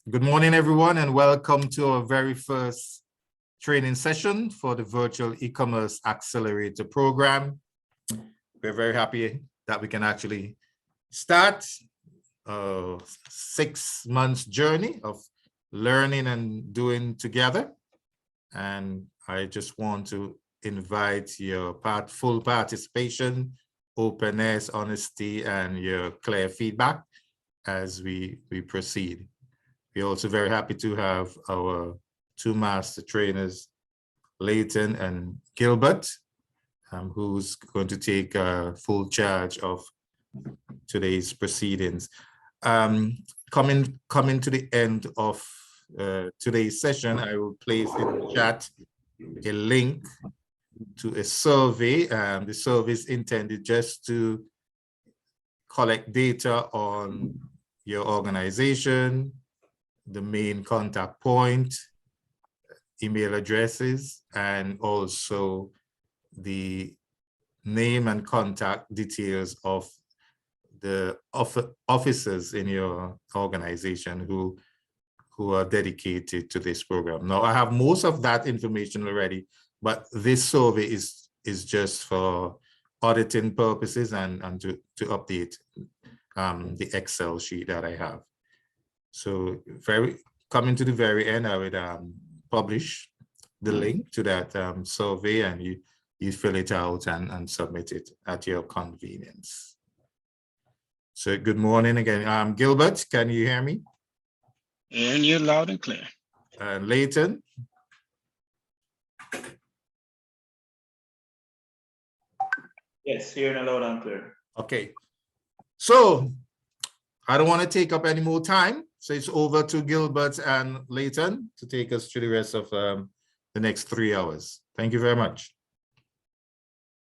Good morning, everyone, and welcome to our very first training session for the Virtual E-Commerce Accelerator program. We're very happy that we can actually start a 6 months journey of learning and doing together. And I just want to invite your full participation, openness, honesty, and your clear feedback as we proceed. We're also very happy to have our two master trainers, Leighton and Gilbert, who's going to take full charge of today's proceedings. Coming to the end of today's session, I will place in the chat a link to a survey. The survey is intended just to collect data on your organization, the main contact point, email addresses, and also the name and contact details of the officers in your organization who are dedicated to this program. Now, I have most of that information already, but this survey is just for auditing purposes and to update the Excel sheet that I have. So coming to the very end, I would publish the link to that survey, and you fill it out and submit it at your convenience. So good morning again. Gilbert, can you hear me? Hearing you loud and clear. Leighton? Yes, hearing loud and clear. Okay. So I don't want to take up any more time. So it's over to Gilbert and Leighton to take us through the rest of the next 3 hours. Thank you very much.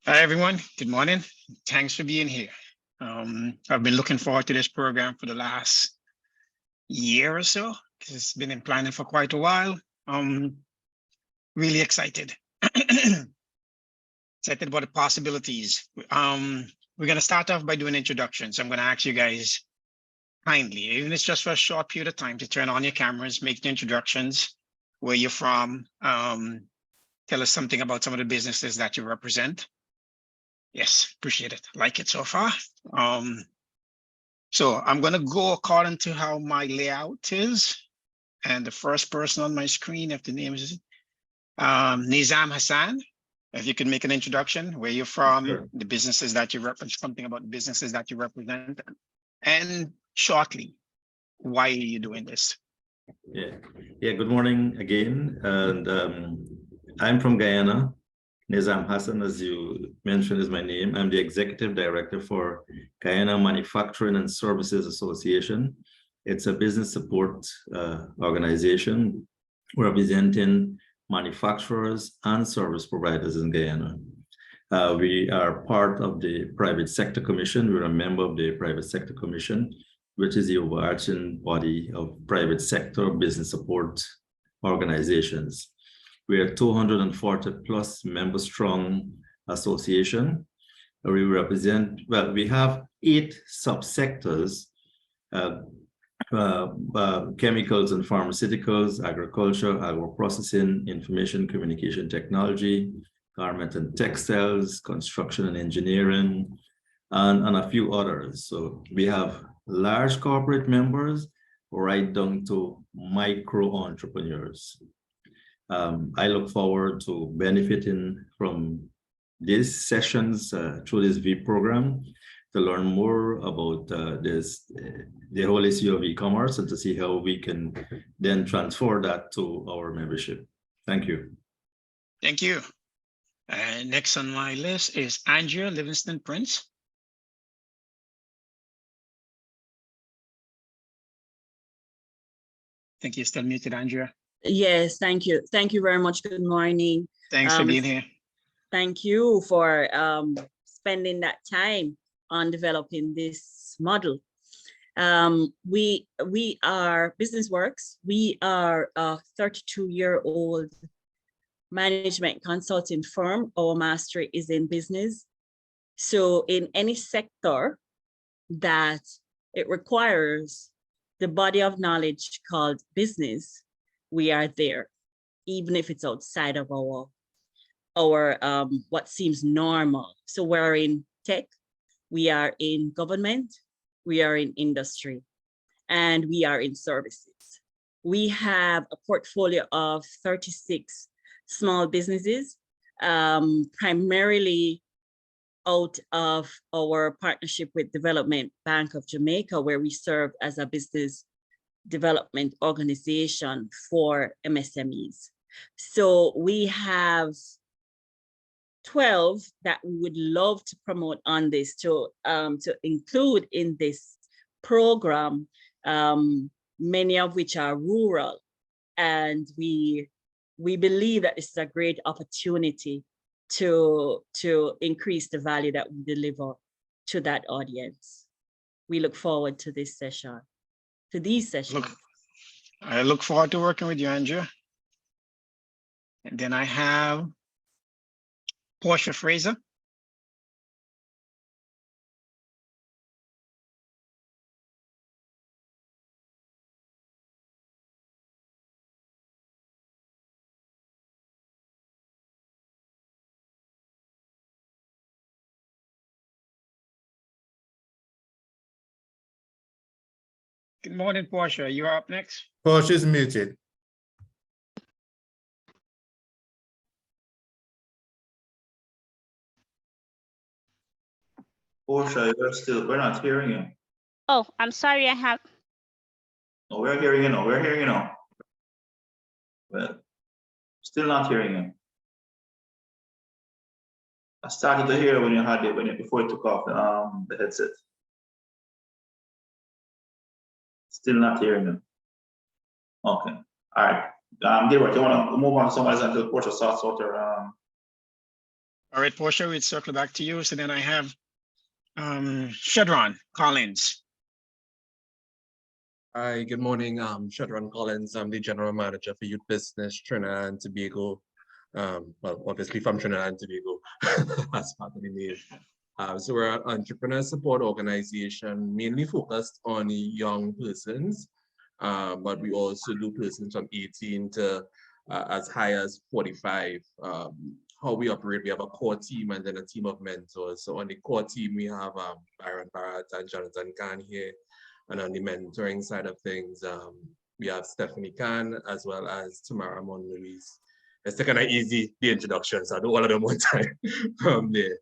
Hi, everyone. Good morning. Thanks for being here. I've been looking forward to this program for the last year or so, because it's been in planning for quite a while. Really excited. Excited about the possibilities. We're going to start off by doing introductions. I'm going to ask you guys kindly, even if it's just for a short period of time, to turn on your cameras, make the introductions, where you're from, tell us something about some of the businesses that you represent. Yes, appreciate it. Like it so far. So I'm going to go according to how my layout is. And the first person on my screen, if the name is Nizam Hassan, if you can make an introduction, where you're from, sure, the businesses that you represent, something about the businesses that you represent, and shortly, why are you doing this? Yeah. Good morning again. And I'm from Guyana. Nizam Hassan, as you mentioned, is my name. I'm the executive director for Guyana Manufacturing and Services Association. It's a business support organization representing manufacturers and service providers in Guyana. We are part of the Private Sector Commission. We're a member of the Private Sector Commission, which is the overarching body of private sector business support organizations. We are 240 plus member strong association. We represent, well, we have 8 subsectors: chemicals and pharmaceuticals, agriculture, agro-processing, information communication technology, garment and textiles, construction and engineering, and a few others. So we have large corporate members right down to micro entrepreneurs. I look forward to benefiting from these sessions through this V program to learn more about the whole issue of e-commerce, and to see how we can then transfer that to our membership. Thank you. Thank you. Next on my list is Andrea Livingston Prince. I think you're still muted, Andrea. Yes, thank you. Thank you very much. Good morning. Thanks for being here. Thank you for spending that time on developing this model. We are BusinessWorks. We are a 32-year-old management consulting firm. Our mastery is in business. So in any sector that it requires the body of knowledge called business, we are there, even if it's outside of our what seems normal. So we're in tech, we are in government, we are in industry, and we are in services. We have a portfolio of 36 small businesses, primarily out of our partnership with Development Bank of Jamaica, where we serve as a business development organization for MSMEs. So we have 12 that we would love to promote on this, to include in this program, many of which are rural. And we believe that this is a great opportunity to increase the value that we deliver to that audience. We look forward to this session, to these sessions. I look forward to working with you, Andrew. And then I have Portia Fraser. Good morning, Portia. You're up next. Portia is muted. Portia, we're not hearing you. Oh, I'm sorry, I have. No, we're hearing you now. We're hearing you now. Well, still not hearing you. I started to hear when you had it before you took off the headset. Still not hearing you. Okay. All right. Gilbert, you want to move on to someone else until Portia starts out her All right, Portia, we'll circle back to you. So then I have Shadron Collins. Hi, good morning. Shadron Collins. I'm the General Manager for Youth Business Trinidad and Tobago. Well, obviously from Trinidad and Tobago, that's part of the name. So we're an entrepreneur support organization mainly focused on young persons, but we also do persons from 18 to as high as 45. How we operate, we have a core team and then a team of mentors. So on the core team, we have Byron Barrett and Jonathan Khan here. And on the mentoring side of things, we have Stephanie Khan as well as Tamara Mon-Louise. It's kind of easy, the introductions. I do all of them one time from there.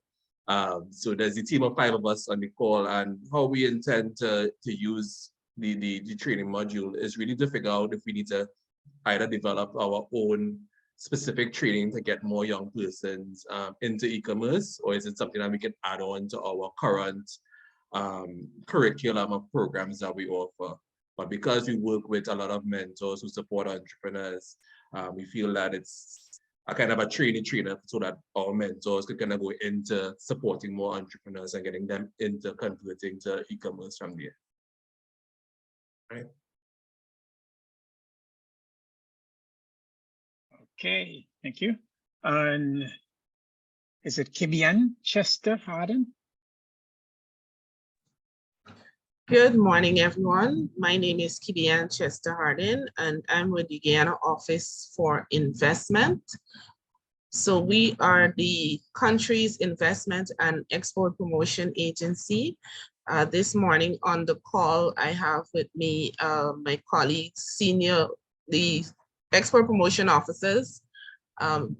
So there's a team of 5 of us on the call, and how we intend to use the training module is really to figure out if we need to either develop our own specific training to get more young persons into e-commerce, or is it something that we can add on to our current curriculum of programs that we offer. But because we work with a lot of mentors who support entrepreneurs, we feel that it's a kind of a trainer so that our mentors could kind of go into supporting more entrepreneurs and getting them into converting to e-commerce from there. Right. Okay, thank you. And is it Kibian Chester Harden? Good morning, everyone. My name is Kibian Chester Harden, and I'm with the Guyana Office for Investment. So we are the country's investment and export promotion agency. This morning on the call, I have with me my colleagues, the export promotion officers,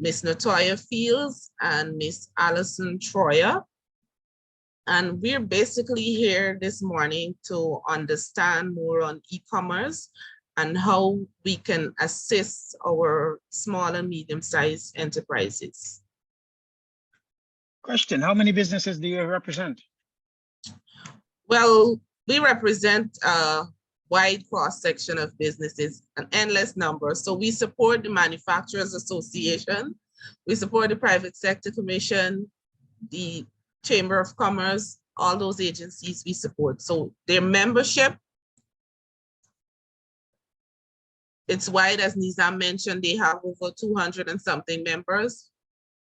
Ms. Natoya Fields and Ms. Allison Troyer. And we're basically here this morning to understand more on e-commerce and how we can assist our small and medium-sized enterprises. Question, how many businesses do you represent? Well, we represent a wide cross-section of businesses, an endless number. So we support the Manufacturers Association, we support the Private Sector Commission, the Chamber of Commerce, all those agencies we support. So their membership, it's wide, as Nizam mentioned, they have over 200 and something members.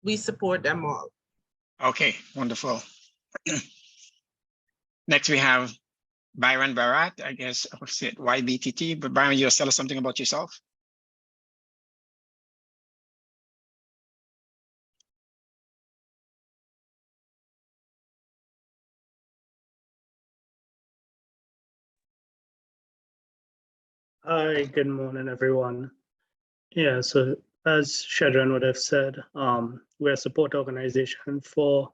We support them all. Okay, wonderful. Next we have Byron Barat, I guess, I would say YBTT, but Byron, you tell us something about yourself. Hi, good morning, everyone. Yeah, so as Shadran would have said, we're a support organization for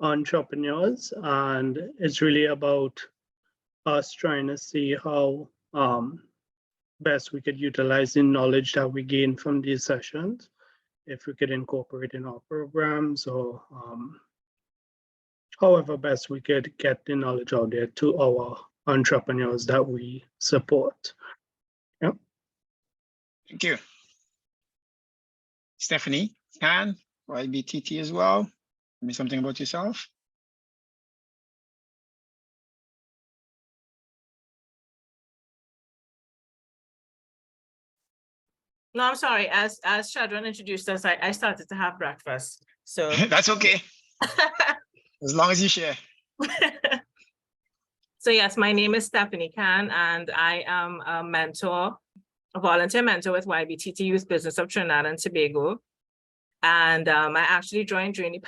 entrepreneurs, and it's really about us trying to see how best we could utilize the knowledge that we gain from these sessions, if we could incorporate in our programs, or however best we could get the knowledge out there to our entrepreneurs that we support. Yep. Thank you. Stephanie Khan, YBTT as well. Tell me something about yourself. No, I'm sorry. As Shadran introduced us, I started to have breakfast. So That's okay. As long as you share. So yes, my name is Stephanie Khan, and I am a mentor, a volunteer mentor with YBTT Youth Business of Trinidad and Tobago. And I actually joined during the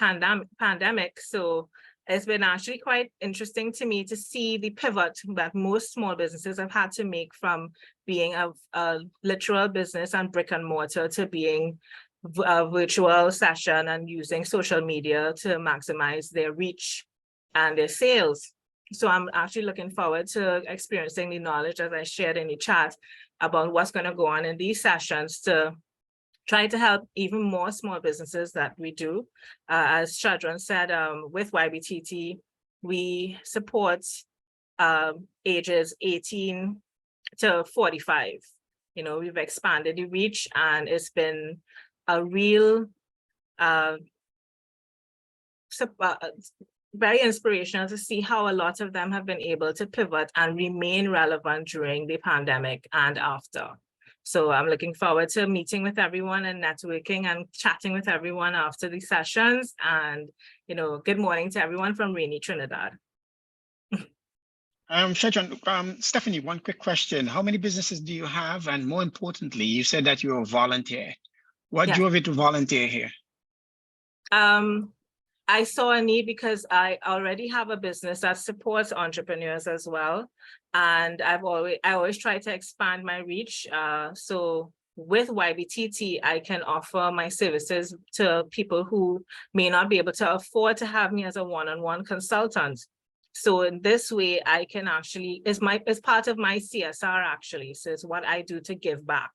pandemic. So it's been actually quite interesting to me to see the pivot that most small businesses have had to make from being a literal business and brick and mortar to being a virtual session and using social media to maximize their reach and their sales. So I'm actually looking forward to experiencing the knowledge, as I shared in the chat, about what's going to go on in these sessions to try to help even more small businesses that we do. As Shadran said, with YBTT, we support ages 18 to 45. You know, we've expanded the reach, and it's been a real very inspirational to see how a lot of them have been able to pivot and remain relevant during the pandemic and after. So I'm looking forward to meeting with everyone and networking and chatting with everyone after the sessions. And, you know, good morning to everyone from rainy Trinidad. Shadran, Stephanie, one quick question. How many businesses do you have? And more importantly, you said that you're a volunteer. What Yes. drove you to volunteer here? I saw a need because I already have a business that supports entrepreneurs as well. And I always try to expand my reach. So with YBTT, I can offer my services to people who may not be able to afford to have me as a one-on-one consultant. So in this way, I can actually, it's part of my CSR actually. So it's what I do to give back.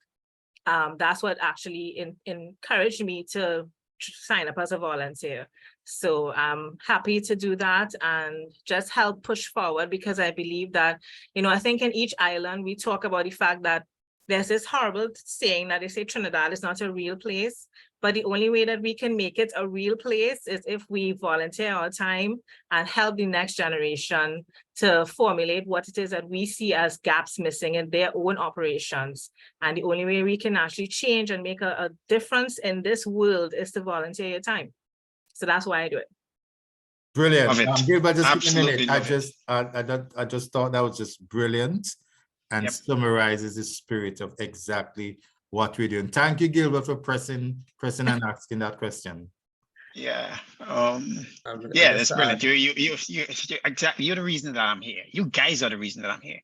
That's what actually encouraged me to sign up as a volunteer. So I'm happy to do that and just help push forward, because I believe that, you know, I think in each island, we talk about the fact that there's this horrible saying that they say Trinidad is not a real place, but the only way that we can make it a real place is if we volunteer our time and help the next generation to formulate what it is that we see as gaps missing in their own operations. And the only way we can actually change and make a difference in this world is to volunteer your time. So that's why I do it. Brilliant. Love it. Gilbert, just give me a Absolutely minute. I just thought that was just brilliant and Yep. summarizes the spirit of exactly what we're doing. Thank you, Gilbert, for pressing and asking that question. Yeah. Just Yeah, to that's add- brilliant. You're exactly. You're the reason that I'm here. You guys are the reason that I'm here.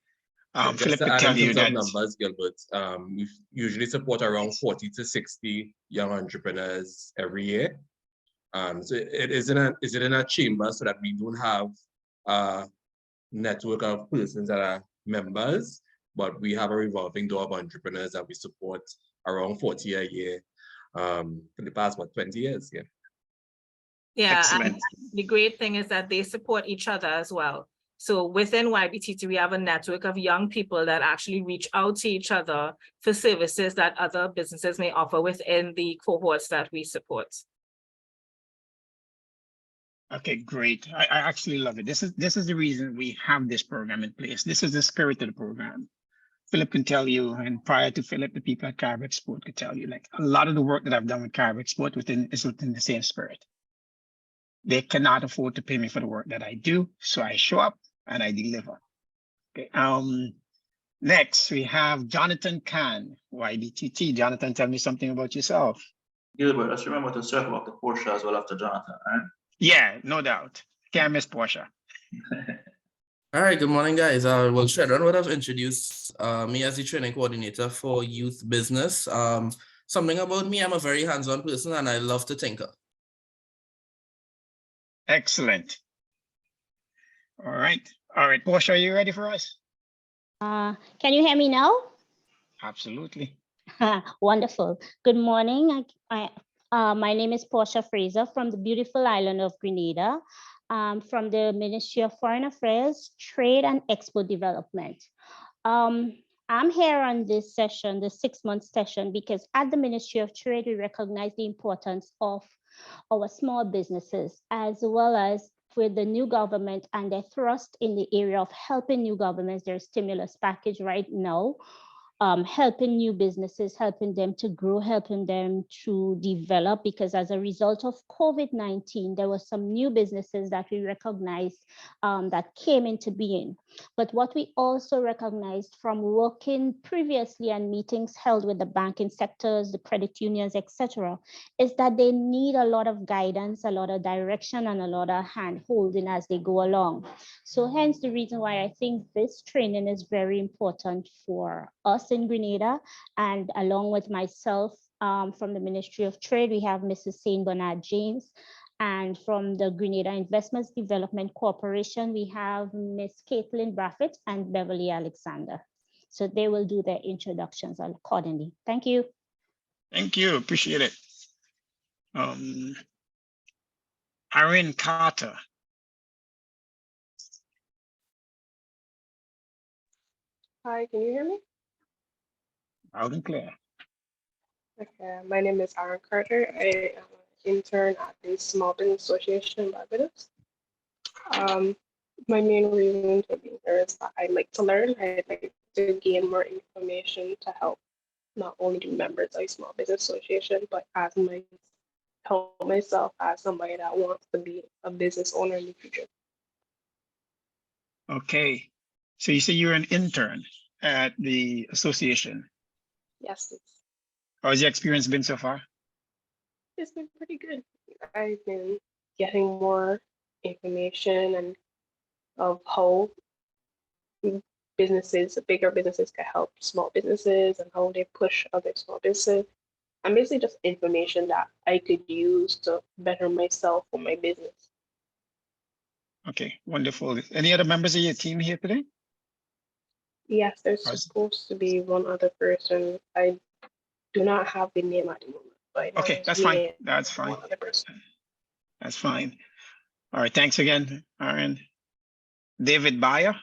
Just Philip to could add tell in you terms of that. numbers, Gilbert, we usually support around 40 to 60 young entrepreneurs every year. So it is in a chamber so that we don't have a network of persons that are members, but we have a revolving door of entrepreneurs that we support around 40 a year for the past, 20 years? Yeah. Yeah, Excellent. and the great thing is that they support each other as well. So within YBTT, we have a network of young people that actually reach out to each other for services that other businesses may offer within the cohorts that we support. Okay, great. I actually love it. This is the reason we have this program in place. This is the spirit of the program. Philip can tell you, and prior to Philip, the people at Carib Export could tell you, like a lot of the work that I've done with Carib Export is within the same spirit. They cannot afford to pay me for the work that I do, so I show up and I deliver. Okay. Next we have Jonathan Khan, YBTT. Jonathan, tell me something about yourself. Gilbert, just remember to circle back to Portia as well after Jonathan, all right? Yeah, no doubt. Can't miss Portia. All right, good morning, guys. Well, Sharon would have introduced me as the training coordinator for youth business. Something about me, I'm a very hands-on person and I love to tinker. Excellent. All right. All right, Portia, are you ready for us? Can you hear me now? Absolutely. Wonderful. Good morning. My name is Portia Fraser from the beautiful island of Grenada, from the Ministry of Foreign Affairs, Trade and Expo Development. I'm here on this session, the 6-month session, because at the Ministry of Trade, we recognize the importance of our small businesses, as well as with the new government and their thrust in the area of helping new governments, their stimulus package right now, helping new businesses, helping them to grow, helping them to develop, because as a result of COVID-19, there were some new businesses that we recognized that came into being. But what we also recognized from working previously and meetings held with the banking sectors, the credit unions, etc., is that they need a lot of guidance, a lot of direction, and a lot of hand holding as they go along. So hence the reason why I think this training is very important for us in Grenada, and along with myself from the Ministry of Trade, we have Mrs. Saint Bernard James, and from the Grenada Investments Development Corporation, we have Ms. Caitlin Braffett and Beverly Alexander. So they will do their introductions accordingly. Thank you. Thank you. Appreciate it. Aaron Carter. Hi, can you hear me? Loud and clear. Okay, my name is Aaron Carter. I am an intern at the Small Business Association in Barbados. My main reason for being here is that I like to learn. I like to gain more information to help not only the members of the Small Business Association, but help myself as somebody that wants to be a business owner in the future. Okay. So you say you're an intern at the association. Yes, How's your experience been so far? it's been pretty good. I've been getting more information and of how businesses, bigger businesses can help small businesses and how they push other small businesses. And basically just information that I could use to better myself or my business. Okay, wonderful. Any other members of your team here today? Yes, there's supposed to be one other person. I do not have the name at the moment. But Okay, that's fine. That's fine. One other person. That's fine. All right, thanks again, Aaron. David Bayer.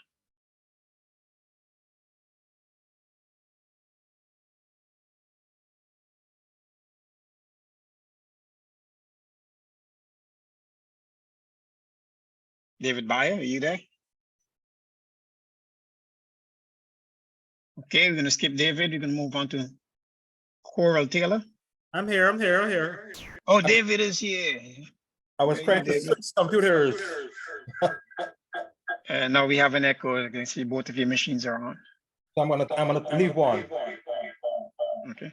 David Bayer, are you there? Okay, we're gonna skip David. We're gonna move on to Coral Taylor. I'm here. Oh, David is here. I was trying to switch computers. Now we have an echo. I can see both of your machines are on. So I'm gonna leave one. Okay.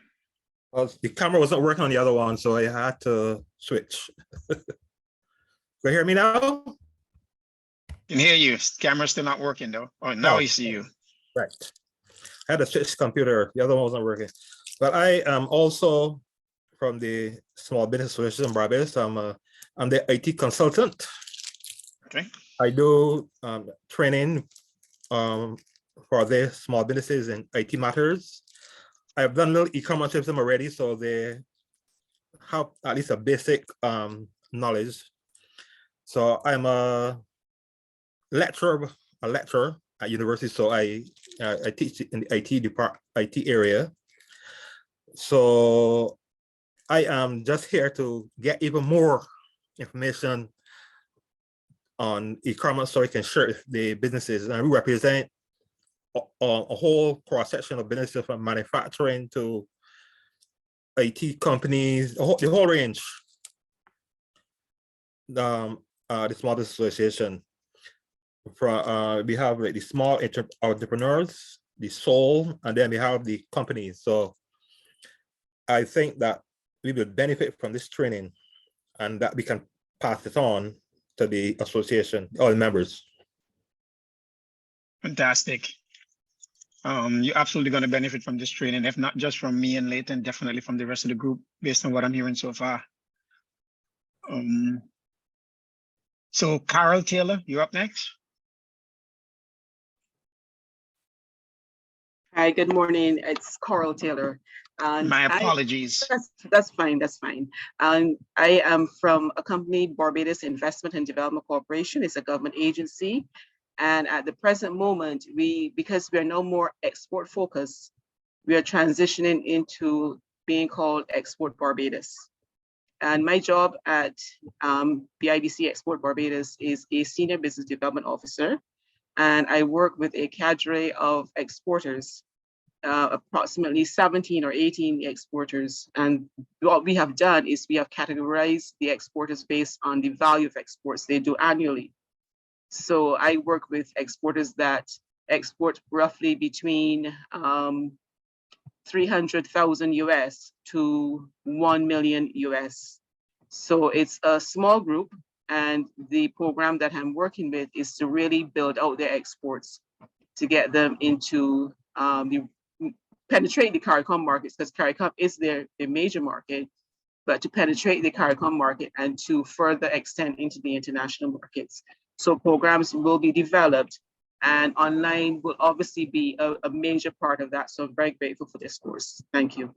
Well, the camera wasn't working on the other one, so I had to switch. You hear me now? Can hear you. Camera's still not working though. Oh, now we see you. Right. I had to switch computer. The other one wasn't working. But I am also from the Small Business Association in Barbados. I'm the IT consultant. Okay. I do training for the small businesses in IT matters. I've done little e-commerce with them already, so they have at least a basic knowledge. So I'm a lecturer at university, so I teach in the IT area. So I am just here to get even more information on e-commerce so I can share with the businesses. And we represent a whole cross-section of businesses from manufacturing to IT companies, the whole range. The Small Business Association. we have like the small entrepreneurs, the sole, and then we have the companies. So I think that we will benefit from this training and that we can pass it on to the association, all members. Fantastic. You're absolutely going to benefit from this training, if not just from me and Leighton, definitely from the rest of the group, based on what I'm hearing so far. So Carol Taylor, you're up next. Hi, good morning. It's Coral Taylor. And My apologies. That's fine. That's fine. I am from a company, Barbados Investment and Development Corporation. It's a government agency. And at the present moment, because we are no more export focused, we are transitioning into being called Export Barbados. And my job at BIBC Export Barbados is a senior business development officer. And I work with a cadre of exporters, approximately 17 or 18 exporters. And what we have done is we have categorized the exporters based on the value of exports they do annually. So I work with exporters that export roughly between 300,000 US to 1 million US. So it's a small group, and the program that I'm working with is to really build out their exports to get them into penetrate the CARICOM markets, because CARICOM is their major market, but to penetrate the CARICOM market and to further extend into the international markets. So programs will be developed, and online will obviously be a major part of that. So I'm very grateful for this course. Thank you.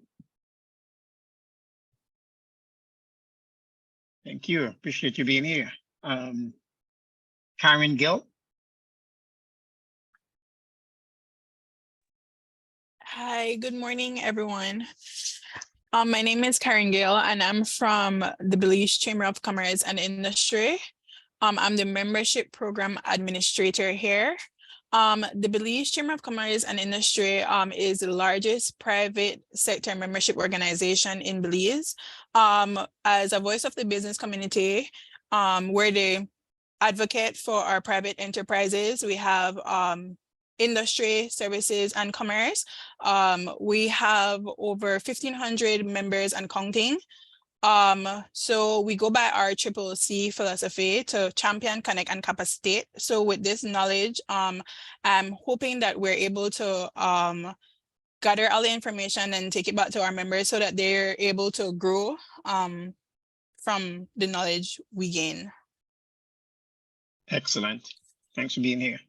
Thank you. Appreciate you being here. Karen Gill. Hi, good morning, everyone. My name is Karen Gale, and I'm from the Belize Chamber of Commerce and Industry. I'm the membership program administrator here. The Belize Chamber of Commerce and Industry is the largest private sector membership organization in Belize. As a voice of the business community, we're the advocate for our private enterprises. We have industry, services, and commerce. We have over 1,500 members and counting. So we go by our CCC philosophy to champion, connect, and capacitate. So with this knowledge, I'm hoping that we're able to gather all the information and take it back to our members so that they're able to grow from the knowledge we gain. Excellent. Thanks for being here.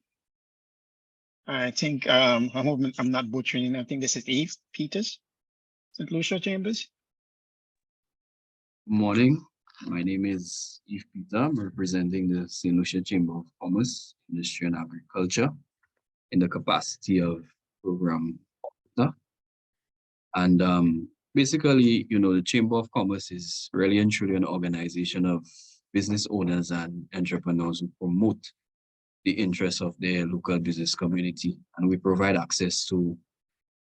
I think I'm hoping I'm not butchering. I think this is Eve Peters, St. Lucia Chambers. Morning, my name is Eve Peter. I'm representing the St. Lucia Chamber of Commerce, Industry and Agriculture in the capacity of program officer. And basically, you know, the Chamber of Commerce is really and truly an organization of business owners and entrepreneurs who promote the interests of their local business community. And we provide access to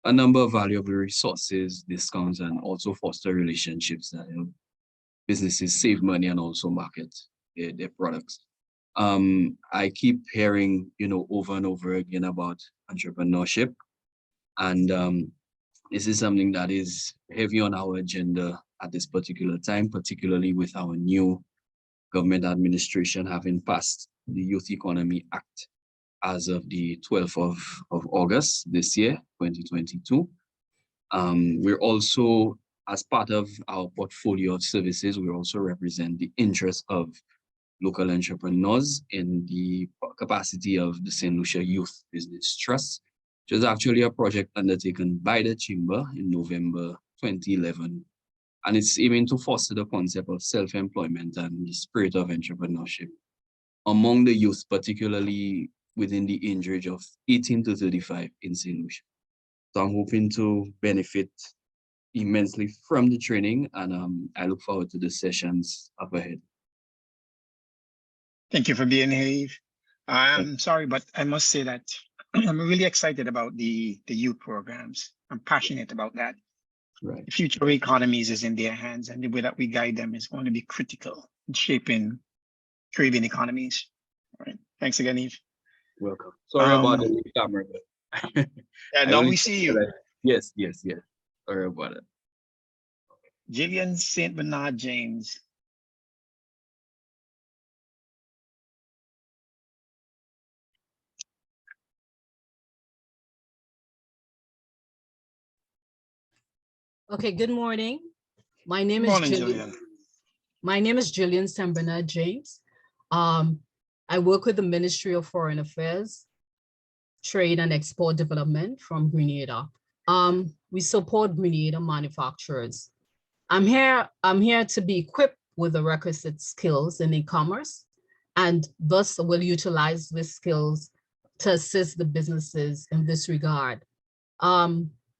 a number of valuable resources, discounts, and also foster relationships that help businesses save money and also market their products. I keep hearing, you know, over and over again about entrepreneurship. And this is something that is heavy on our agenda at this particular time, particularly with our new government administration having passed the Youth Economy Act as of the 12th of August this year, 2022. We're also, as part of our portfolio of services, we also represent the interests of local entrepreneurs in the capacity of the St. Lucia Youth Business Trust, which is actually a project undertaken by the Chamber in November 2011. And it's aiming to foster the concept of self-employment and the spirit of entrepreneurship among the youth, particularly within the age range of 18 to 35 in St. Lucia. So I'm hoping to benefit immensely from the training, and I look forward to the sessions up ahead. Thank you for being here, Eve. I'm sorry, but I must say that I'm really excited about the youth programs. I'm passionate about that. Right. The future of economies is in their hands, and the way that we guide them is going to be critical in shaping Caribbean economies. All right. Thanks again, Eve. Welcome. Sorry about the camera, but yeah, now we see you. Yes. Sorry about it. Jillian St. Bernard James. Okay, good morning. My name Good is morning, Jillian. Jillian. My name is Jillian St. Bernard James. I work with the Ministry of Foreign Affairs, Trade and Export Development from Grenada. We support Grenada manufacturers. I'm here to be equipped with the requisite skills in e-commerce, and thus will utilize these skills to assist the businesses in this regard.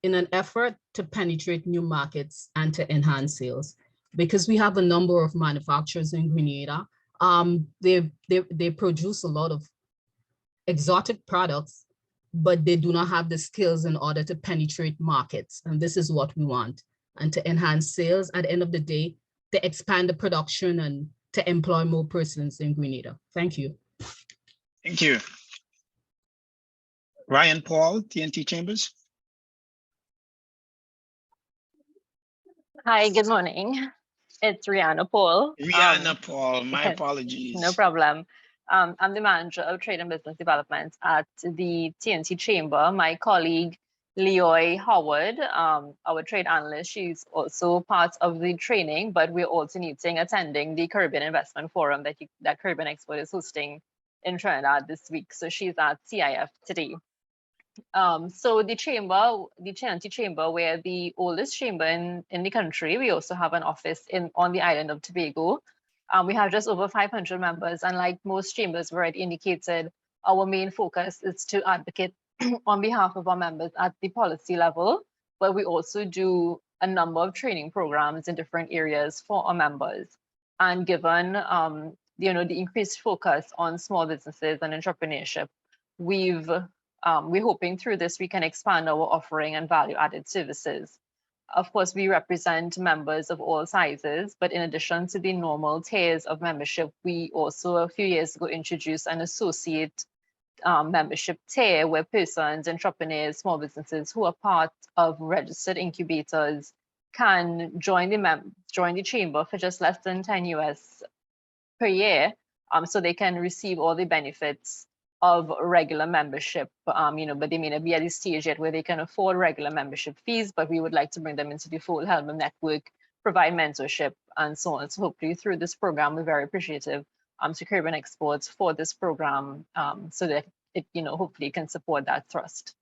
In an effort to penetrate new markets and to enhance sales. Because we have a number of manufacturers in Grenada, they produce a lot of exotic products, but they do not have the skills in order to penetrate markets. And this is what we want. And to enhance sales at the end of the day, to expand the production and to employ more persons in Grenada. Thank you. Thank you. Ryan Paul, TNT Chambers. Hi, good morning. It's Rihanna Paul. Rihanna Paul, my apologies. No problem. I'm the manager of trade and business development at the TNT Chamber. My colleague, Leoy Howard, our trade analyst, she's also part of the training, but we're alternating attending the Caribbean Investment Forum that Caribbean Export is hosting in Trinidad this week. So she's at CIF today. So the TNT Chamber, we're the oldest chamber in the country. We also have an office on the island of Tobago. We have just over 500 members, and like most chambers were indicated, our main focus is to advocate on behalf of our members at the policy level, but we also do a number of training programs in different areas for our members. And given the increased focus on small businesses and entrepreneurship, we're hoping through this we can expand our offering and value-added services. Of course, we represent members of all sizes, but in addition to the normal tiers of membership, we also a few years ago introduced an associate membership tier where persons, entrepreneurs, small businesses who are part of registered incubators can join the chamber for just less than 10 US per year, so they can receive all the benefits of regular membership, but they may not be at the stage yet where they can afford regular membership fees, but we would like to bring them into the full Helm network, provide mentorship and so on. So hopefully through this program, we're very appreciative to Caribbean Exports for this program, so that it, hopefully can support that thrust.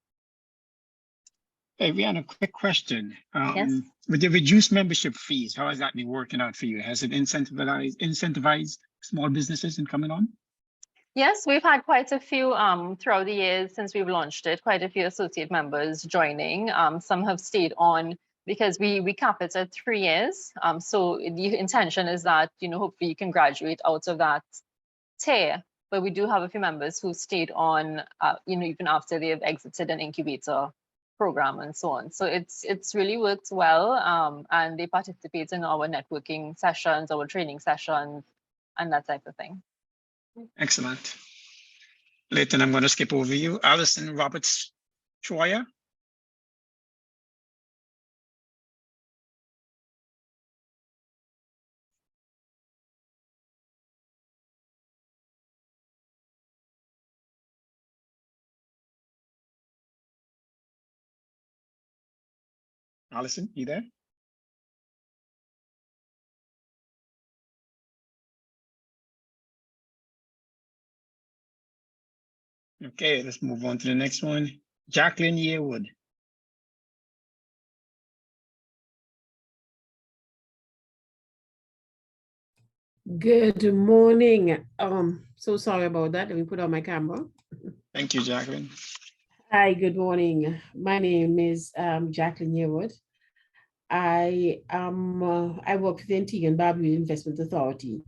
Hey, Rihanna, quick question. Yes. With the reduced membership fees, how has that been working out for you? Has it incentivized small businesses in coming on? Yes, we've had quite a few throughout the years since we've launched it, quite a few associate members joining. Some have stayed on because we cap it at 3 years. So the intention is that, hopefully you can graduate out of that tier. But we do have a few members who stayed on, even after they've exited an incubator program and so on. So it's really worked well, and they participate in our networking sessions, our training sessions, and that type of thing. Excellent. Leighton, I'm going to skip over you. Alison Roberts Troyer. Alison, you there? Okay, let's move on to the next one. Jacqueline Yearwood. Good morning. So sorry about that. Let me put on my camera. Thank you, Jacqueline. Hi, good morning. My name is Jacqueline Yearwood. I work with the Antigua and Barbuda Investment Authority.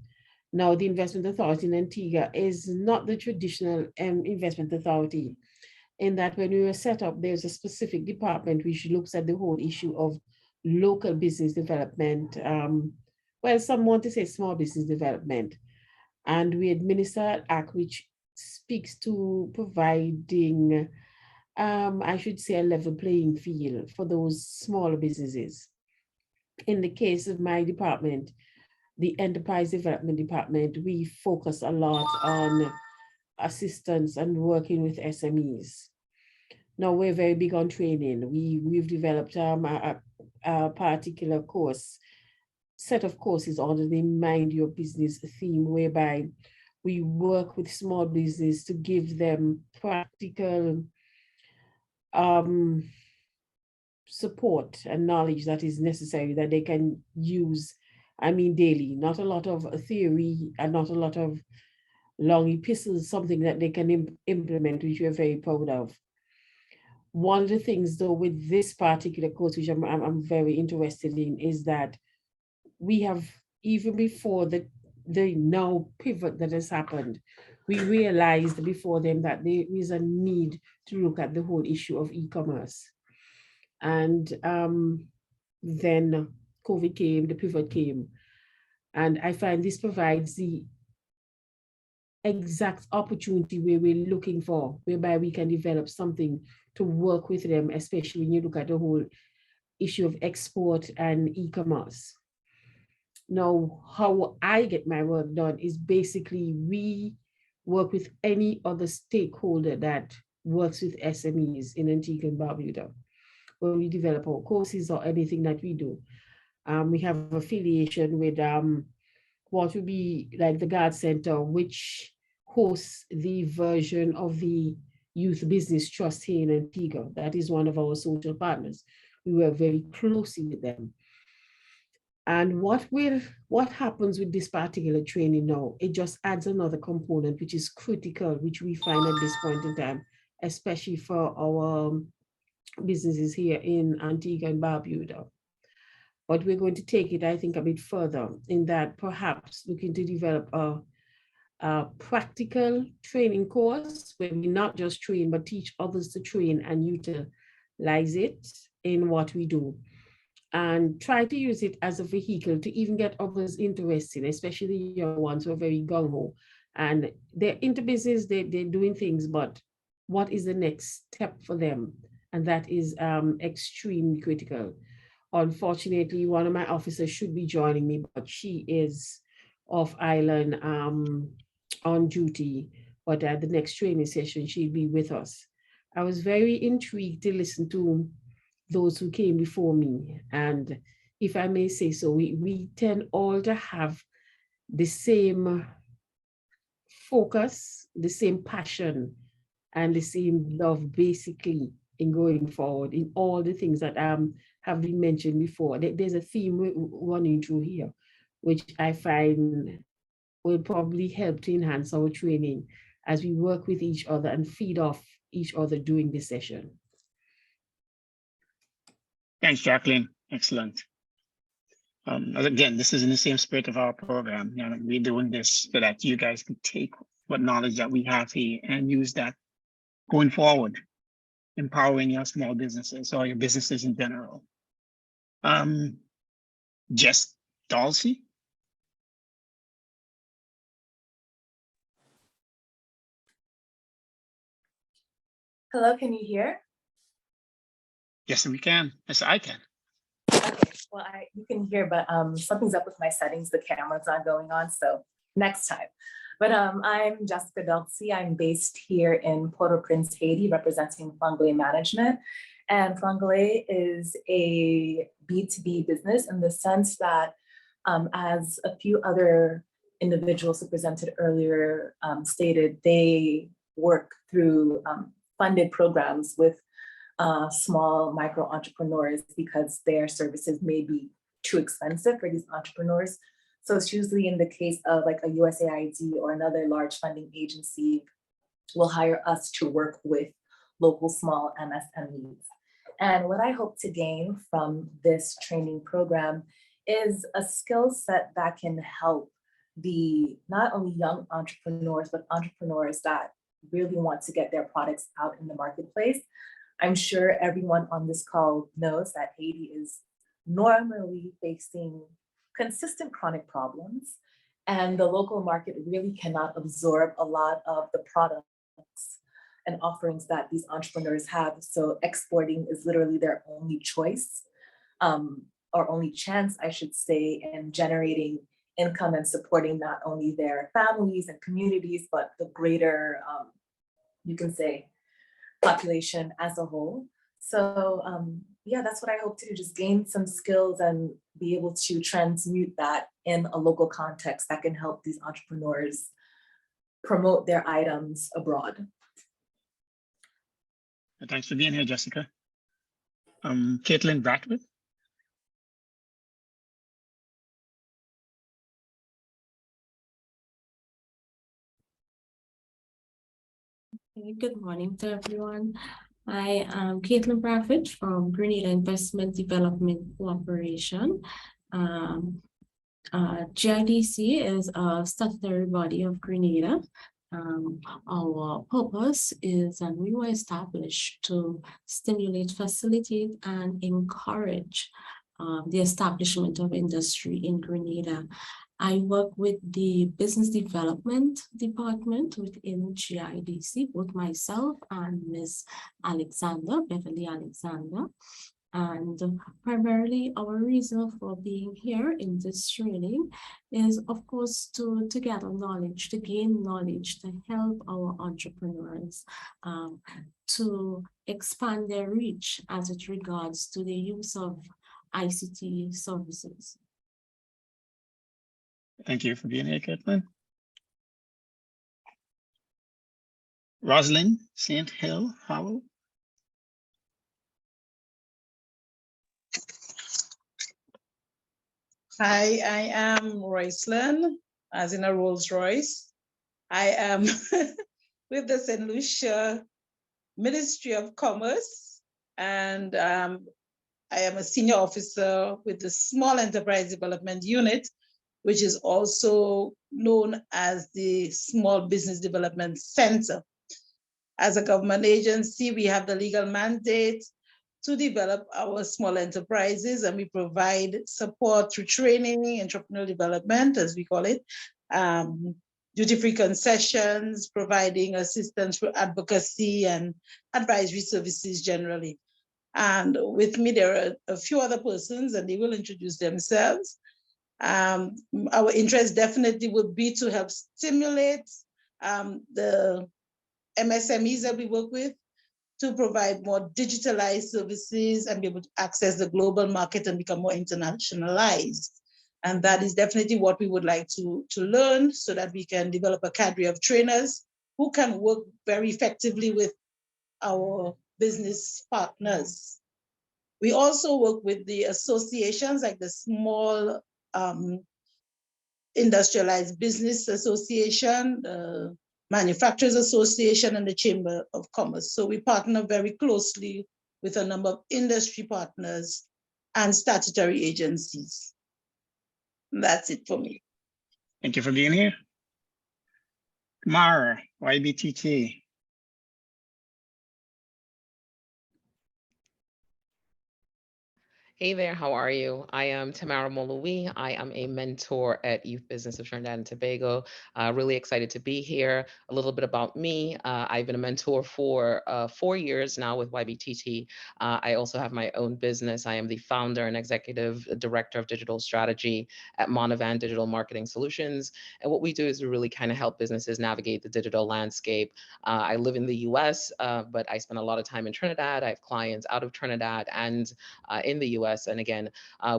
Now, the Investment Authority in Antigua is not the traditional investment authority, in that when we were set up, there's a specific department which looks at the whole issue of local business development. Well, some want to say small business development. And we administer an act which speaks to providing, I should say, a level playing field for those smaller businesses. In the case of my department, the Enterprise Development Department, we focus a lot on assistance and working with SMEs. Now, we're very big on training. We've developed a particular set of courses under the Mind Your Business theme, whereby we work with small business to give them practical support and knowledge that is necessary that they can use, daily. Not a lot of theory and not a lot of long epistles, something that they can implement, which we're very proud of. One of the things, though, with this particular course, which I'm very interested in, is that we have, even before the now pivot that has happened, we realized before them that there is a need to look at the whole issue of e-commerce. And then COVID came, the pivot came. And I find this provides the exact opportunity where we're looking for, whereby we can develop something to work with them, especially when you look at the whole issue of export and e-commerce. Now, how I get my work done is basically we work with any other stakeholder that works with SMEs in Antigua and Barbuda. When we develop our courses or anything that we do, we have affiliation with what would be like the Guard Center, which hosts the version of the Youth Business Trust here in Antigua. That is one of our social partners. We work very closely with them. And what happens with this particular training now, it just adds another component, which is critical, which we find at this point in time, especially for our businesses here in Antigua and Barbuda. But we're going to take it, I think, a bit further in that perhaps looking to develop a practical training course where we not just train, but teach others to train and utilize it in what we do. And try to use it as a vehicle to even get others interested, especially the young ones who are very gung-ho. And they're into business, they're doing things, but what is the next step for them? And that is extremely critical. Unfortunately, one of my officers should be joining me, but she is off island on duty. But at the next training session, she'll be with us. I was very intrigued to listen to those who came before me. And if I may say so, we tend all to have the same focus, the same passion, and the same love, basically, in going forward in all the things that have been mentioned before. There's a theme running through here, which I find will probably help to enhance our training as we work with each other and feed off each other during this session. Thanks, Jacqueline. Excellent. Again, this is in the same spirit of our program. You know, we're doing this so that you guys can take what knowledge that we have here and use that going forward, empowering your small businesses or your businesses in general. Jess Dalsey. Hello, can you hear? Yes, we can. Yes, I can. Okay, well, you can hear, but something's up with my settings. The camera's not going on, so next time. But I'm Jessica Delcy. I'm based here in Port-au-Prince, Haiti, representing Franglais Management. And Franglais is a B2B business in the sense that, as a few other individuals who presented earlier stated, they work through funded programs with small micro entrepreneurs because their services may be too expensive for these entrepreneurs. So it's usually in the case of like a USAID or another large funding agency will hire us to work with local small MSMEs. And what I hope to gain from this training program is a skill set that can help the not only young entrepreneurs, but entrepreneurs that really want to get their products out in the marketplace. I'm sure everyone on this call knows that Haiti is normally facing consistent chronic problems. And the local market really cannot absorb a lot of the products and offerings that these entrepreneurs have. So exporting is literally their only choice, or only chance, I should say, in generating income and supporting not only their families and communities, but the greater, you can say, population as a whole. So yeah, that's what I hope to do, just gain some skills and be able to transmute that in a local context that can help these entrepreneurs promote their items abroad. Thanks for being here, Jessica. Caitlin Bratwood. Good morning to everyone. I am Caitlin Bradford from Grenada Investment Development Corporation. GIDC is a statutory body of Grenada. Our purpose is, and we were established to stimulate, facilitate, and encourage the establishment of industry in Grenada. I work with the business development department within GIDC, both myself and Ms. Alexander, Beverly Alexander. And primarily our reason for being here in this training is, of course, to gather knowledge, to gain knowledge, to help our entrepreneurs to expand their reach as it regards to the use of ICT services. Thank you for being here, Caitlin. Rosalind St. Hill Howell. Hi, I am Roycelyn, as in a Rolls Royce. I am with the St. Lucia Ministry of Commerce, and I am a senior officer with the Small Enterprise Development Unit, which is also known as the Small Business Development Center. As a government agency, we have the legal mandate to develop our small enterprises, and we provide support through training, entrepreneurial development, as we call it, duty-free concessions, providing assistance for advocacy and advisory services generally. And with me, there are a few other persons, and they will introduce themselves. Our interest definitely would be to help stimulate the MSMEs that we work with to provide more digitalized services and be able to access the global market and become more internationalized. And that is definitely what we would like to learn, so that we can develop a cadre of trainers who can work very effectively with our business partners. We also work with the associations like the Small Industrialized Business Association, Manufacturers Association, and the Chamber of Commerce. So we partner very closely with a number of industry partners and statutory agencies. And that's it for me. Thank you for being here. Mara, YBTT. Hey there, how are you? I am Tamara Moloui. I am a mentor at Youth Business of Trinidad and Tobago. Really excited to be here. A little bit about me. I've been a mentor for 4 years now with YBTT. I also have my own business. I am the founder and executive director of digital strategy at Monovan Digital Marketing Solutions. And what we do is we really kind of help businesses navigate the digital landscape. I live in the US, but I spend a lot of time in Trinidad. I have clients out of Trinidad and in the US. And again,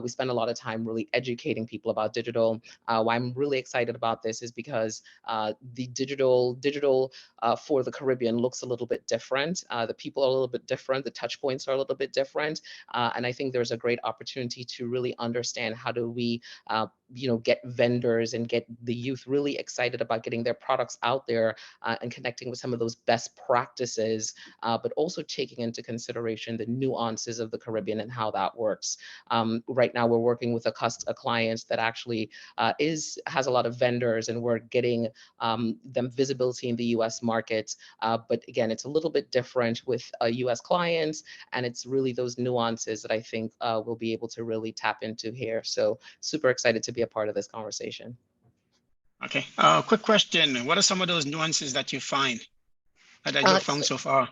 we spend a lot of time really educating people about digital. Why I'm really excited about this is because the digital for the Caribbean looks a little bit different. The people are a little bit different. The touch points are a little bit different. And I think there's a great opportunity to really understand how do we get vendors and get the youth really excited about getting their products out there and connecting with some of those best practices, but also taking into consideration the nuances of the Caribbean and how that works. Right now, we're working with a client that actually has a lot of vendors, and we're getting them visibility in the US market. But again, it's a little bit different with US clients, and it's really those nuances that I think we'll be able to really tap into here. So super excited to be a part of this conversation. Okay, quick question. What are some of those nuances that you find that you've found so far?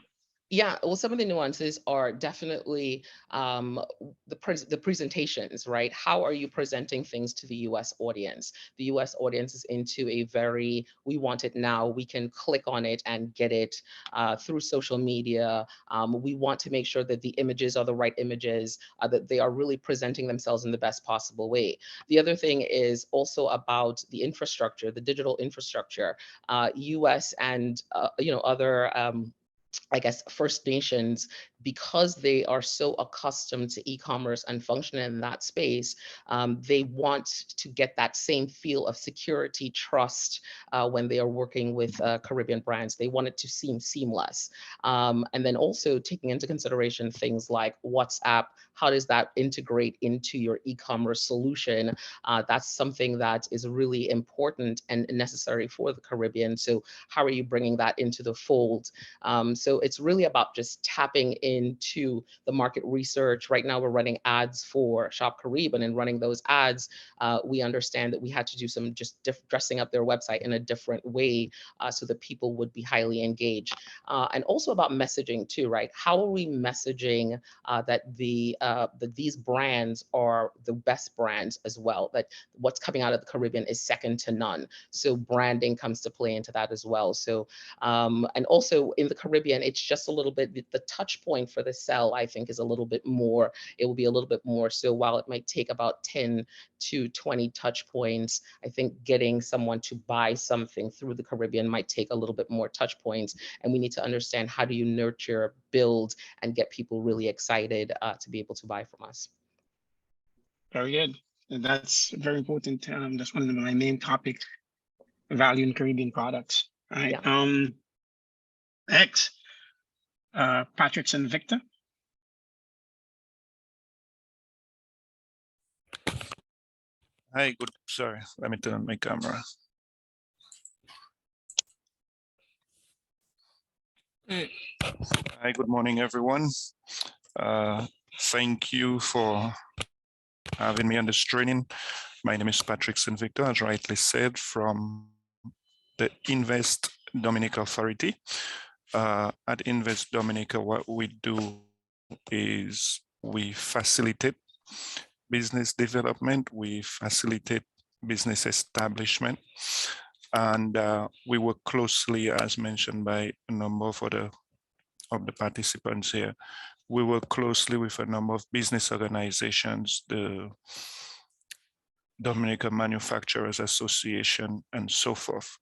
Yeah, well, some of the nuances are definitely the presentations, right? How are you presenting things to the US audience? The US audience is into a very, we want it now, we can click on it and get it through social media. We want to make sure that the images are the right images, that they are really presenting themselves in the best possible way. The other thing is also about the infrastructure, the digital infrastructure. US and other I guess First Nations, because they are so accustomed to e-commerce and functioning in that space, they want to get that same feel of security, trust when they are working with Caribbean brands. They want it to seem seamless. And then also taking into consideration things like WhatsApp, how does that integrate into your e-commerce solution? That's something that is really important and necessary for the Caribbean. So how are you bringing that into the fold? So it's really about just tapping into the market research. Right now, we're running ads for Shop Caribbean, and running those ads, we understand that we had to do some just dressing up their website in a different way so that people would be highly engaged. And also about messaging too, right? How are we messaging that these brands are the best brands as well, that what's coming out of the Caribbean is second to none. So branding comes to play into that as well. So, and also in the Caribbean, it's just a little bit, the touch point for the sell, I think, is a little bit more, it will be a little bit more. So while it might take about 10 to 20 touch points, I think getting someone to buy something through the Caribbean might take a little bit more touch points. And we need to understand, how do you nurture, build, and get people really excited to be able to buy from us. Very good. And that's very important. That's one of my main topics, value in Caribbean products. All right. Yeah. Next, Patrick and Victor. Hi, sorry, let me turn on my camera. Hi, good morning, everyone. Thank you for having me on this training. My name is Patrick St. Victor, as rightly said, from the Invest Dominica Authority. At Invest Dominica, what we do is we facilitate business development, we facilitate business establishment, and we work closely, as mentioned by a number of the participants here. We work closely with a number of business organizations, the Dominica Manufacturers Association, and so forth.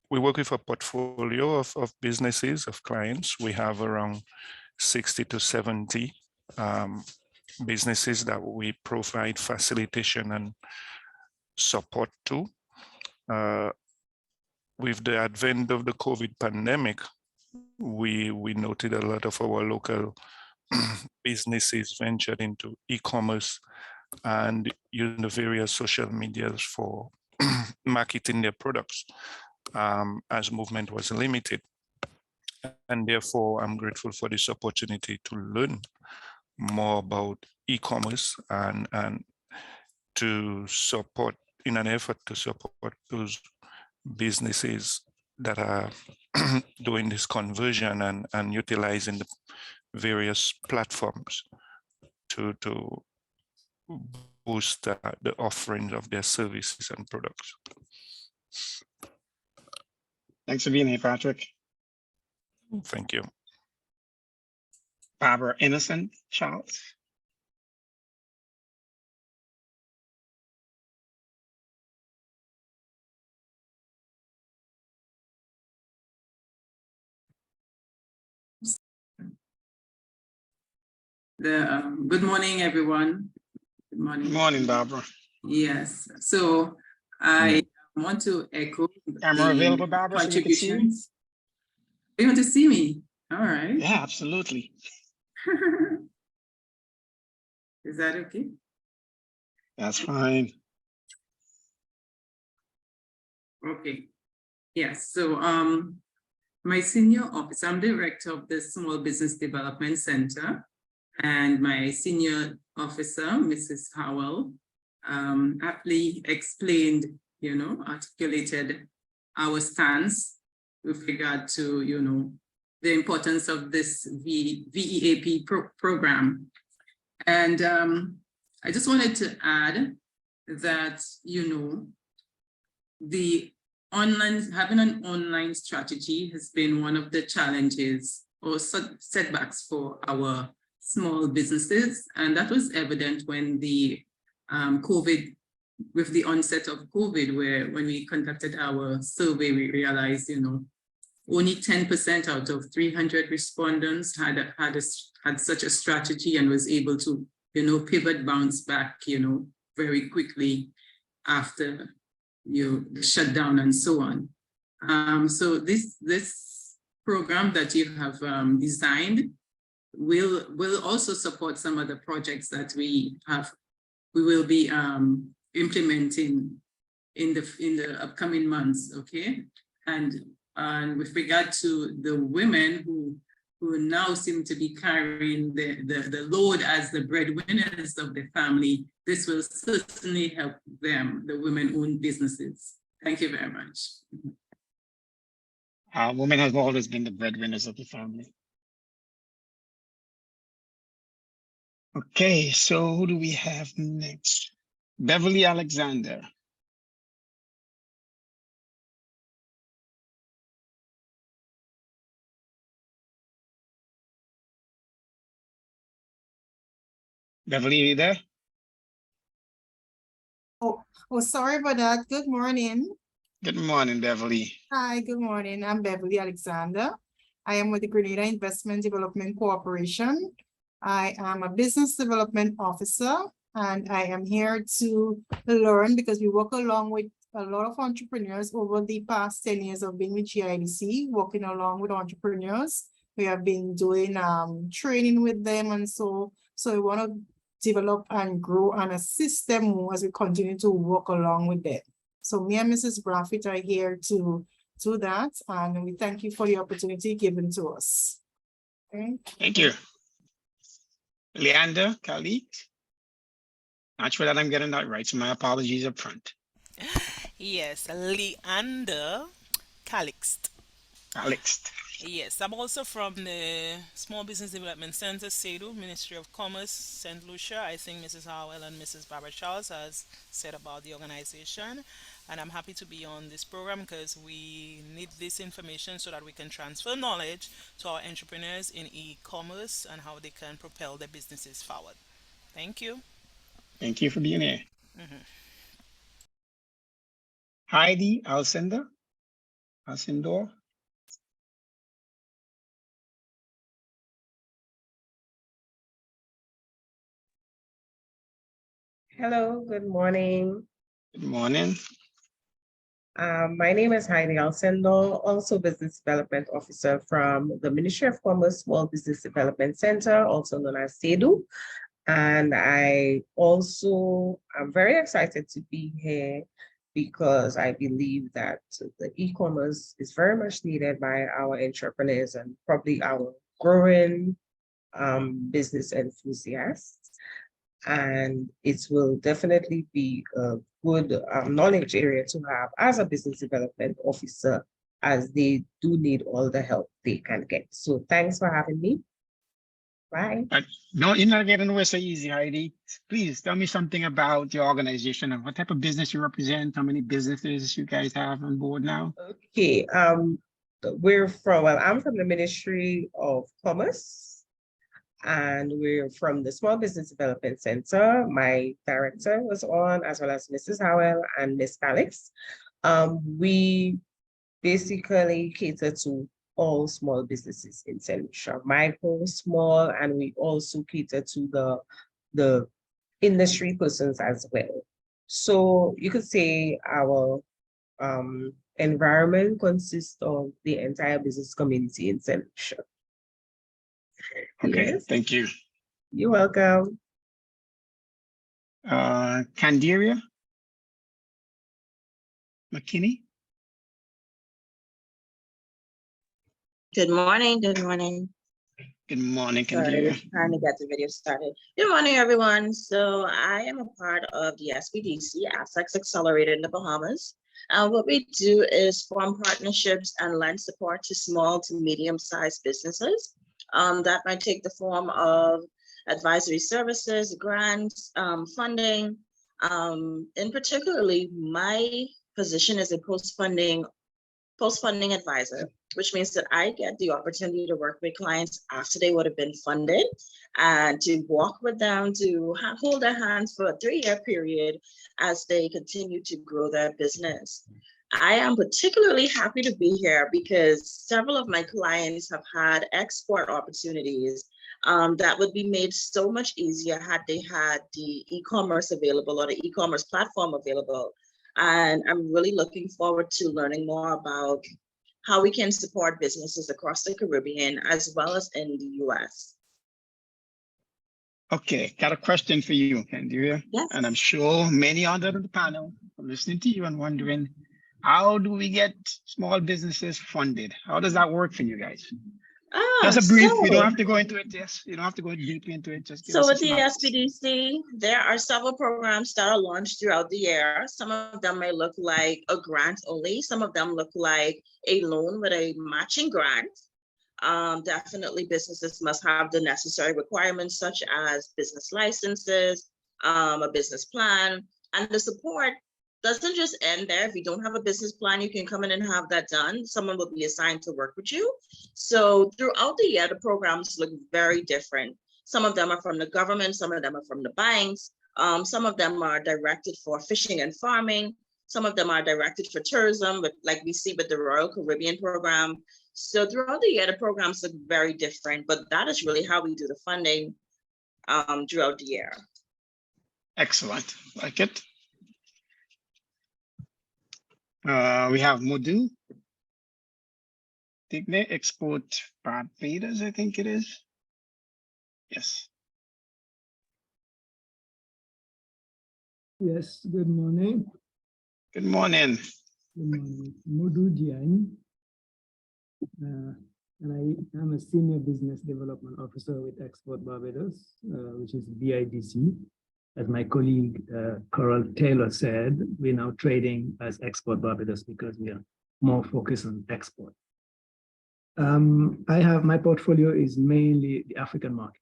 We work with a portfolio of businesses, of clients. We have around 60 to 70 businesses that we provide facilitation and support to. With the advent of the COVID pandemic, we noted a lot of our local businesses ventured into e-commerce and using the various social medias for marketing their products, as movement was limited. And therefore, I'm grateful for this opportunity to learn more about e-commerce and to support, in an effort to support those businesses that are doing this conversion and utilizing the various platforms to boost the offerings of their services and products. Thanks for being here, Patrick. Thank you. Barbara Innocent Charles. Good morning, everyone. Good morning. Good morning, Barbara. Yes, so I want to echo Camera available, Barbara, so we can see you? contributions. You want to see me? All right. Yeah, absolutely. Is that okay? That's fine. Okay. Yes, so my senior officer, I'm director of the Small Business Development Center, and my senior officer, Mrs. Howell, aptly explained, articulated our stance with regard to, the importance of this VEAP program. And I just wanted to add that, the having an online strategy has been one of the challenges or setbacks for our small businesses. And that was evident when the with the onset of COVID, where when we conducted our survey, we realized, only 10% out of 300 respondents had such a strategy and was able to, pivot, bounce back, very quickly after shutdown and so on. So this program that you have designed will also support some of the projects that we will be implementing in the upcoming months. Okay, and with regard to the women who now seem to be carrying the load as the breadwinners of the family, this will certainly help them, the women-owned businesses. Thank you very much. Women have always been the breadwinners of the family. Okay, so who do we have next? Beverly Alexander. Beverly, are you there? Oh, sorry about that. Good morning. Good morning, Beverly. Hi, good morning. I'm Beverly Alexander. I am with the Grenada Investment Development Corporation. I am a business development officer, and I am here to learn because we work along with a lot of entrepreneurs over the past 10 years of being with GIDC, working along with entrepreneurs. We have been doing training with them, and so we want to develop and grow and assist them more as we continue to work along with them. So me and Mrs. Braffett are here to do that, and we thank you for the opportunity given to us. Okay. Thank you. Leander Khalid. Not sure that I'm getting that right, so my apologies up front. Yes, Leander Calixt. Calixt. Yes, I'm also from the Small Business Development Center, SEDU, Ministry of Commerce, St. Lucia. I think Mrs. Howell and Mrs. Barbara Charles has said about the organization. And I'm happy to be on this program because we need this information so that we can transfer knowledge to our entrepreneurs in e-commerce and how they can propel their businesses forward. Thank you. Thank you for being here. Mhm. Heidi Alcindor. Hello, good morning. Good morning. My name is Heidi Alcindor, also Business Development Officer from the Ministry of Commerce Small Business Development Center, also known as SEDU. And I'm very excited to be here because I believe that the e-commerce is very much needed by our entrepreneurs and probably our growing business enthusiasts. And it will definitely be a good knowledge area to have as a business development officer, as they do need all the help they can get. So thanks for having me. Bye. No, you're not getting away so easy, Heidi. Please tell me something about your organization and what type of business you represent, how many businesses you guys have on board now. Okay, I'm from the Ministry of Commerce. And we're from the Small Business Development Center. My director was on, as well as Mrs. Howell and Ms. Alex. We basically cater to all small businesses in St. Lucia, micro, small, and we also cater to the industry persons as well. So you could say our environment consists of the entire business community in St. Lucia. Okay, Yes. thank you. You're welcome. Candiria McKinney. Good morning. Good morning. Good morning, Sorry, Candida. trying to get the video started. Good morning, everyone. So I am a part of the SBDC, Assets Accelerator in the Bahamas. What we do is form partnerships and lend support to small to medium-sized businesses. That might take the form of advisory services, grants, funding. In particularly, my position is a post-funding advisor, which means that I get the opportunity to work with clients after they would have been funded and to walk with them, to hold their hands for a 3-year period as they continue to grow their business. I am particularly happy to be here because several of my clients have had export opportunities that would be made so much easier had they had the e-commerce available or the e-commerce platform available. And I'm really looking forward to learning more about how we can support businesses across the Caribbean as well as in the US. Okay, got a question for you, Candida. Yes. And I'm sure many under the panel are listening to you and wondering, how do we get small businesses funded? How does that work for you guys? Just a brief, you don't have to go into it, yes. You don't have to go deep into it, just give So us with a the synopsis. SBDC, there are several programs that are launched throughout the year. Some of them may look like a grant only. Some of them look like a loan with a matching grant. Definitely businesses must have the necessary requirements such as business licenses, a business plan, and the support doesn't just end there. If you don't have a business plan, you can come in and have that done. Someone will be assigned to work with you. So throughout the year, the programs look very different. Some of them are from the government, some of them are from the banks, some of them are directed for fishing and farming, some of them are directed for tourism, but like we see with the Royal Caribbean program. So throughout the year, the programs look very different, but that is really how we do the funding throughout the year. Excellent, like it. We have Modu, Digne Export Barbados, I think it is. Yes. Yes, good morning. Good morning. Good morning. Modu Jian. And I am a Senior Business Development Officer with Export Barbados, which is BIDC. As my colleague Coral Taylor said, we're now trading as Export Barbados because we are more focused on export. My portfolio is mainly the African market.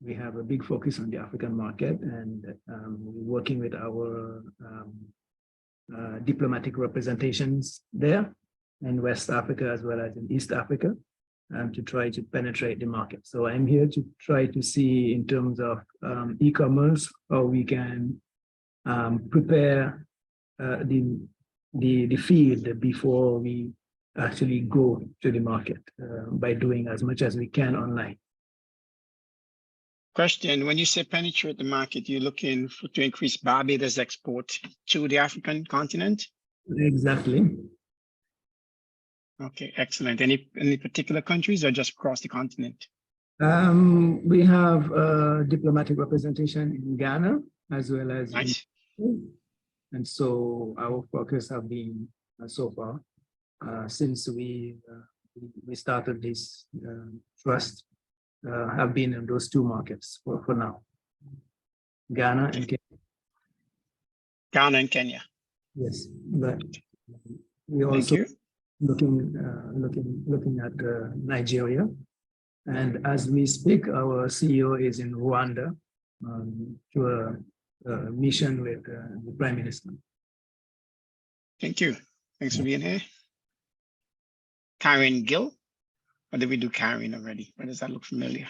We have a big focus on the African market, and we're working with our diplomatic representations there in West Africa as well as in East Africa to try to penetrate the market. So I'm here to try to see in terms of e-commerce how we can prepare the field before we actually go to the market by doing as much as we can online. Question, when you say penetrate the market, you're looking to increase Barbados export to the African continent? Exactly. Okay, excellent. Any particular countries or just across the continent? We have diplomatic representation in Ghana as well as nice. And so our focus have been so far since we started this trust have been in those two markets for now. Ghana and Kenya. Ghana and Kenya. Yes, but we also looking at Nigeria, and as we speak, our CEO is in Rwanda to a mission with the Prime Minister. Thank you. Thanks for being here. Karen Gill, or did we do Karen already? Why does that look familiar?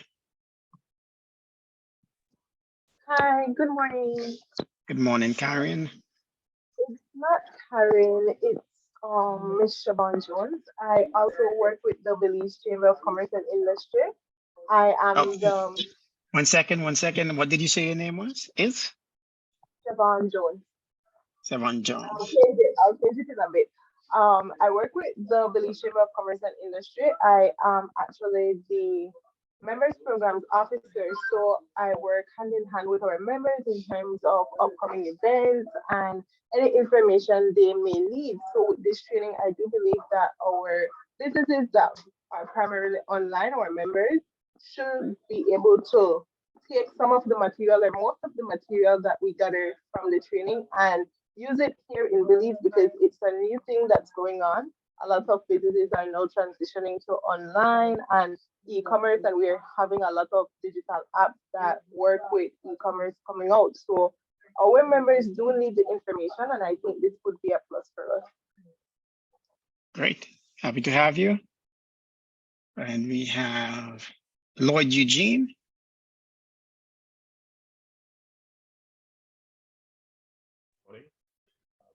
Hi, good morning. Good morning, Karen. It's not Karen, it's Ms. Siobhan Jones. I also work with the Belize Chamber of Commerce and Industry. I am One second. What did you say your name was? Is? Siobhan Jones. Siobhan Jones. I'll change it in a bit. I work with the Belize Chamber of Commerce and Industry. I am actually the members programs officer, so I work hand in hand with our members in terms of upcoming events and any information they may need. So with this training, I do believe that our businesses that are primarily online, our members, should be able to take some of the material or most of the material that we gather from the training and use it here in Belize because it's a new thing that's going on. A lot of businesses are now transitioning to online and e-commerce, and we're having a lot of digital apps that work with e-commerce coming out. So our members do need the information, and I think this would be a plus for us. Great. Happy to have you. And we have Lloyd Eugene. Morning.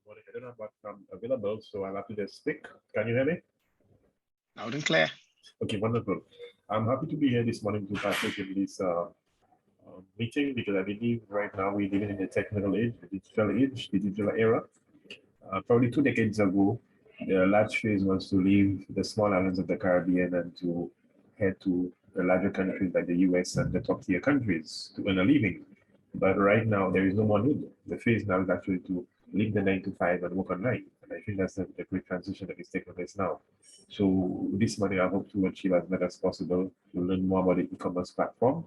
Morning. I don't know what I'm available, so I'll have to just speak. Can you hear me? Loud and clear. Okay, wonderful. I'm happy to be here this morning to partake in this meeting because I believe right now we're living in the technical age, the digital era. Probably 2 decades ago, the large phase was to leave the small islands of the Caribbean and to head to the larger countries like the US and the top tier countries to earn a living. But right now, there is no more need. The phase now is actually to leave the 9 to 5 and work online. And I think that's the great transition that is taking place now. So this morning, I hope to achieve as much as possible to learn more about the e-commerce platform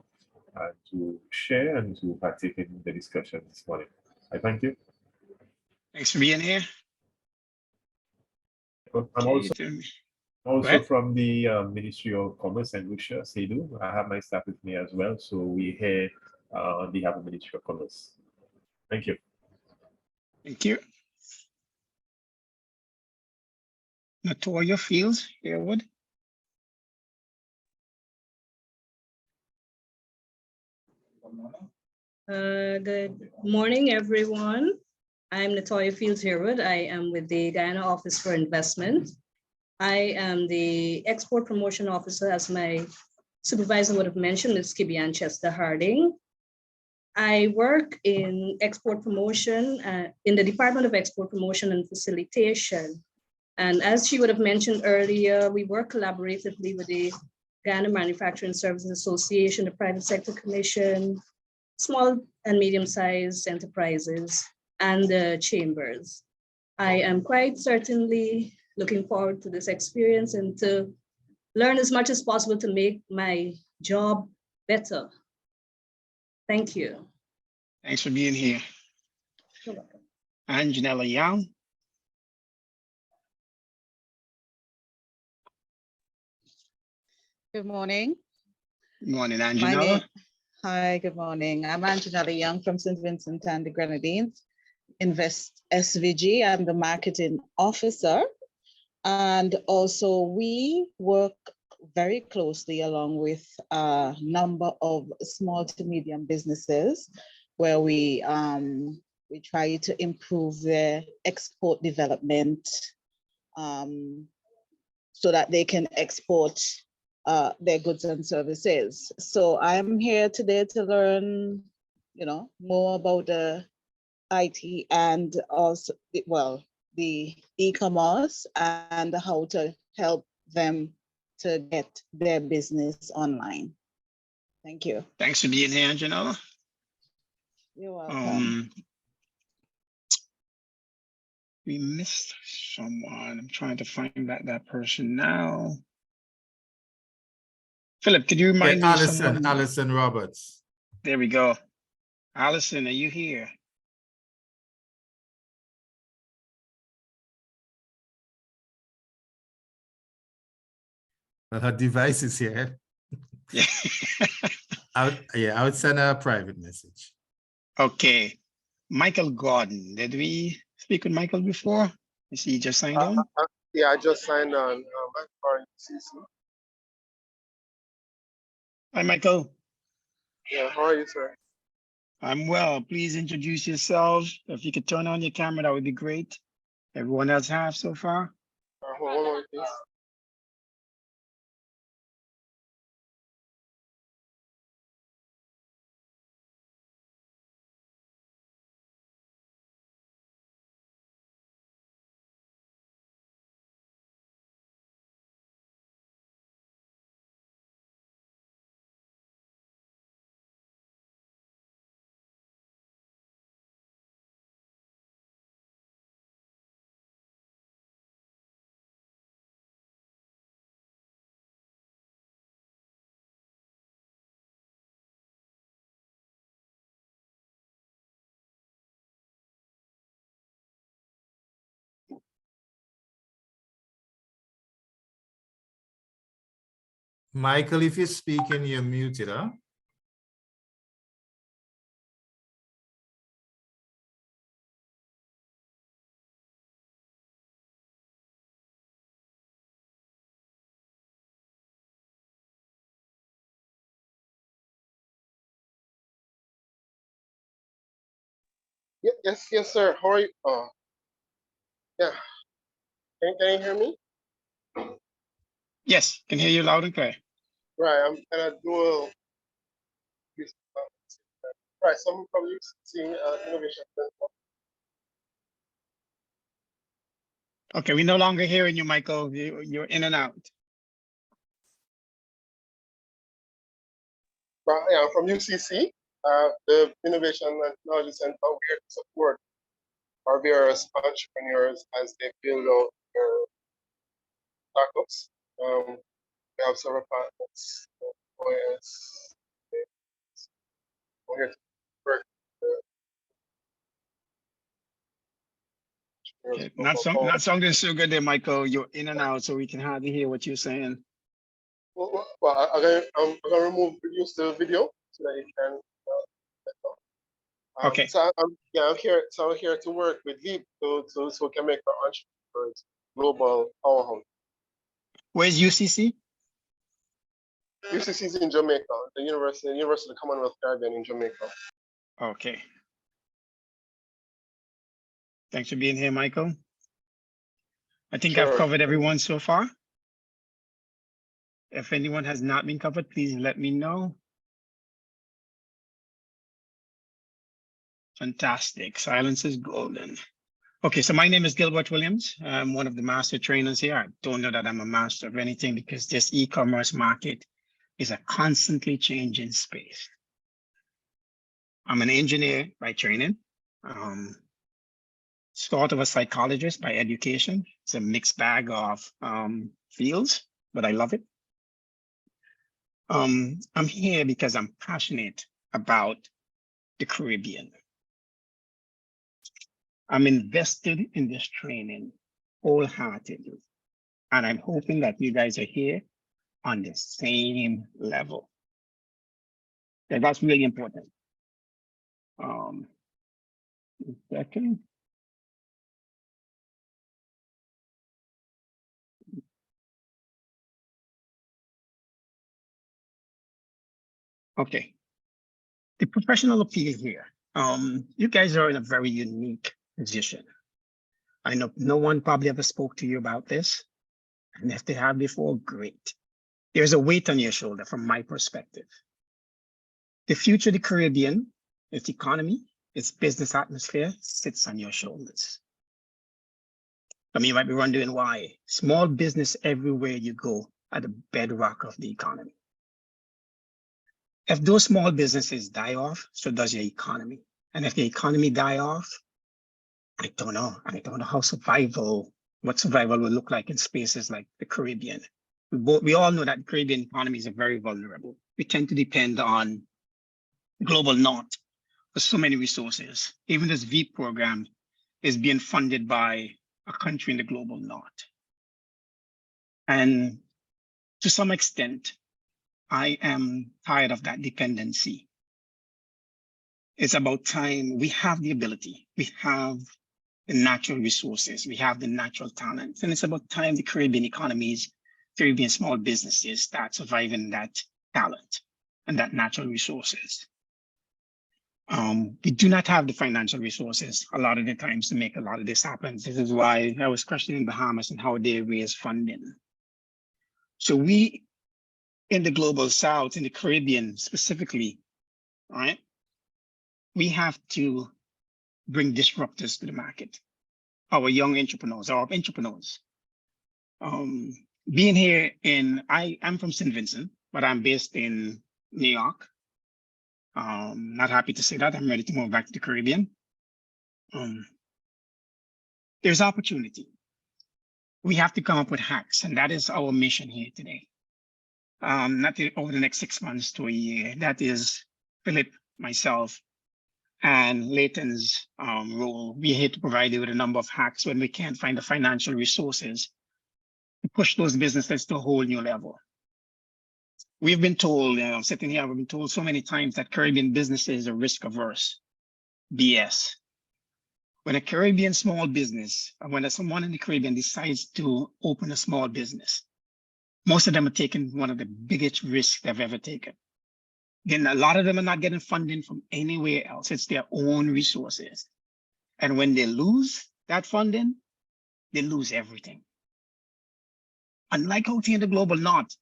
and to share and to partake in the discussion this morning. I thank you. Thanks for being here. I'm also from the Ministry of Commerce and Lucia, SEDU. I have my staff with me as well. So we're here on behalf of the Ministry of Commerce. Thank you. Thank you. Natoya Fields, Harewood. Good morning, everyone. I'm Natoya Fields Harewood. I am with the Guyana Office for Investment. I am the Export Promotion Officer, as my supervisor would have mentioned, Ms. Kibian Chester Harding. I work in export promotion, in the Department of Export Promotion and Facilitation. And as she would have mentioned earlier, we work collaboratively with the Guyana Manufacturing Services Association, the Private Sector Commission, small and medium-sized enterprises, and the chambers. I am quite certainly looking forward to this experience and to learn as much as possible to make my job better. Thank you. Thanks for being here. You're welcome. And Janella Young. Good morning. Good morning, Anjanella. Hi, good morning. I'm Anjanella Young from St. Vincent and the Grenadines, Invest SVG. I'm the marketing officer. And also we work very closely along with a number of small to medium businesses where we try to improve their export development so that they can export their goods and services. So I'm here today to learn, more about the IT and also, the e-commerce and how to help them to get their business online. Thank you. Thanks for being here, Janella. You're welcome. We missed someone. I'm trying to find that person now. Philip, could you remind me of someone? Allison Roberts. There we go. Allison, are you here? Well, her device is here. Yeah. I would send her a private message. Okay. Michael Gordon. Did we speak with Michael before? Is he just signed on? Yeah, I just signed on. I'm calling CC. Hi, Michael. Yeah, how are you, sir? I'm well. Please introduce yourself. If you could turn on your camera, that would be great. Everyone else have so far? Hold on, please. Michael, if you're speaking, you're muted, huh? Yes, sir. How are you? Yeah. Can you hear me? Yes, can hear you loud and clear. Right. I'm kind of dual. Right. So I'm from UCC Innovation Center. Okay, we're no longer hearing you, Michael. You're in and out. But yeah, I'm from UCC, the Innovation and Technology Center. We're here to support our various entrepreneurs as they build out their startups. We have several partners. OS. We're here to work. Okay, not sounding so good there, Michael. You're in and out, so we can hardly hear what you're saying. Well, I'm gonna reduce the video so that you can. Okay. So I'm here. So I'm here to work with Veep so we can make our entrepreneurs global powerhouse. Where's UCC? UCC is in Jamaica, the University of the Commonwealth Caribbean in Jamaica. Okay. Thanks for being here, Michael. I think I've covered everyone so far. If anyone has not been covered, please let me know. Fantastic. Silence is golden. Okay, so my name is Gilbert Williams. I'm one of the master trainers here. I don't know that I'm a master of anything because this e-commerce market is a constantly changing space. I'm an engineer by training, sort of a psychologist by education. It's a mixed bag of fields, but I love it. I'm here because I'm passionate about the Caribbean. I'm invested in this training wholeheartedly, and I'm hoping that you guys are here on the same level. And that's really important. Second. Okay. The professional appeal here. You guys are in a very unique position. I know no one probably ever spoke to you about this. And if they have before, great. There's a weight on your shoulder from my perspective. The future of the Caribbean, its economy, its business atmosphere sits on your shoulders. I mean, you might be wondering why. Small business everywhere you go are the bedrock of the economy. If those small businesses die off, so does your economy. And if the economy die off, I don't know how what survival will look like in spaces like the Caribbean. We all know that the Caribbean economies are very vulnerable. We tend to depend on the global north for so many resources. Even this VEEP program is being funded by a country in the global north. And to some extent, I am tired of that dependency. It's about time. We have the ability, we have the natural resources, we have the natural talent, and it's about time the Caribbean economies, Caribbean small businesses start surviving that talent and that natural resources. We do not have the financial resources a lot of the times to make a lot of this happen. This is why I was questioning Bahamas and how they raise funding. So we, in the global South, in the Caribbean specifically, right? We have to bring disruptors to the market. Our young entrepreneurs, our entrepreneurs. Being here I'm from St. Vincent, but I'm based in New York. Not happy to say that. I'm ready to move back to the Caribbean. There's opportunity. We have to come up with hacks, and that is our mission here today. Not over the next 6 months to a year. That is Philip, myself, and Leighton's role. We're here to provide you with a number of hacks when we can't find the financial resources to push those businesses to a whole new level. We've been told, sitting here, we've been told so many times that Caribbean businesses are risk averse. BS. When a Caribbean small business, or when someone in the Caribbean decides to open a small business, most of them are taking one of the biggest risks they've ever taken. Again, a lot of them are not getting funding from anywhere else. It's their own resources. And when they lose that funding, they lose everything. Unlike out here in the global north,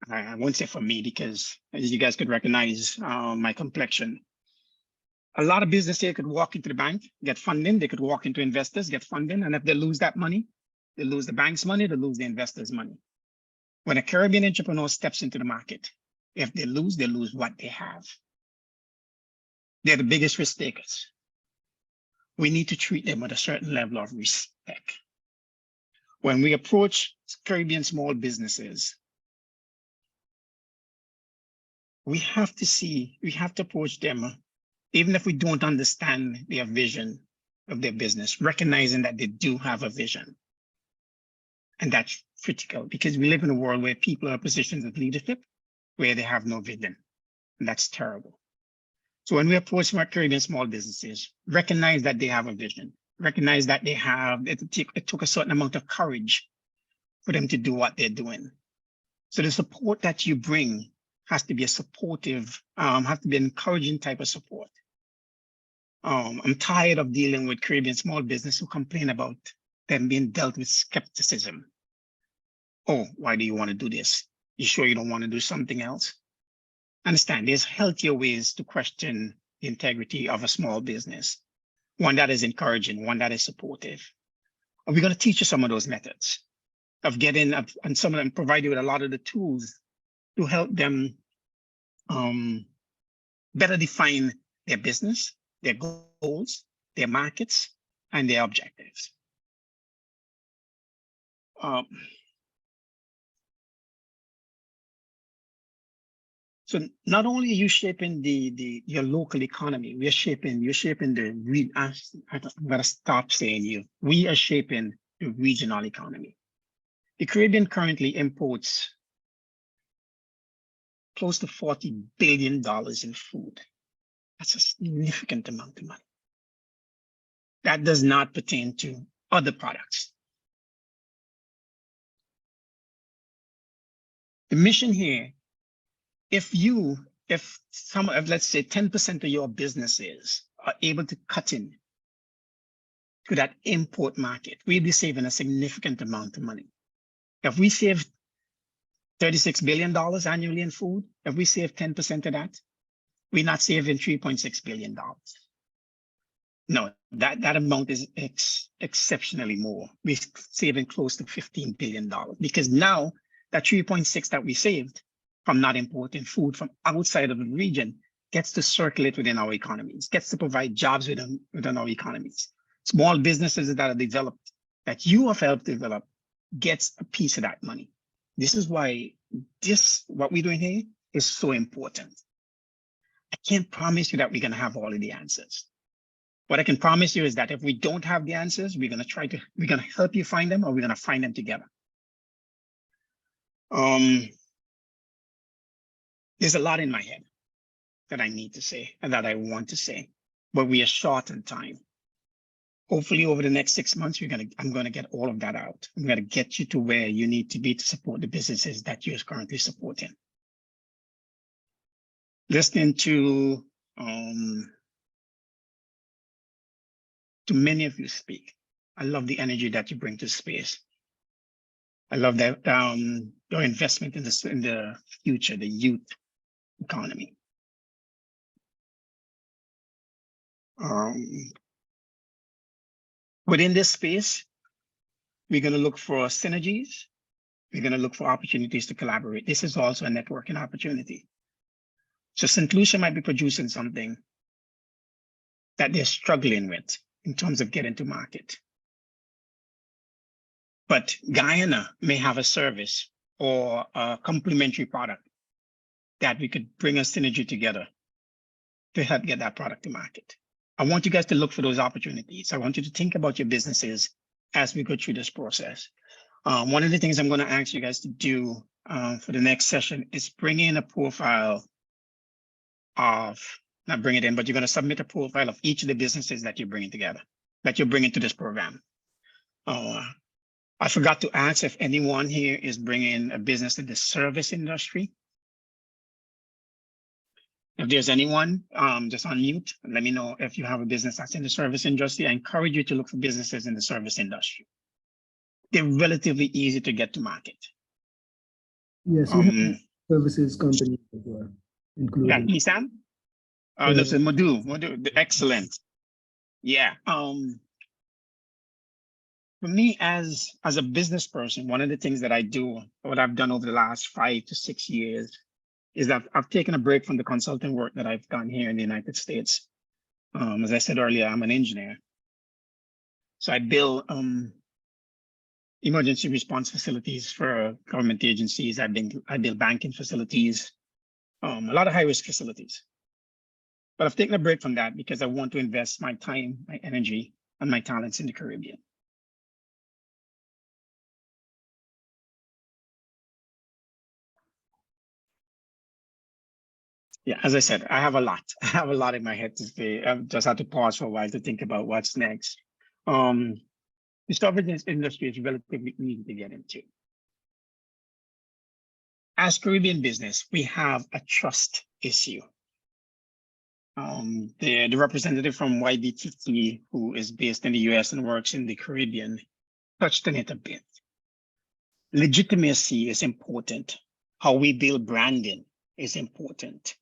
I won't say for me because as you guys could recognize my complexion, a lot of business here could walk into the bank, get funding, they could walk into investors, get funding, and if they lose that money, they lose the bank's money, they lose the investors' money. When a Caribbean entrepreneur steps into the market, if they lose what they have. They're the biggest risk takers. We need to treat them with a certain level of respect. When we approach Caribbean small businesses, we have to approach them, even if we don't understand their vision of their business, recognizing that they do have a vision. And that's critical because we live in a world where people are in positions of leadership where they have no vision. And that's terrible. So when we approach our Caribbean small businesses, recognize that they have a vision, recognize that they have, it took a certain amount of courage for them to do what they're doing. So the support that you bring has to be a supportive, has to be an encouraging type of support. I'm tired of dealing with Caribbean small business who complain about them being dealt with skepticism. Oh, why do you want to do this? You sure you don't want to do something else? Understand, there's healthier ways to question the integrity of a small business. One that is encouraging, one that is supportive. And we're going to teach you some of those methods of getting up, and some of them provide you with a lot of the tools to help them better define their business, their goals, their markets, and their objectives. So not only are you shaping your local economy, you're shaping the I'm gonna stop saying you. We are shaping the regional economy. The Caribbean currently imports close to $40 billion in food. That's a significant amount of money. That does not pertain to other products. The mission here, if let's say 10% of your businesses are able to cut in to that import market, we'll be saving a significant amount of money. If we save $36 billion annually in food, if we save 10% of that, we're not saving $3.6 billion. No, that amount is exceptionally more. We're saving close to $15 billion because now that 3.6 that we saved from not importing food from outside of the region gets to circulate within our economies, gets to provide jobs within our economies. Small businesses that are developed, that you have helped develop, gets a piece of that money. This is why what we're doing here is so important. I can't promise you that we're going to have all of the answers. What I can promise you is that if we don't have the answers, we're going to help you find them, or we're going to find them together. There's a lot in my head that I need to say and that I want to say, but we are short on time. Hopefully over the next 6 months, I'm going to get all of that out. I'm going to get you to where you need to be to support the businesses that you're currently supporting. Listening to many of you speak. I love the energy that you bring to space. I love that your investment in the future, the youth economy. Within this space, we're going to look for synergies. We're going to look for opportunities to collaborate. This is also a networking opportunity. So St. Lucia might be producing something that they're struggling with in terms of getting to market. But Guyana may have a service or a complementary product that we could bring a synergy together to help get that product to market. I want you guys to look for those opportunities. I want you to think about your businesses as we go through this process. One of the things I'm going to ask you guys to do for the next session is bring in a profile of, not bring it in, but you're going to submit a profile of each of the businesses that you're bringing together, that you're bringing to this program. I forgot to ask if anyone here is bringing a business in the service industry. If there's anyone, just unmute and let me know if you have a business that's in the service industry. I encourage you to look for businesses in the service industry. They're relatively easy to get to market. Yes, we have services companies as well, including. Yeah, Nissan? That's a Modu, excellent. Yeah. For me, as a business person, one of the things that I do, what I've done over the last 5 to 6 years, is that I've taken a break from the consulting work that I've done here in the United States. As I said earlier, I'm an engineer. So I build emergency response facilities for government agencies. I build banking facilities, a lot of high-risk facilities. But I've taken a break from that because I want to invest my time, my energy, and my talents in the Caribbean. Yeah, as I said, I have a lot. I have a lot in my head to say. I've just had to pause for a while to think about what's next. The service industry is relatively easy to get into. As Caribbean business, we have a trust issue. The representative from YBTT, who is based in the US and works in the Caribbean, touched on it a bit. Legitimacy is important. How we build branding is important.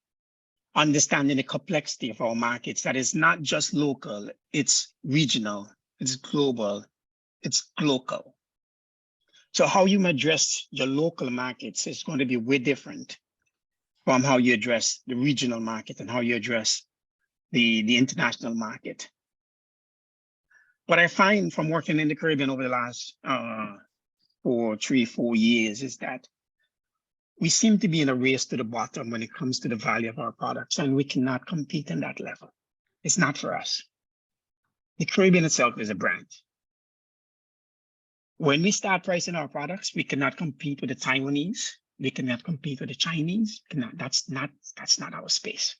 Understanding the complexity of our markets, that is not just local, it's regional, it's global, it's local. So how you address your local markets is going to be way different from how you address the regional market and how you address the international market. What I find from working in the Caribbean over the last 3-4 years is that we seem to be in a race to the bottom when it comes to the value of our products, and we cannot compete in that level. It's not for us. The Caribbean itself is a brand. When we start pricing our products, we cannot compete with the Taiwanese. We cannot compete with the Chinese. That's not our space.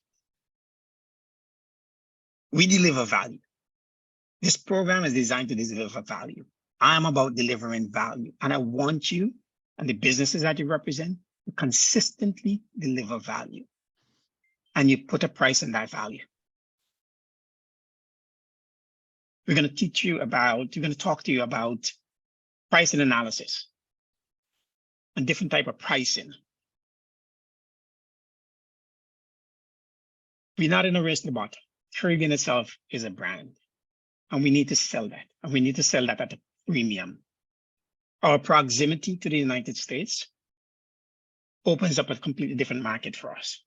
We deliver value. This program is designed to deliver value. I'm about delivering value, and I want you and the businesses that you represent to consistently deliver value. And you put a price on that value. We're going to talk to you about pricing analysis and different type of pricing. We're not in a race to the bottom. Caribbean itself is a brand, and we need to sell that, and we need to sell that at a premium. Our proximity to the United States opens up a completely different market for us,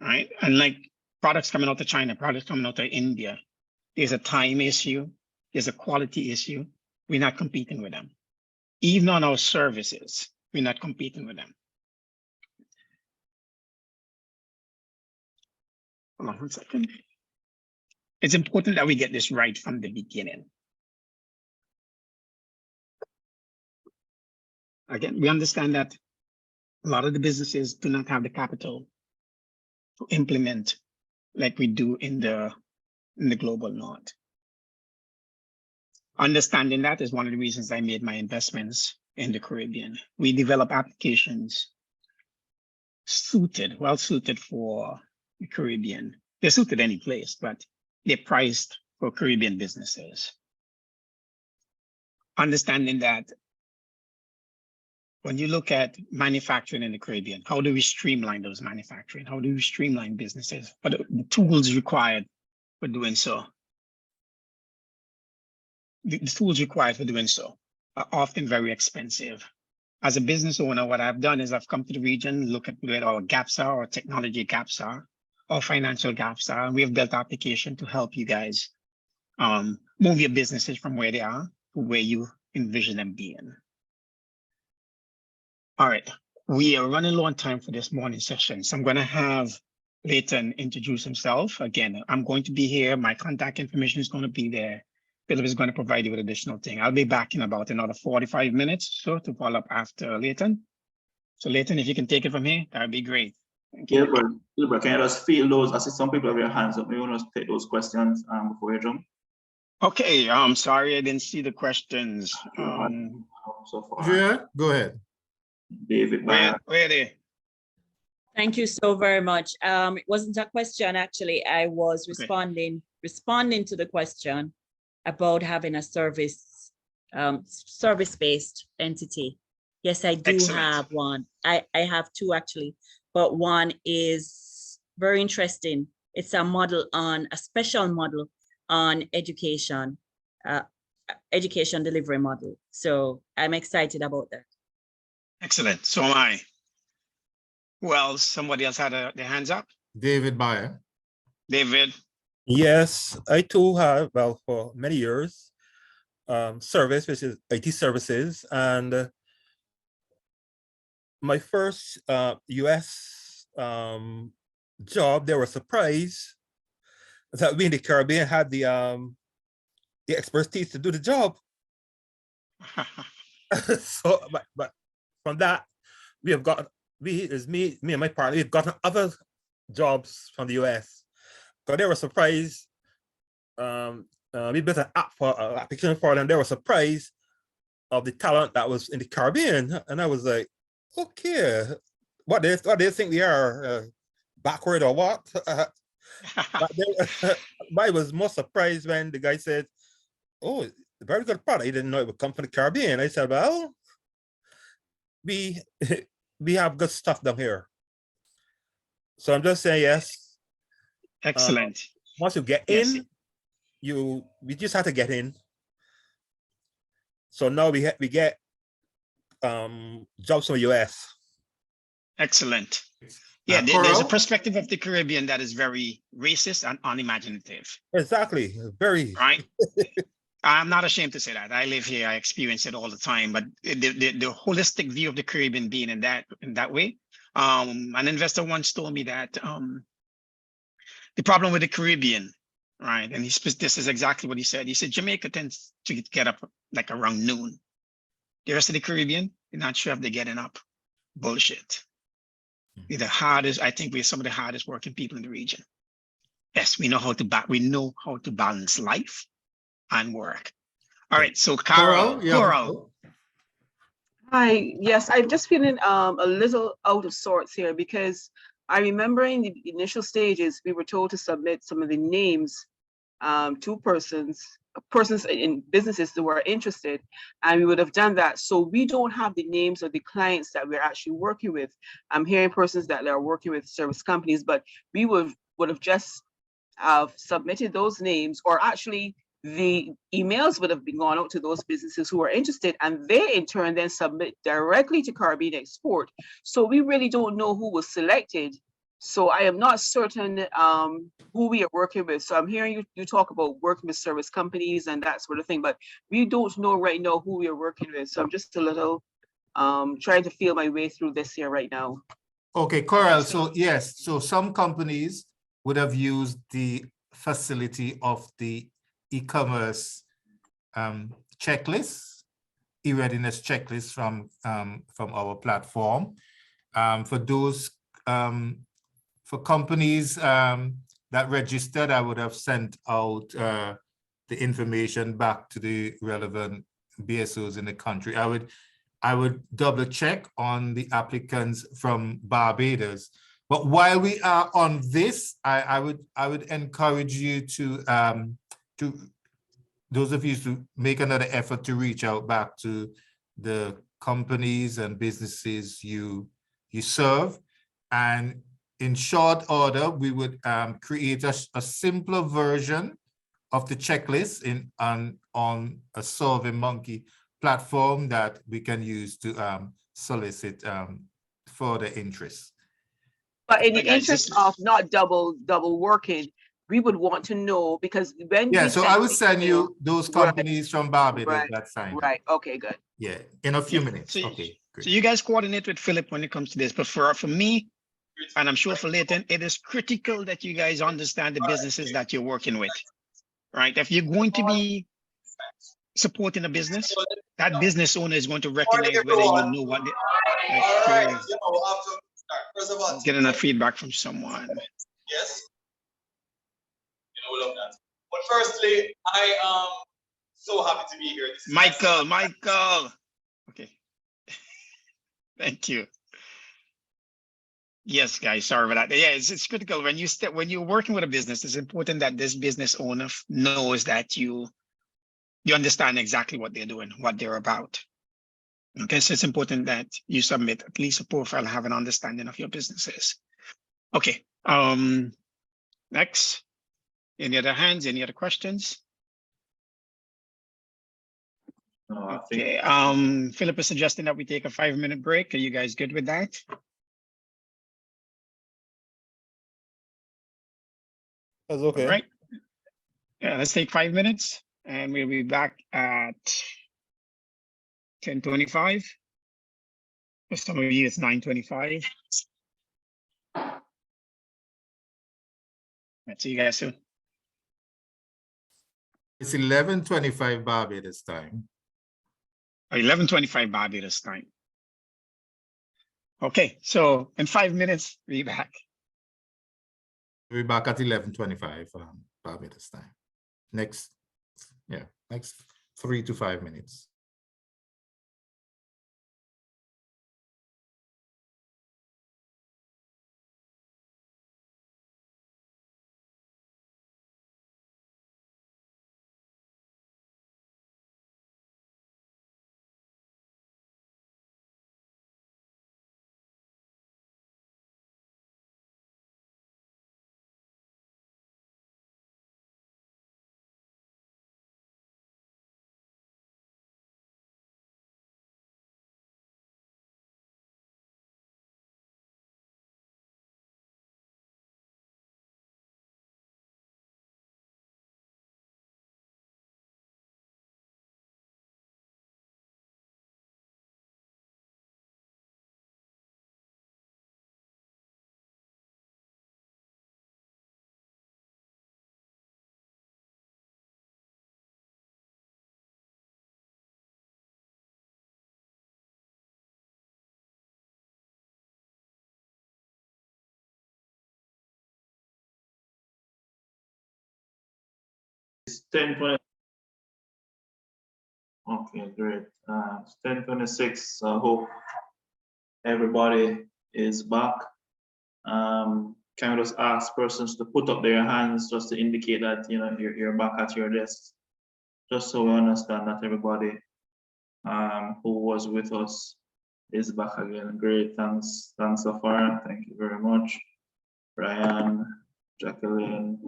right? And like products coming out of China, products coming out of India, there's a time issue, there's a quality issue. We're not competing with them. Even on our services, we're not competing with them. Hold on 1 second. It's important that we get this right from the beginning. Again, we understand that a lot of the businesses do not have the capital to implement like we do in the global north. Understanding that is one of the reasons I made my investments in the Caribbean. We develop applications well suited for the Caribbean. They're suited any place, but they're priced for Caribbean businesses. Understanding that when you look at manufacturing in the Caribbean, how do we streamline those manufacturing? How do we streamline businesses? What are the tools required for doing so? The tools required for doing so are often very expensive. As a business owner, what I've done is I've come to the region, look at where our gaps are, our technology gaps are, our financial gaps are, and we have built application to help you guys move your businesses from where they are to where you envision them being. All right, we are running low on time for this morning session, so I'm going to have Leighton introduce himself. Again, I'm going to be here. My contact information is going to be there. Philip is going to provide you with additional thing. I'll be back in about another 45 minutes or so to follow up after Leighton. So Leighton, if you can take it from here, that would be great. Thank you. Gilbert, can you just field those? I see some people have their hands up. Maybe you want to take those questions before you jump. Okay, I'm sorry I didn't see the questions. So far. Yeah, go ahead. David, where are they? Thank you so very much. It wasn't a question, actually. I was responding to the question about having a service-based entity. Yes, I do have one. I have two actually, but one is very interesting. It's a special model on education delivery model. So I'm excited about that. Excellent. So am I. Well, somebody else had their hands up. David Bayer. David. Yes, I too have, well, for many years, service, which is IT services. And my first US job, they were surprised that we in the Caribbean had the expertise to do the job. So, but from that, we have got, me and my partner, we've gotten other jobs from the US. So they were surprised. We built an app for application for them. They were surprised of the talent that was in the Caribbean, and I was like, okay, what they think we are, backward or what? But I was more surprised when the guy said, "Oh, very good product." He didn't know it would come from the Caribbean. I said, "Well, we have good stuff down here." So I'm just saying, yes. Excellent. Once you get in, we just have to get in. So now we get jobs from the US. Excellent. Yeah, there's a perspective of the Caribbean that is very racist and unimaginative. Exactly. Very. Right. I'm not ashamed to say that. I live here. I experience it all the time. But the holistic view of the Caribbean being in that way. An investor once told me that the problem with the Caribbean, right? And this is exactly what he said. He said Jamaica tends to get up like around noon. The rest of the Caribbean, you're not sure if they're getting up. Bullshit. We're the hardest. I think we're some of the hardest working people in the region. Yes, we know how to balance life and work. All right, so Coral. Hi, yes, I'm just feeling a little out of sorts here because I remember in the initial stages, we were told to submit some of the names to persons in businesses that were interested, and we would have done that. So we don't have the names of the clients that we're actually working with. I'm hearing persons that are working with service companies, but we would have just submitted those names, or actually the emails would have been gone out to those businesses who are interested, and they in turn then submit directly to Caribbean Export. So we really don't know who was selected. So I am not certain who we are working with. So I'm hearing you talk about working with service companies and that sort of thing, but we don't know right now who we are working with. So I'm just a little trying to feel my way through this here right now. Okay, Coral. So yes, so some companies would have used the facility of the e-commerce checklist, e-readiness checklist from our platform. For those for companies that registered, I would have sent out the information back to the relevant BSOs in the country. I would double check on the applicants from Barbados. But while we are on this, I would encourage you to those of you to make another effort to reach out back to the companies and businesses you serve. And in short order, we would create a simpler version of the checklist on a SurveyMonkey platform that we can use to solicit further interest. But in the interest of not double working, we would want to know, because when so I would send you those companies from Barbados that signed up. Right. Okay, good. Yeah, in a few minutes. Okay, great. So you guys coordinate with Philip when it comes to this. But for me, and I'm sure for Leighton, it is critical that you guys understand the businesses that you're working with, right? If you're going to be supporting a business that business owner is going to recognize whether you know what they, like, All right, so you know, after start. First of all, getting that feedback from someone. yes, you know, we love that. But firstly, I am so happy to be here. This is Michael. Okay. Thank you. Yes, guys, sorry about that. Yeah, it's critical when you're working with a business. It's important that this business owner knows that you understand exactly what they're doing, what they're about. Okay, so it's important that you submit at least a profile, have an understanding of your businesses. Okay. Next. Any other hands? Any other questions? Okay. Philip is suggesting that we take a 5-minute break. Are you guys good with that? That's okay. All right. Yeah, let's take 5 minutes and we'll be back at 10:25. For some of you, it's 9:25. I'll see you guys soon. It's 11:25 Barbados time. 11:25 Barbados time. Okay, so in 5 minutes, we'll be back. We'll be back at 11:25 Barbados time. Next 3 to 5 minutes. It's 10:20. Okay, great. It's 10:26. I hope everybody is back. Can I just ask persons to put up their hands just to indicate that you're back at your desks, just so we understand that everybody who was with us is back again. Great, thanks so far. Thank you very much, Brian, Jacqueline,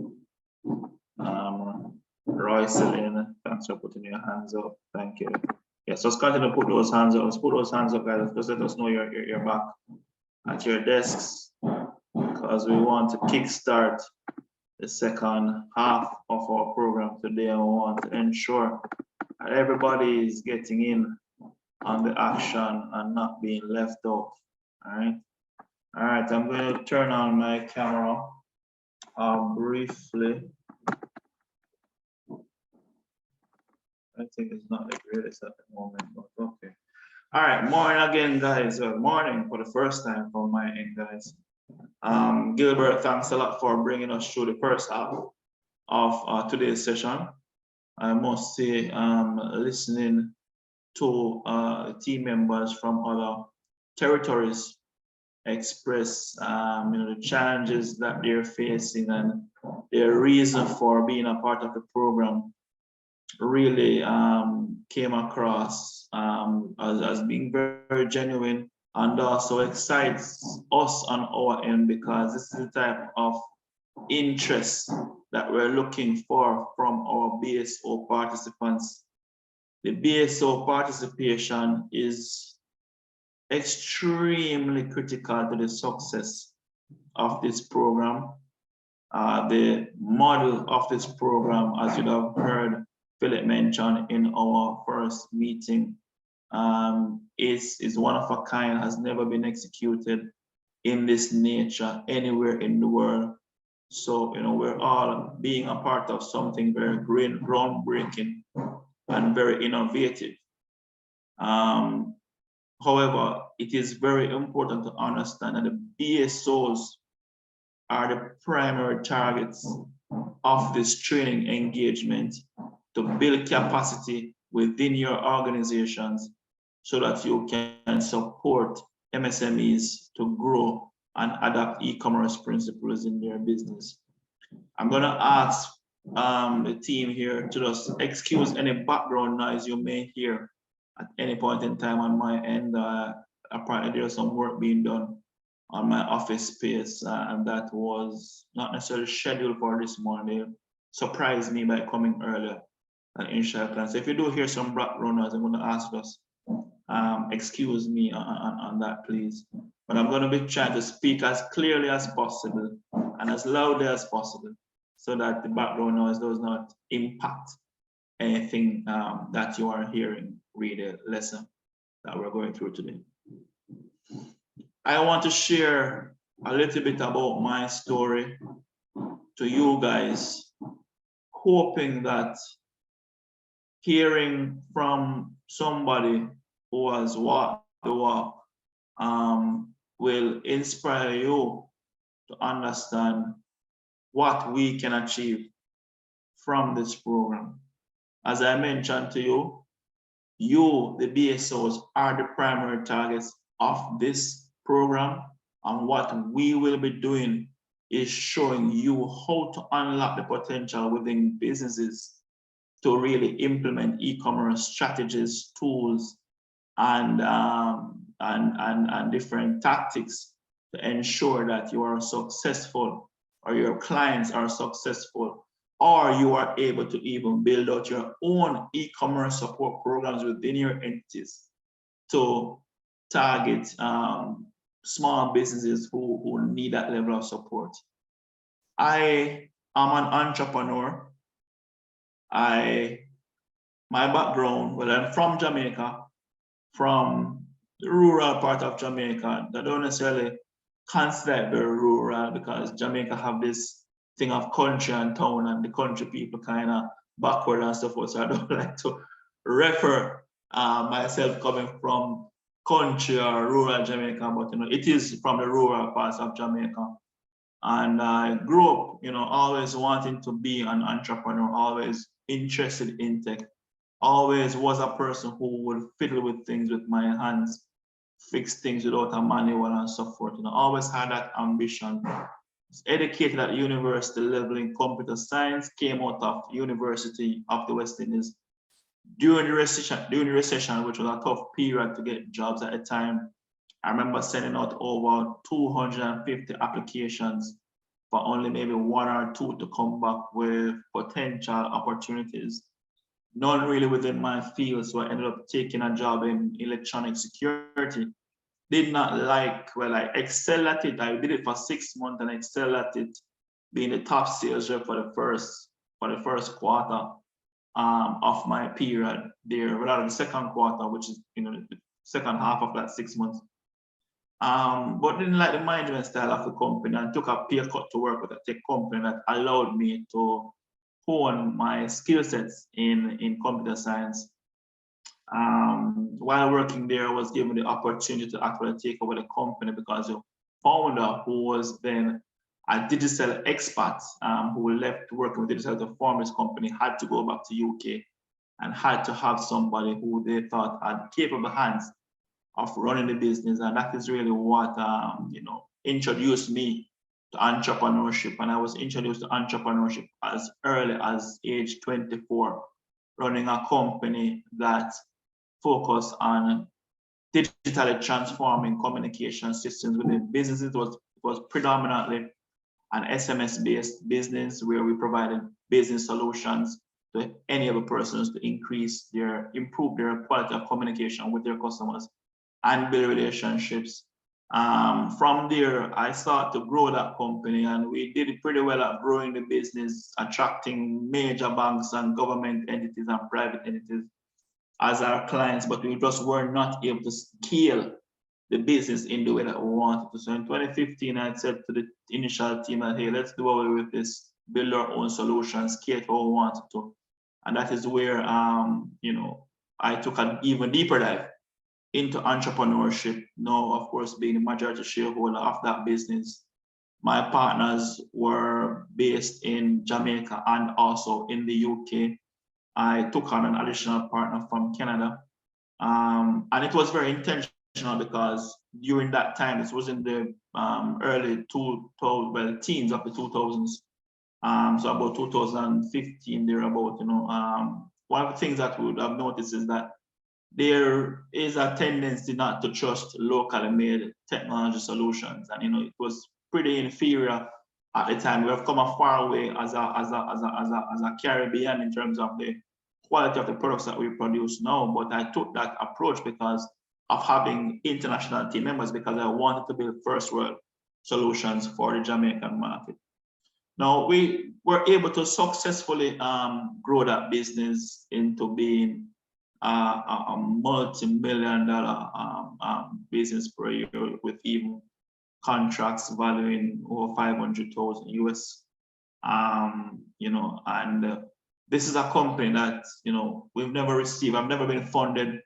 Roycelyn. Thanks for putting your hands up. Thank you. Yes, just continue to put those hands up. Let's put those hands up, guys. Just let us know you're back at your desks, because we want to kickstart the second half of our program today, and we want to ensure that everybody is getting in on the action and not being left out. All right, I'm going to turn on my camera briefly. I think it's not the greatest at the moment, but okay. All right, morning again, guys. Morning for the first time from my end, guys. Gilbert, thanks a lot for bringing us through the first half of today's session. I must say, listening to team members from other territories express the challenges that they're facing and their reason for being a part of the program really came across as being very, very genuine, and also excites us on our end, because this is the type of interest that we're looking for from our BSO participants. The BSO participation is extremely critical to the success of this program. The model of this program, as you have heard Philip mentioned in our first meeting, is one of a kind, has never been executed in this nature anywhere in the world. So, we're all being a part of something very groundbreaking and very innovative. However, it is very important to understand that the BSOs are the primary targets of this training engagement to build capacity within your organizations so that you can support MSMEs to grow and adapt e-commerce principles in their business. I'm gonna ask the team here to just excuse any background noise you may hear at any point in time on my end. Apparently there's some work being done on my office space, and that was not necessarily scheduled for this morning. They surprised me by coming earlier than initial plan. So if you do hear some background noise, I'm going to ask us, excuse me on that, please. But I'm going to be trying to speak as clearly as possible and as loudly as possible so that the background noise does not impact anything that you are hearing, read a lesson that we're going through today. I want to share a little bit about my story to you guys, hoping that hearing from somebody who has walked the walk will inspire you to understand what we can achieve from this program. As I mentioned to you, the BSOs, are the primary targets of this program, and what we will be doing is showing you how to unlock the potential within businesses to really implement e-commerce strategies, tools, and different tactics to ensure that you are successful, or your clients are successful, or you are able to even build out your own e-commerce support programs within your entities to target small businesses who need that level of support. I am an entrepreneur. My background, well, I'm from Jamaica, from the rural part of Jamaica. I don't necessarily consider it very rural because Jamaica have this thing of country and town, and the country people kind of backward and stuff. So I don't like to refer myself coming from country or rural Jamaica, but it is from the rural parts of Jamaica. And I grew up, always wanting to be an entrepreneur, always interested in tech, always was a person who would fiddle with things with my hands, fix things without a manual and so forth. Always had that ambition. Was educated at university level in computer science, came out of University of the West Indies during the recession, which was a tough period to get jobs at the time. I remember sending out over 250 applications for only maybe 1 or 2 to come back with potential opportunities. None really within my field, so I ended up taking a job in electronic security. Did not like, well, I excelled at it. I did it for 6 months and excelled at it, being the top sales rep for the first quarter of my period there, without the second quarter, which is the second half of that 6 months. But didn't like the management style of the company and took a pay cut to work with a tech company that allowed me to hone my skill sets in computer science. While working there, I was given the opportunity to actually take over the company because the founder, who was then a digital expert, who left working with digital to form his company, had to go back to UK and had to have somebody who they thought had capable hands of running the business. And that is really what introduced me to entrepreneurship. And I was introduced to entrepreneurship as early as age 24, running a company that focused on digitally transforming communication systems within businesses. It was predominantly an SMS-based business where we provided business solutions to enable persons to improve their quality of communication with their customers and build relationships. From there, I started to grow that company, and we did pretty well at growing the business, attracting major banks and government entities and private entities as our clients, but we just were not able to scale the business in the way that we wanted to. So in 2015, I said to the initial team that, hey, let's do away with this, build our own solutions, scale how we wanted to. And that is where, I took an even deeper dive into entrepreneurship. Now, of course, being the majority shareholder of that business. My partners were based in Jamaica and also in the UK. I took on an additional partner from Canada. And it was very intentional because during that time, this was in the early 2000, well, teens of the 2000s. So about 2015, thereabout, one of the things that we would have noticed is that there is a tendency not to trust locally made technology solutions. And, it was pretty inferior at the time. We have come a far way as a Caribbean in terms of the quality of the products that we produce now. But I took that approach because of having international team members, because I wanted to build first world solutions for the Jamaican market. Now, we were able to successfully grow that business into being a multi-million-dollar business per year, with even contracts valuing over 500,000 US. And this is a company that we've never received. I've never been funded.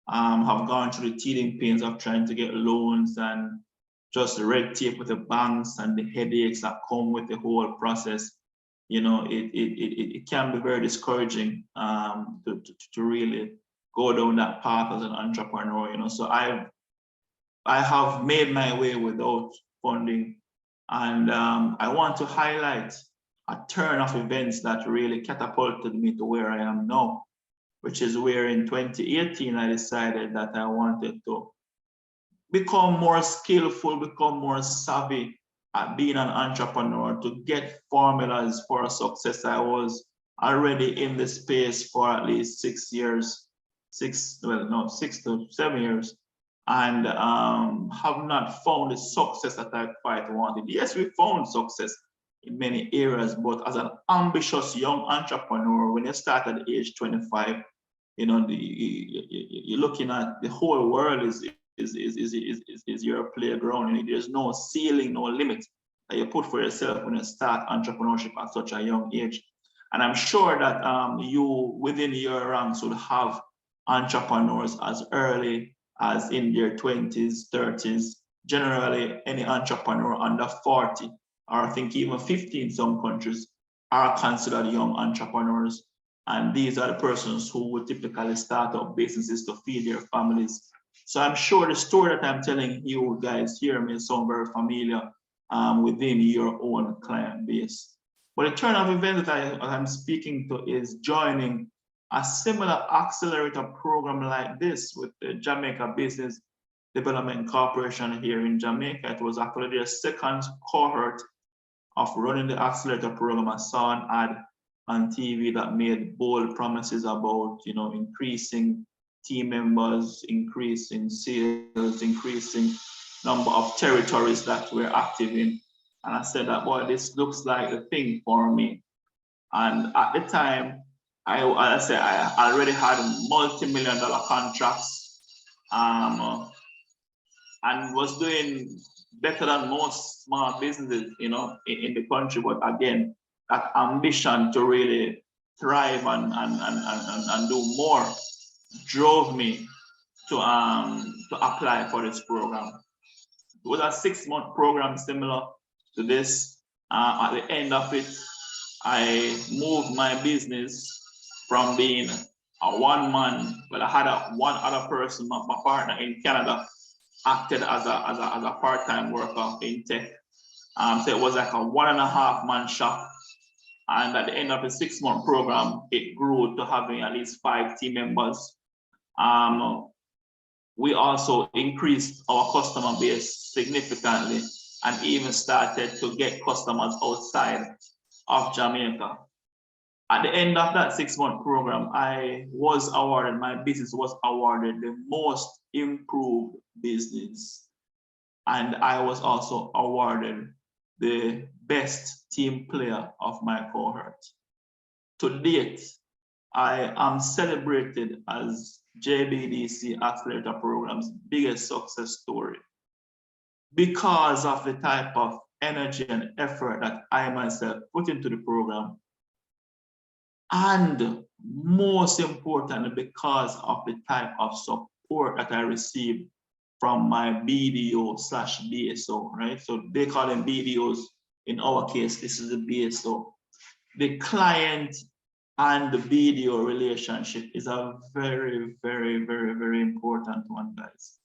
Have gone through the teething pains of trying to get loans and just the red tape with the banks and the headaches that come with the whole process. It can be very discouraging to really go down that path as an entrepreneur. So I have made my way without funding, and I want to highlight a turn of events that really catapulted me to where I am now, which is where in 2018 I decided that I wanted to become more skillful, become more savvy at being an entrepreneur, to get formulas for success. I was already in the space for at least 6 years, 6 to 7 years, and have not found the success that I quite wanted. Yes, we found success in many areas, but as an ambitious young entrepreneur, when you start at age 25, you're looking at the whole world is your playground, and there's no ceiling, no limit that you put for yourself when you start entrepreneurship at such a young age. And I'm sure that you within your ranks would have entrepreneurs as early as in their 20s, 30s. Generally, any entrepreneur under 40, or I think even 50 in some countries, are considered young entrepreneurs. And these are the persons who would typically start up businesses to feed their families. So I'm sure the story that I'm telling you guys here may sound very familiar within your own client base. But the turn of events that I'm speaking to is joining a similar accelerator program like this with the Jamaica Business Development Corporation here in Jamaica. It was actually their second cohort of running the accelerator program. I saw an ad on TV that made bold promises about, increasing team members, increasing sales, increasing number of territories that we're active in. And I said that, boy, this looks like the thing for me. And at the time, I already had multi-million-dollar contracts and was doing better than most small businesses, in the country. But again, that ambition to really thrive and do more drove me to apply for this program. It was a 6-month program similar to this. At the end of it, I moved my business from being a one-man, but I had one other person, my partner in Canada, acted as a part-time worker in tech. So it was like a 1.5-man shop. And at the end of the 6-month program, it grew to having at least 5 team members. We also increased our customer base significantly and even started to get customers outside of Jamaica. At the end of that 6-month program, my business was awarded the most improved business. And I was also awarded the best team player of my cohort. To date, I am celebrated as JBDC Accelerator Program's biggest success story because of the type of energy and effort that I myself put into the program, And most importantly, because of the type of support that I receive from my BDO/BSO, right? So they call them BDOs. In our case, this is a BSO. The client and the BDO relationship is a very, very, very, very important one, guys.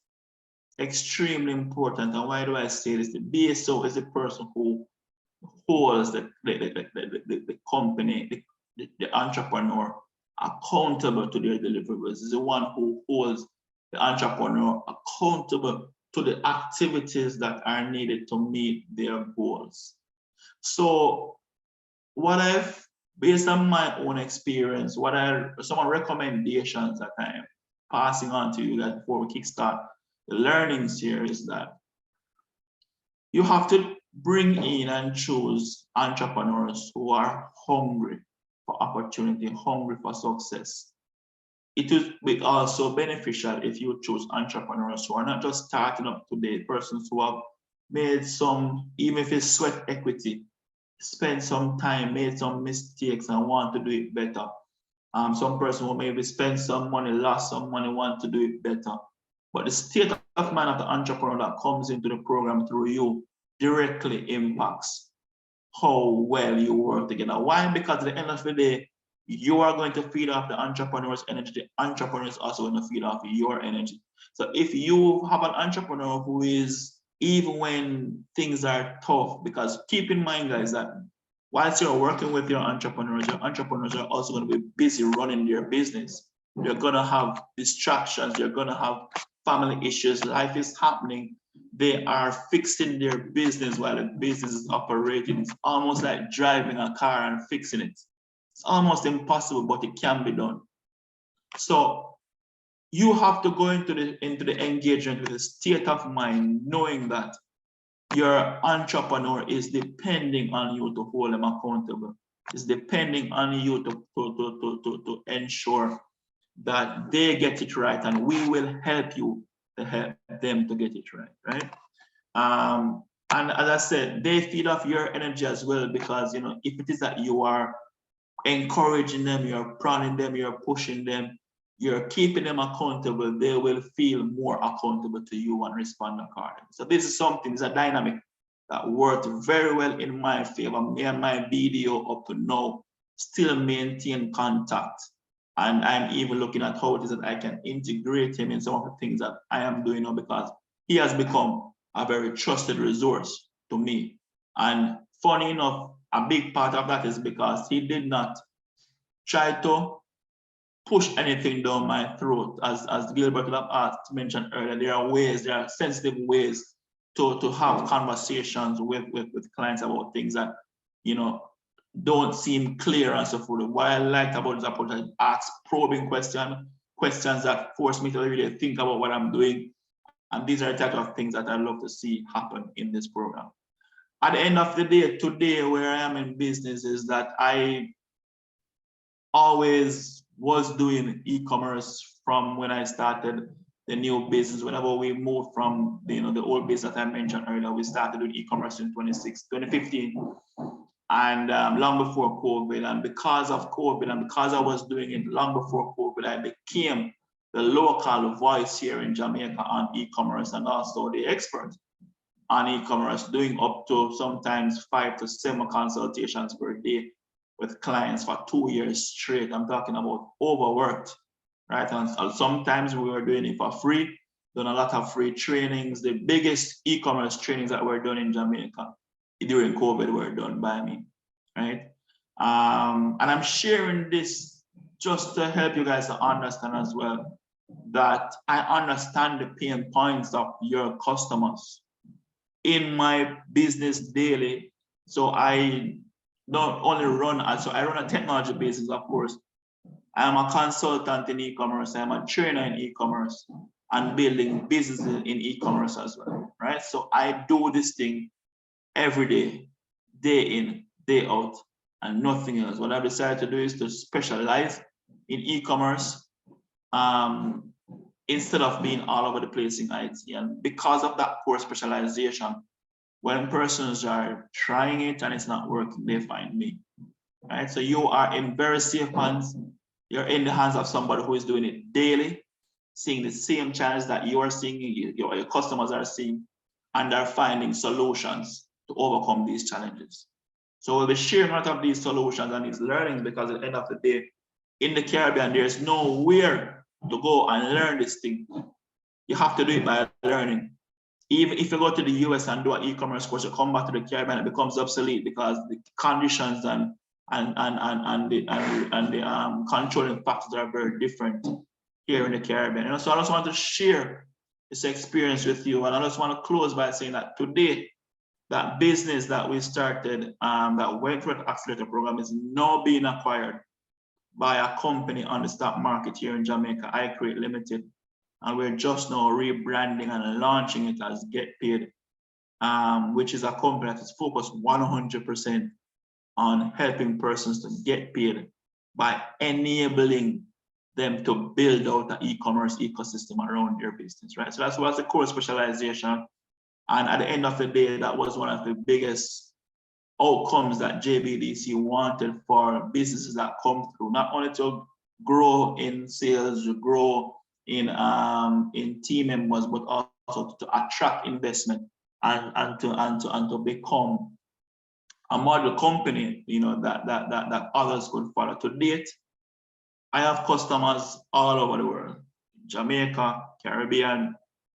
Extremely important. And why do I say this? The BSO is the person who holds the company, the entrepreneur accountable to their deliverables. Is the one who holds the entrepreneur accountable to the activities that are needed to meet their goals. So what I've, based on my own experience, some recommendations that I am passing on to you that before we kickstart the learnings here is that you have to bring in and choose entrepreneurs who are hungry for opportunity, hungry for success. It will be also beneficial if you choose entrepreneurs who are not just starting up today, persons who have made some, even if it's sweat equity, spend some time, made some mistakes and want to do it better. Some person who maybe spend some money, lost some money, want to do it better. But the state of mind of the entrepreneur that comes into the program through you directly impacts how well you work together. Why? Because at the end of the day, you are going to feed off the entrepreneur's energy. The entrepreneur is also going to feed off your energy. So if you have an entrepreneur who is, even when things are tough, because keep in mind, guys, that whilst you're working with your entrepreneurs are also going to be busy running their business. You're going to have distractions. You're going to have family issues. Life is happening. They are fixing their business while the business is operating. It's almost like driving a car and fixing it. It's almost impossible, but it can be done. So you have to go into the engagement with a state of mind, knowing that your entrepreneur is depending on you to hold them accountable. It's depending on you to ensure that they get it right, and we will help you to help them to get it right, right? And as I said, they feed off your energy as well, because if it is that you are encouraging them, you're prodding them, you're pushing them, you're keeping them accountable, they will feel more accountable to you and respond accordingly. So this is something, it's a dynamic that worked very well in my favor. Me and my BDO up to now still maintain contact. And I'm even looking at how it is that I can integrate him in some of the things that I am doing now, because he has become a very trusted resource to me. And funny enough, a big part of that is because he did not try to push anything down my throat. As Gilbert mentioned earlier, there are sensitive ways to have conversations with clients about things that, don't seem clear and so forth. What I liked about this approach, I ask probing questions that force me to really think about what I'm doing. And these are the type of things that I love to see happen in this program. At the end of the day, today, where I am in business is that I always was doing e-commerce from when I started the new business. Whenever we moved from the old business that I mentioned earlier, we started doing e-commerce in 2015. And long before COVID, and because of COVID, and because I was doing it long before COVID, I became the local voice here in Jamaica on e-commerce, and also the expert on e-commerce, doing up to sometimes 5 to 7 consultations per day with clients for 2 years straight. I'm talking about overworked, right? And sometimes we were doing it for free, done a lot of free trainings. The biggest e-commerce trainings that were done in Jamaica during COVID were done by me, right? And I'm sharing this just to help you guys to understand as well that I understand the pain points of your customers in my business daily. So I don't only run, I run a technology business, of course. I'm a consultant in e-commerce, I'm a trainer in e-commerce, and building businesses in e-commerce as well, right? So I do this thing every day in, day out, and nothing else. What I've decided to do is to specialize in e-commerce instead of being all over the place in IT. And because of that core specialization, when persons are trying it and it's not working, they find me. right? So you are in very safe hands. You're in the hands of somebody who is doing it daily, seeing the same challenges that you are seeing, your customers are seeing, and are finding solutions to overcome these challenges. So we'll be sharing a lot of these solutions and these learnings, because at the end of the day, in the Caribbean, there's nowhere to go and learn this thing. You have to do it by learning. Even if you go to the US and do an e-commerce course, you come back to the Caribbean, it becomes obsolete because the conditions and the controlling factors are very different here in the Caribbean. And so I just want to share this experience with you. And I just want to close by saying that today, that business that we started, that went through the Accelerator program, is now being acquired by a company on the stock market here in Jamaica, iCreate Limited. And we're just now rebranding and launching it as Get Paid, which is a company that is focused 100% on helping persons to get paid by enabling them to build out an e-commerce ecosystem around their business, right? So that's what's the core specialization. And at the end of the day, that was one of the biggest outcomes that JBDC wanted for businesses that come through, not only to grow in sales, to grow in team members, but also to attract investment and to become a model company, you know, that others could follow. To date, I have customers all over the world: Jamaica, Caribbean,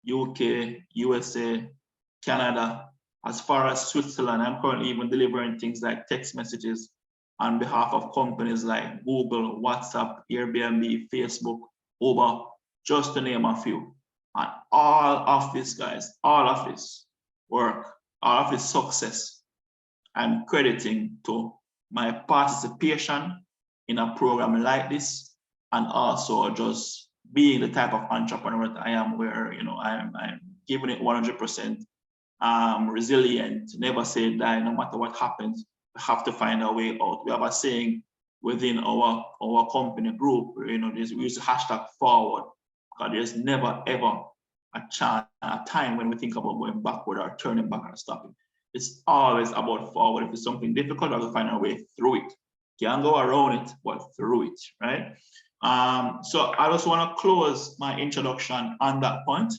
UK, USA, Canada, as far as Switzerland. I'm currently even delivering things like text messages on behalf of companies like Google, WhatsApp, Airbnb, Facebook, Uber, just to name a few. And all of this, guys, all of this work, all of this success, I'm crediting to my participation in a program like this, and also just being the type of entrepreneur that I am, where, you know, I'm giving it 100%, resilient, never say die, no matter what happens. We have to find a way out. We have a saying within our company group, you know, we use the hashtag forward, because there's never ever a time when we think about going backward or turning back and stopping. It's always about forward. If it's something difficult, we have to find a way through it. Can't go around it, but through it, right? So I just want to close my introduction on that point,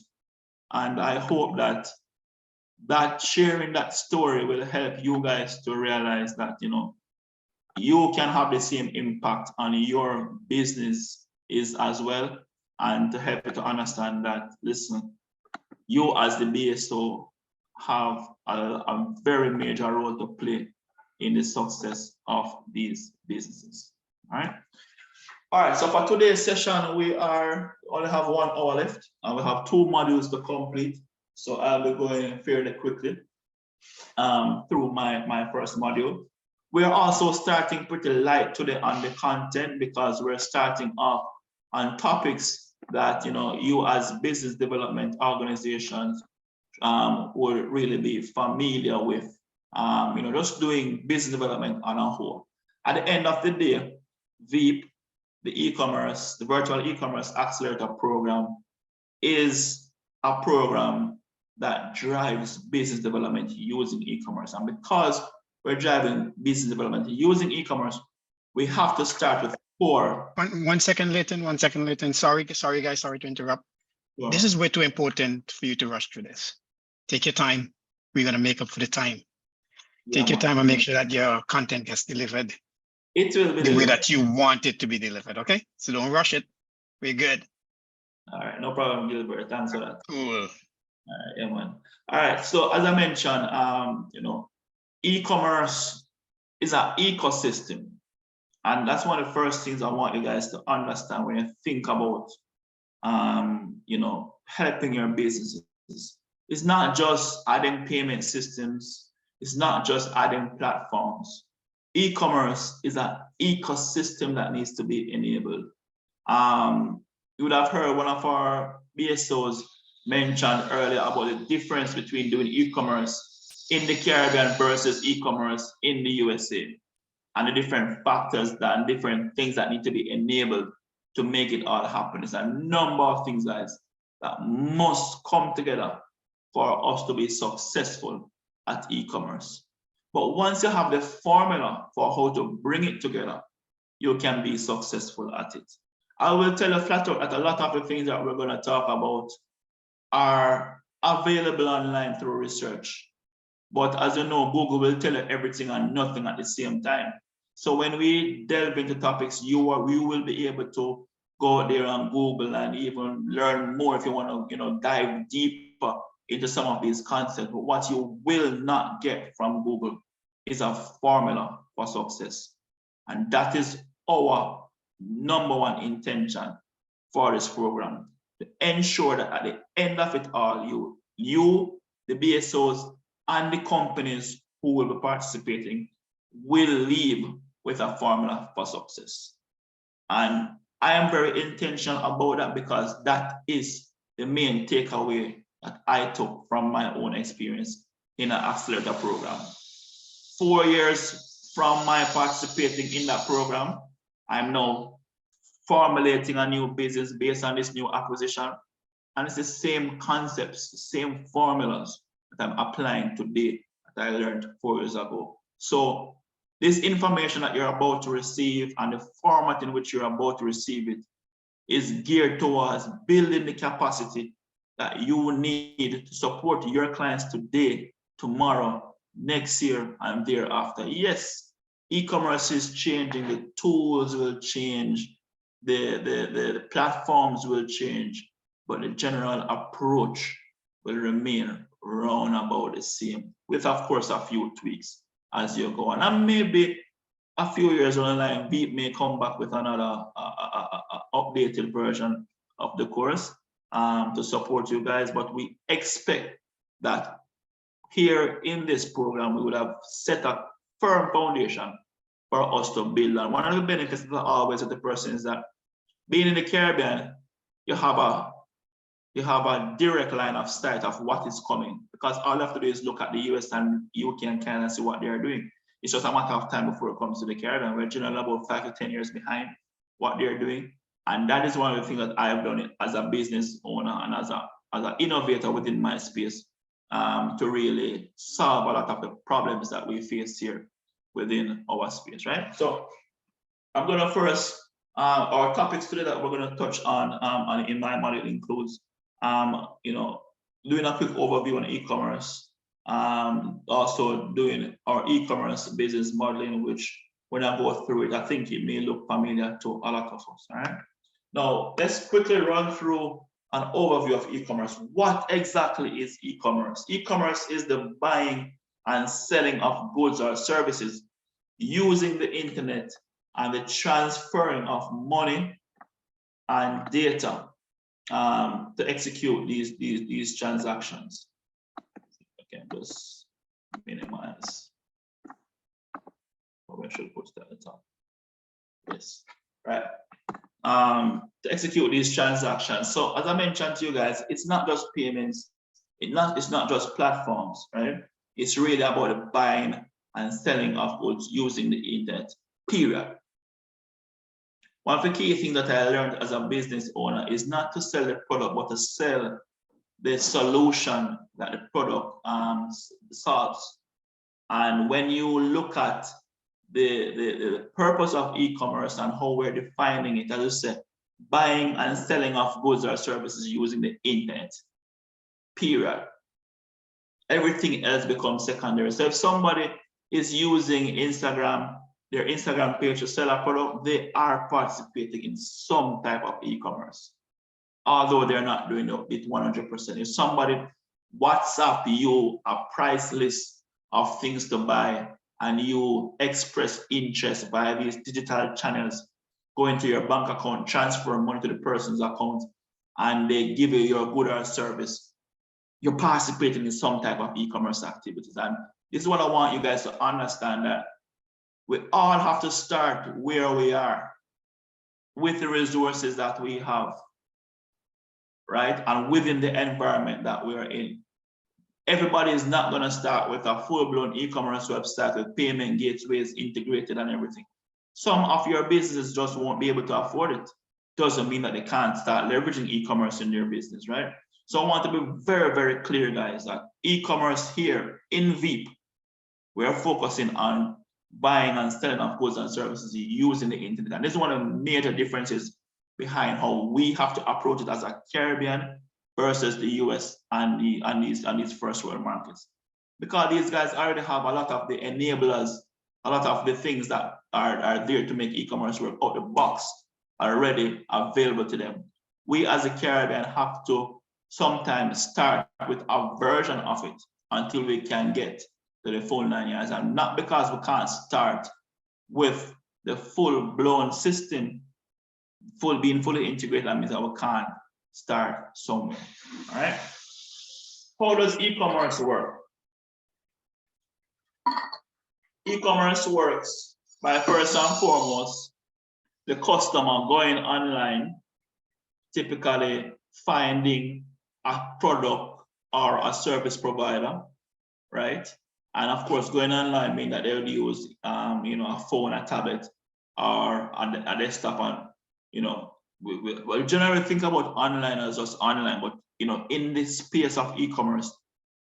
and I hope that sharing that story will help you guys to realize that, you know, you can have the same impact on your business as well, and to help you to understand that, listen, you as the BSO have a very major role to play in the success of these businesses. All right. All right. So for today's session, we only have 1 hour left, and we have 2 modules to complete. So I'll be going fairly quickly through my first module. We are also starting pretty light today on the content, because we're starting off on topics that, you know, you as business development organizations would really be familiar with, you know, just doing business development on a whole. At the end of the day, VEEP, the virtual e-commerce accelerator program, is a program that drives business development using e-commerce. And because we're driving business development using e-commerce, we have to start with 4. One second, Leighton. Sorry, guys. Sorry to interrupt. Yeah. This is way too important for you to rush through this. Take your time. We're going to make up for the time. Yeah, take your time and make sure that your content gets delivered. It will be the way that you want it to be delivered. Okay, so don't rush it. We're good. All right, no problem, Gilbert. Thanks for that. Cool. All right, yeah, man. All right, so as I mentioned, you know, e-commerce is an ecosystem, and that's one of the first things I want you guys to understand when you think about, you know, helping your businesses. It's not just adding payment systems. It's not just adding platforms. E-commerce is an ecosystem that needs to be enabled. You would have heard one of our BSOs mentioned earlier about the difference between doing e-commerce in the Caribbean versus e-commerce in the USA, and the different factors and different things that need to be enabled to make it all happen. There's a number of things, guys, that must come together for us to be successful at e-commerce. But once you have the formula for how to bring it together, you can be successful at it. I will tell you flat out that a lot of the things that we're going to talk about are available online through research. But as you know, Google will tell you everything and nothing at the same time. So when we delve into topics, we will be able to go there on Google and even learn more if you want to, dive deeper into some of these concepts. But what you will not get from Google is a formula for success. And that is our number one intention for this program, to ensure that at the end of it all, you, the BSOs, and the companies who will be participating will leave with a formula for success. And I am very intentional about that because that is the main takeaway that I took from my own experience in an Accelerator program. 4 years from my participating in that program, I'm now formulating a new business based on this new acquisition. And it's the same concepts, the same formulas that I'm applying today that I learned 4 years ago. So this information that you're about to receive and the format in which you're about to receive it is geared towards building the capacity that you need to support your clients today, tomorrow, next year, and thereafter. Yes, e-commerce is changing, the tools will change, the platforms will change, but the general approach will remain round about the same, with of course a few tweaks as you go on. And maybe a few years down the line, Beep may come back with another updated version of the course to support you guys, but we expect that here in this program, we would have set a firm foundation for us to build on. One of the benefits that always of the person is that being in the Caribbean, you have a direct line of sight of what is coming, because all you have to do is look at the US and UK and Canada and see what they're doing. It's just a matter of time before it comes to the Caribbean. We're generally about 5 to 10 years behind what they're doing. And that is one of the things that I've done as a business owner and as an innovator within my space to really solve a lot of the problems that we face here within our space, right? So I'm gonna first, our topics today that we're gonna touch on in my model includes, doing a quick overview on e-commerce, also doing our e-commerce business modeling, which when I go through it, I think it may look familiar to a lot of us, all right? Now, let's quickly run through an overview of e-commerce. What exactly is e-commerce? E-commerce is the buying and selling of goods or services using the internet and the transferring of money and data to execute these transactions. I can just minimize. Or I should put that at the top. Yes, right. To execute these transactions. So as I mentioned to you guys, it's not just payments, it's not just platforms, right? It's really about the buying and selling of goods using the internet, period. One of the key things that I learned as a business owner is not to sell the product, but to sell the solution that the product solves. And when you look at the purpose of e-commerce and how we're defining it, as I said, buying and selling of goods or services using the internet, period. Everything else becomes secondary. So if somebody is using Instagram, their Instagram page to sell a product, they are participating in some type of e-commerce, although they're not doing it 100%. If somebody WhatsApp you a price list of things to buy and you express interest via these digital channels, go into your bank account, transfer money to the person's account, and they give you your good or service, you're participating in some type of e-commerce activities. And this is what I want you guys to understand, that we all have to start where we are with the resources that we have, right? And within the environment that we're in. Everybody is not going to start with a full-blown e-commerce website with payment gateways integrated and everything. Some of your businesses just won't be able to afford it. Doesn't mean that they can't start leveraging e-commerce in their business, right? So I want to be very, very clear, guys, that e-commerce here in Veep we are focusing on buying and selling of goods and services using the internet. And this is one of the major differences behind how we have to approach it as a Caribbean versus the US and these first world markets. Because these guys already have a lot of the enablers, a lot of the things that are there to make e-commerce work out the box already available to them. We as a Caribbean have to sometimes start with a version of it until we can get to the full 9 years. And not because we can't start with the full-blown system, being fully integrated, that means that we can't start somewhere. All right. How does e-commerce work? E-commerce works by first and foremost, the customer going online, typically finding a product or a service provider, right? And of course, going online means that they would use, a phone, a tablet, or a desktop. And we generally think about online as just online, but in this space of e-commerce,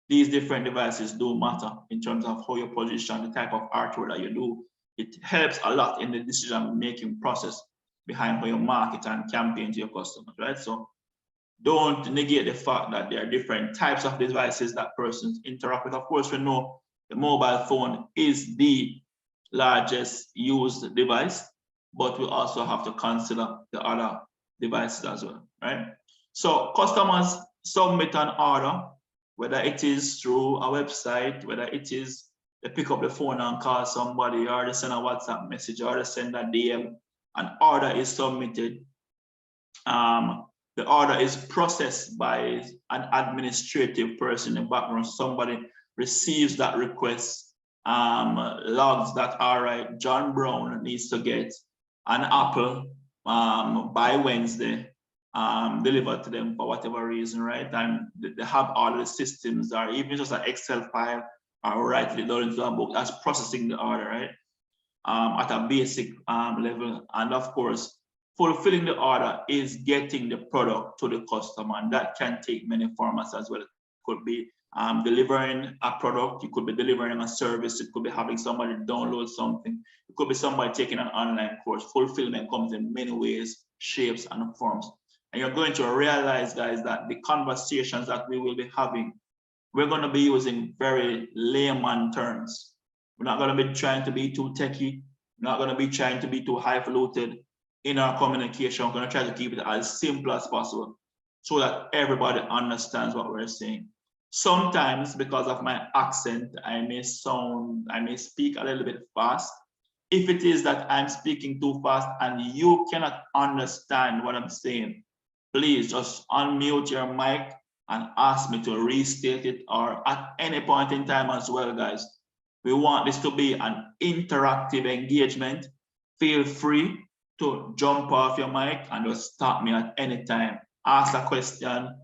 these different devices do matter in terms of how you position, the type of artwork that you do. It helps a lot in the decision-making process behind how you market and campaign to your customers, right? So don't negate the fact that there are different types of devices that persons interact with. Of course, we know the mobile phone is the largest used device, but we also have to consider the other devices as well, right? So customers submit an order, whether it is through a website, whether it is they pick up the phone and call somebody, or they send a WhatsApp message, or they send a DM, an order is submitted. The order is processed by an administrative person in the background. Somebody receives that request, logs that, all right, John Brown needs to get an apple by Wednesday, delivered to them for whatever reason, right? And they have all the systems, or even just an Excel file, or write it down into a book. That's processing the order, right? At a basic level. And of course, fulfilling the order is getting the product to the customer, and that can take many formats as well. It could be delivering a product, you could be delivering a service, it could be having somebody download something, it could be somebody taking an online course. Fulfillment comes in many ways, shapes, and forms. And you're going to realize, guys, that the conversations that we will be having, we're going to be using very layman terms. We're not going to be trying to be too techy. We're not going to be trying to be too highfalutin in our communication. We're going to try to keep it as simple as possible so that everybody understands what we're saying. Sometimes, because of my accent, I may speak a little bit fast. If it is that I'm speaking too fast and you cannot understand what I'm saying, please just unmute your mic and ask me to restate it, or at any point in time as well, guys. We want this to be an interactive engagement. Feel free to jump off your mic and just stop me at any time. Ask a question,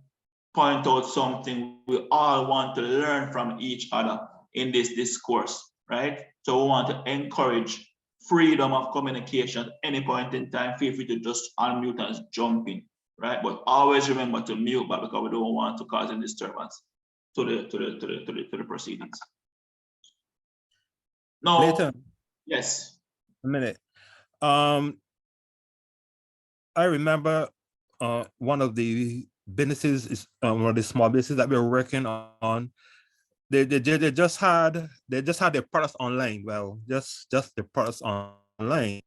point out something. We all want to learn from each other in this discourse, right? So we want to encourage freedom of communication at any point in time. Feel free to just unmute and jump in, right? But always remember to mute back, because we don't want to cause any disturbance to the proceedings. No. Later. Yes. A minute. I remember one of the businesses is one of the small businesses that we were working on. They just had their products online. Well, just the products online,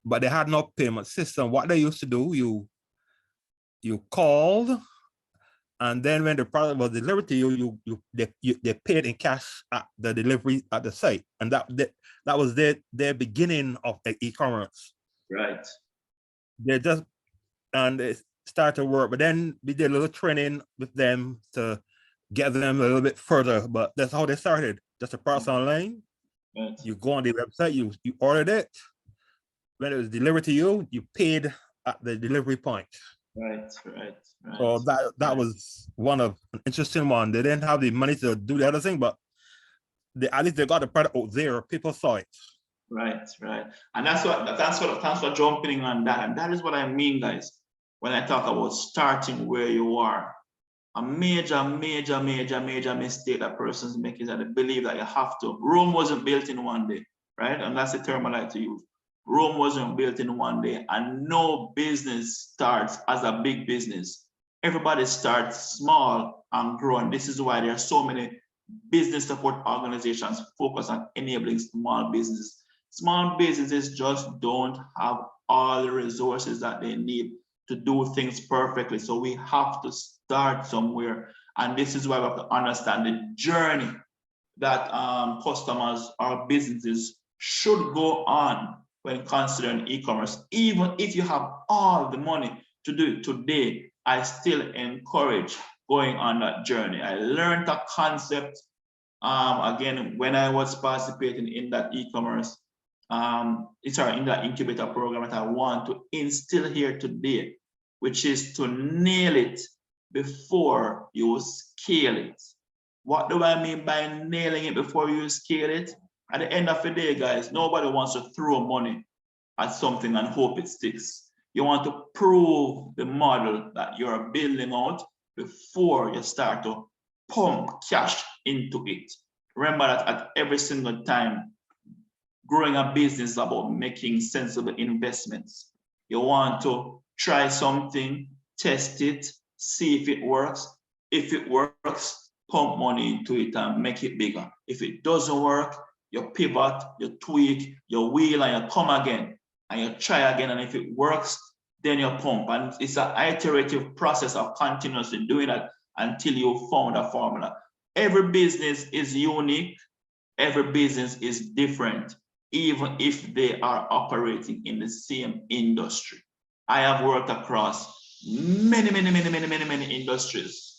but they had no payment system. What they used to do, you called, and then when the product was delivered to you, they paid in cash at the delivery at the site, and that was their beginning of the e-commerce. Right. They started to work, but then we did a little training with them to get them a little bit further. But that's how they started. Just a product online. Right. You go on the website, you ordered it. When it was delivered to you, you paid at the delivery point. Right. So that was one of an interesting one. They didn't have the money to do the other thing, but at least they got the product out there. People saw it. Right. And thanks for jumping on that. And that is what I mean, guys, when I talk about starting where you are. A major mistake that persons make is that they believe that you have to. Rome wasn't built in one day, right? And that's the term I like to use. Rome wasn't built in one day, and no business starts as a big business. Everybody starts small and grow, and this is why there are so many business support organizations focused on enabling small businesses. Small businesses just don't have all the resources that they need to do things perfectly. So we have to start somewhere. And this is why we have to understand the journey that customers or businesses should go on when considering e-commerce. Even if you have all the money to do it today, I still encourage going on that journey. I learned a concept again when I was participating in that e-commerce in that incubator program that I want to instill here today, which is to nail it before you scale it. What do I mean by nailing it before you scale it? At the end of the day, guys, nobody wants to throw money at something and hope it sticks. You want to prove the model that you're building out before you start to pump cash into it. Remember that at every single time, growing a business is about making sensible investments. You want to try something, test it, see if it works. If it works, pump money into it and make it bigger. If it doesn't work, you pivot, you tweak, you wheel, and you come again, and you try again. And if it works, then you pump. And it's an iterative process of continuously doing that until you found a formula. Every business is unique. Every business is different, even if they are operating in the same industry. I have worked across many industries.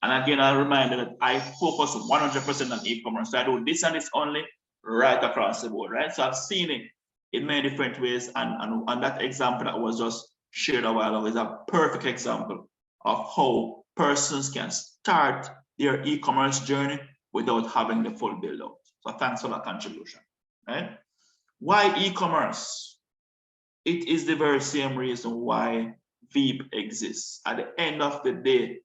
And again, I remind you that I focus 100% on e-commerce. So I do this and this only right across the board, right? So I've seen it in many different ways. And that example that was just shared a while ago is a perfect example of how persons can start their e-commerce journey without having the full build out. So thanks for that contribution, right? Why e-commerce? It is the very same reason why Veep exists. At the end of the day,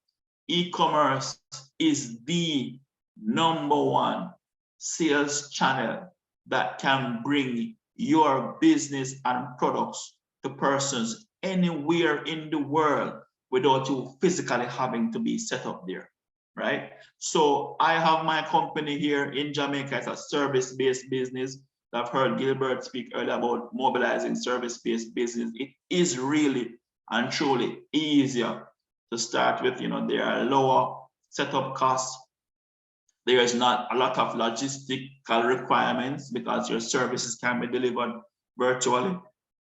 e-commerce is the #1 sales channel that can bring your business and products to persons anywhere in the world without you physically having to be set up there, right? So I have my company here in Jamaica. It's a service-based business. I've heard Gilbert speak earlier about mobilizing service-based business. It is really and truly easier to start with. You know, there are lower setup costs. There is not a lot of logistical requirements because your services can be delivered virtually,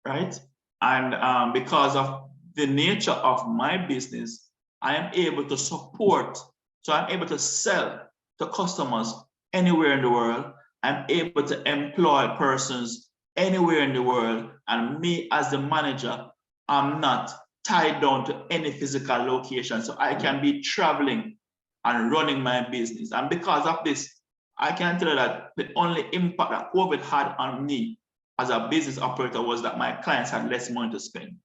right? And because of the nature of my business, I am able to support. So I'm able to sell to customers anywhere in the world. I'm able to employ persons anywhere in the world. And me as the manager, I'm not tied down to any physical location. So I can be traveling and running my business. And because of this, I can tell you that the only impact that COVID had on me as a business operator was that my clients had less money to spend.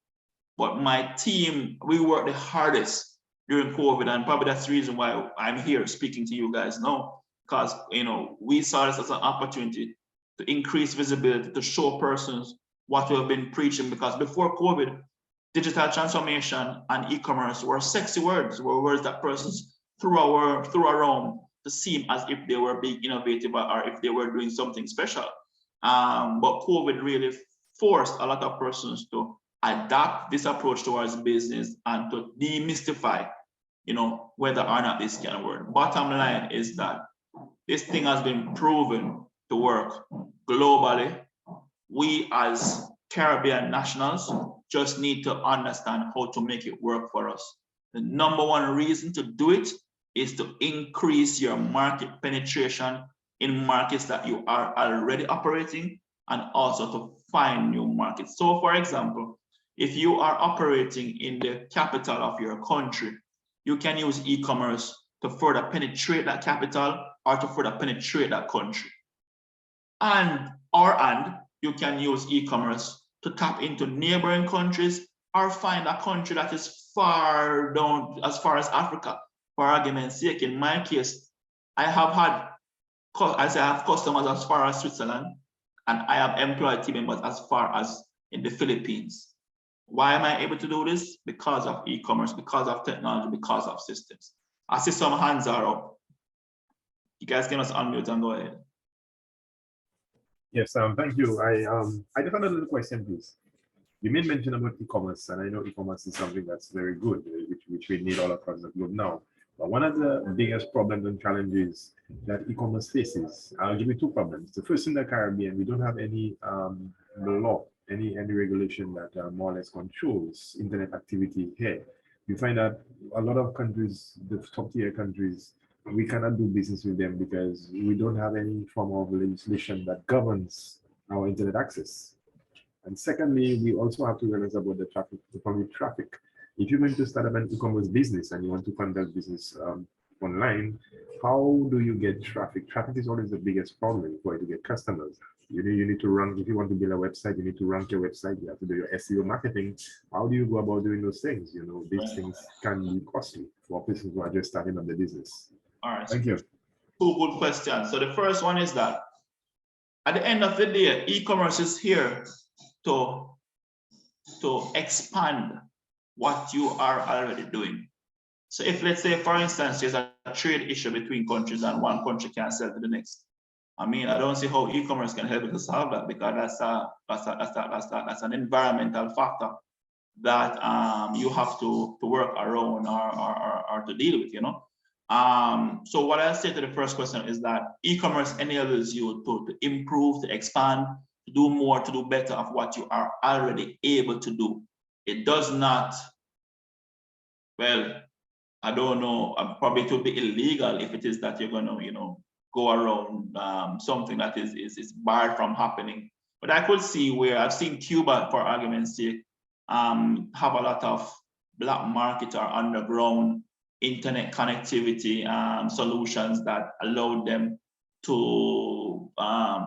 But my team, we worked the hardest during COVID, and probably that's the reason why I'm here speaking to you guys now, because we saw this as an opportunity to increase visibility, to show persons what we have been preaching. Because before COVID, digital transformation and e-commerce were sexy words, were words that persons threw around to seem as if they were being innovative or if they were doing something special. But COVID really forced a lot of persons to adapt this approach towards business and to demystify, whether or not this can work. Bottom line is that this thing has been proven to work globally. We as Caribbean nationals just need to understand how to make it work for us. The #1 reason to do it is to increase your market penetration in markets that you are already operating, and also to find new markets. So for example, if you are operating in the capital of your country, you can use e-commerce to further penetrate that capital or to further penetrate that country. And you can use e-commerce to tap into neighboring countries or find a country that is far down as far as Africa for argument's sake, in my case, I have had, I have customers as far as Switzerland, and I have employed team members as far as in the Philippines. Why am I able to do this? Because of e-commerce, because of technology, because of systems. I see some hands are up. You guys can just unmute and go ahead. Yes, thank you. I just had a little question, please. You made mention about e-commerce, and I know e-commerce is something that's very good, which we need all across the globe now. But one of the biggest problems and challenges that e-commerce faces, I'll give you two problems. The first, in the Caribbean, we don't have any law, any regulation that more or less controls internet activity here. You find that a lot of countries, the top tier countries, we cannot do business with them because we don't have any form of legislation that governs our internet access. And secondly, we also have to realize about the traffic, the public traffic. If you're going to start up an e-commerce business and you want to conduct business online, how do you get traffic? Traffic is always the biggest problem for you to get customers. You need to rank. If you want to build a website, you need to rank your website. You have to do your SEO marketing. How do you go about doing those things? You know, these things can be costly for persons who are just starting up the business. All right. Thank you. Two good questions. So the first one is that at the end of the day, e-commerce is here to expand what you are already doing. So if, let's say, for instance, there's a trade issue between countries and one country can't sell to the next, I mean, I don't see how e-commerce can help you to solve that, because that's an environmental factor that you have to work around or to deal with, you know. So what I say to the first question is that e-commerce enables you to improve, to expand, to do more, to do better of what you are already able to do. It does not, well, I don't know, probably it would be illegal if it is that you're going to, you know, go around something that is barred from happening. But I could see where I've seen Cuba, for argument's sake, have a lot of black market or underground internet connectivity solutions that allowed them to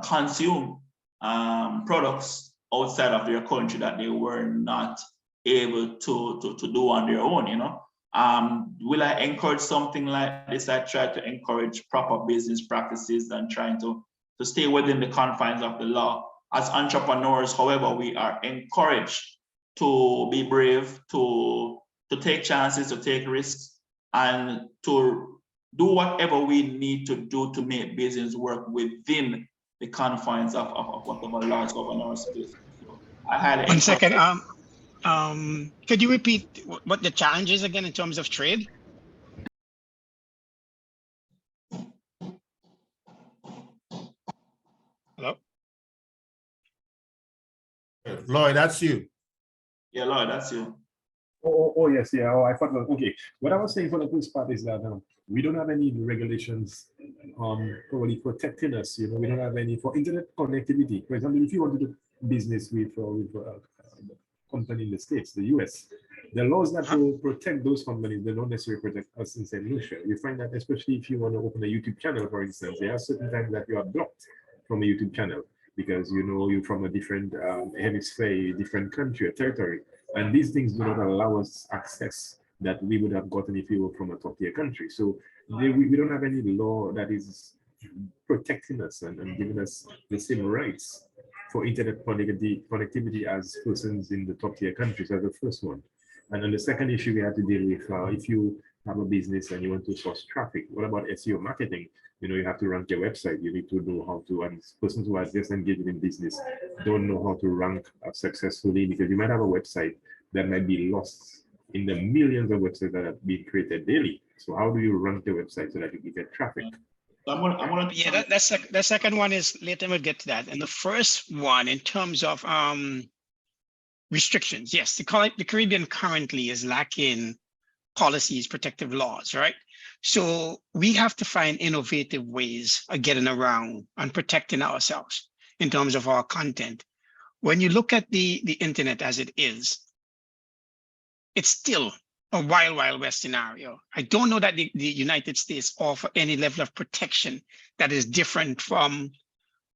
consume products outside of their country that they were not able to do on their own, you know. Will I encourage something like this? I try to encourage proper business practices and trying to stay within the confines of the law. As entrepreneurs, however, we are encouraged to be brave, to take chances, to take risks, and to do whatever we need to do to make business work within the confines of whatever laws govern our space. So I highly One second. Could you repeat what the challenge is again in terms of trade? Hello? Lloyd, that's you. Yeah, Lloyd, that's you. Oh yes, yeah. Oh, I thought, okay. What I was saying for the first part is that we don't have any regulations probably protecting us. You know, we don't have any for internet connectivity. For example, if you want to do business with a company in the States, the US, the laws that will protect those companies, they don't necessarily protect us in St. Lucia. You find that especially if you want to open a YouTube channel, for instance, there are certain times that you are blocked from a YouTube channel because you know you're from a different hemisphere, different country or territory. And these things do not allow us access that we would have gotten if we were from a top tier country. So we don't have any law that is protecting us and giving us the same rights for internet connectivity as persons in the top tier countries. That's the first one. And then the second issue we have to deal with, if you have a business and you want to source traffic, what about SEO marketing? You know, you have to rank your website. You need to know how to, and persons who are just engaged in business don't know how to rank successfully, because you might have a website that might be lost in the millions of websites that are being created daily. So how do you rank the website so that you can get traffic? Yeah, the second one is, later we'll get to that. And the first one, in terms of restrictions, yes, the Caribbean currently is lacking policies, protective laws, right? So we have to find innovative ways of getting around and protecting ourselves in terms of our content. When you look at the internet as it is, it's still a wild, wild west scenario. I don't know that the United States offer any level of protection that is different from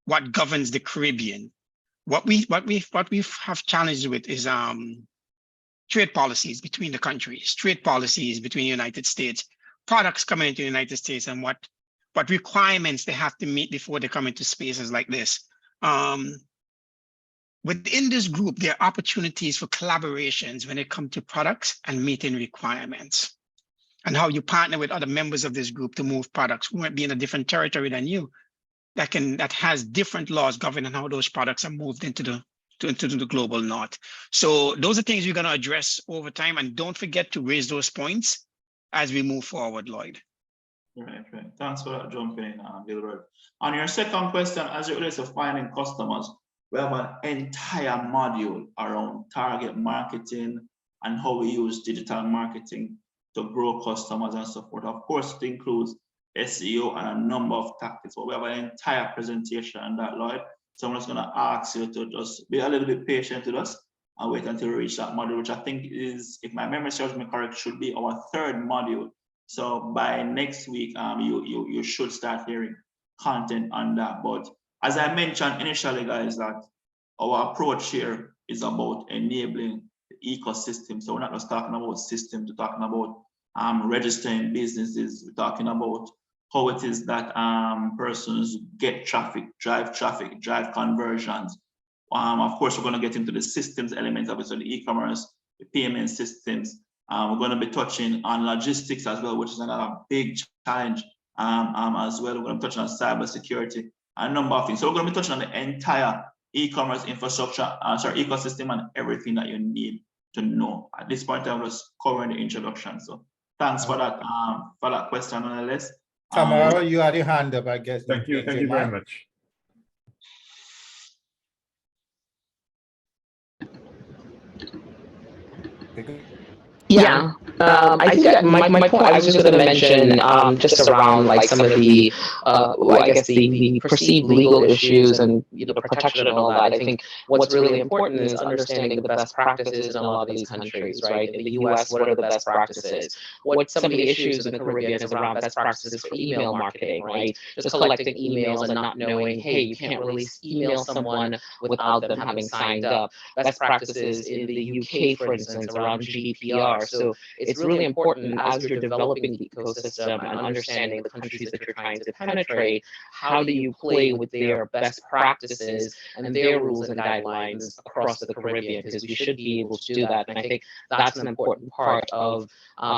what governs the Caribbean. What we have challenges with is trade policies between the countries, trade policies between the United States, products coming into the United States and what requirements they have to meet before they come into spaces like this. Within this group, there are opportunities for collaborations when it comes to products and meeting requirements, and how you partner with other members of this group to move products who might be in a different territory than you, that has different laws governing how those products are moved into the global north. So those are things we're going to address over time, and don't forget to raise those points as we move forward, Lloyd. Right. Thanks for that jumping in, Gilbert. On your second question, as it relates to finding customers, we have an entire module around target marketing and how we use digital marketing to grow customers and support. Of course, it includes SEO and a number of tactics, but we have an entire presentation on that, Lloyd. So I'm just going to ask you to just be a little bit patient with us and wait until we reach that module, which I think is, if my memory serves me correct, should be our third module. So by next week, you should start hearing content on that. But as I mentioned initially, guys, that our approach here is about enabling the ecosystem. So we're not just talking about systems, we're talking about registering businesses, we're talking about how it is that persons get traffic, drive conversions. Of course, we're going to get into the systems elements of it, so the e-commerce, the payment systems. We're going to be touching on logistics as well, which is another big challenge as well. We're going to be touching on cybersecurity, a number of things. So we're going to be touching on the entire e-commerce infrastructure, ecosystem, and everything that you need to know. At this point, I'm just covering the introduction. So thanks for that question on the list. Tamara, you had your hand up, I guess. Thank you very much. Yeah, I think that my point, I was just going to mention just around like some of the, I guess the perceived legal issues and the protection and all that. I think what's really important is understanding the best practices in a lot of these countries, right? In the US, what are the best practices? What some of the issues in the Caribbean is around best practices for email marketing, right? Just collecting emails and not knowing, hey, you can't really email someone without them having signed up. Best practices in the UK, for instance, around GDPR. So it's really important as you're developing the ecosystem and understanding the countries that you're trying to penetrate, how do you play with their best practices and their rules and guidelines across the Caribbean, because you should be able to do that. And I think that's an important part of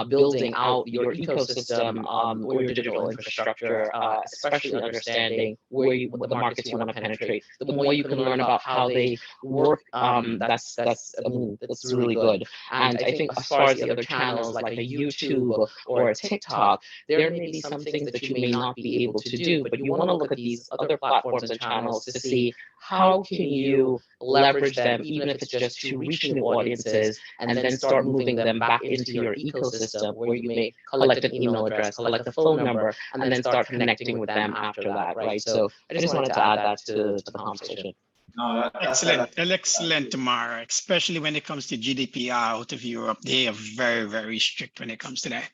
building out your ecosystem or your digital infrastructure, especially understanding what the markets you want to penetrate. The more you can learn about how they work, that's really good. And I think as far as the other channels like a YouTube or a TikTok, there may be some things that you may not be able to do, but you want to look at these other platforms and channels to see how can you leverage them, even if it's just to reach new audiences, and then start moving them back into your ecosystem where you may collect an email address, collect a phone number, and then start connecting with them after that, right? So I just wanted to add that to the conversation. No, Excellent, Tamara, especially when it comes to GDPR out of Europe. They are very, very strict when it comes to that.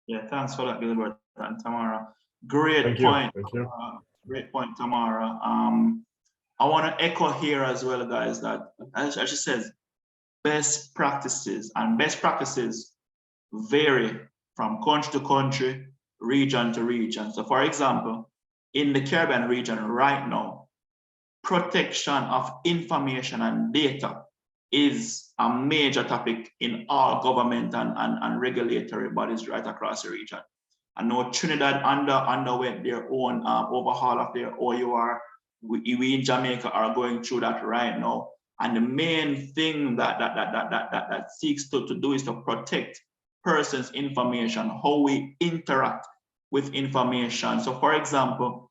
Yeah, thanks for that, Gilbert and Tamara. Great point. Great point, Tamara. I want to echo here as well, guys, that as she says, best practices, and best practices vary from country to country, region to region. So for example, in the Caribbean region right now, protection of information and data is a major topic in all government and regulatory bodies right across the region. I know Trinidad underwent their own overhaul of their OUR. We in Jamaica are going through that right now. And the main thing that seeks to do is to protect persons' information, how we interact with information. So for example,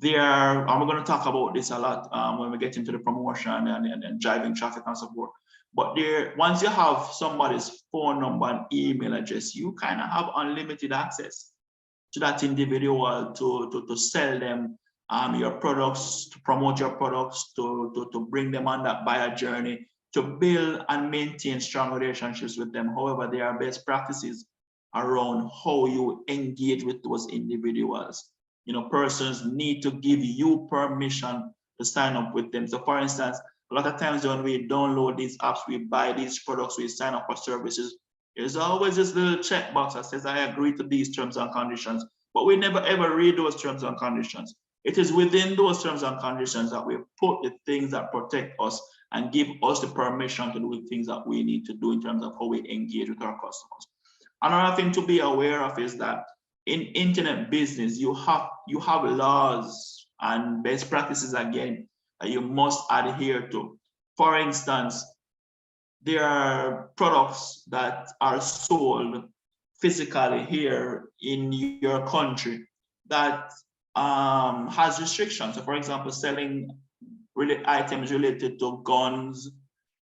we're going to talk about this a lot when we get into the promotion and driving traffic and support. But once you have somebody's phone number and email address, you kind of have unlimited access to that individual to sell them your products, to promote your products, to bring them on that buyer journey, to build and maintain strong relationships with them. However, there are best practices around how you engage with those individuals. You know, persons need to give you permission to sign up with them. So for instance, a lot of times when we download these apps, we buy these products, we sign up for services, There's always this little checkbox that says, I agree to these terms and conditions, but we never ever read those terms and conditions. It is within those terms and conditions that we put the things that protect us and give us the permission to do the things that we need to do in terms of how we engage with our customers. Another thing to be aware of is that in internet business, you have laws and best practices again that you must adhere to. For instance, there are products that are sold physically here in your country that has restrictions. So for example, selling items related to guns,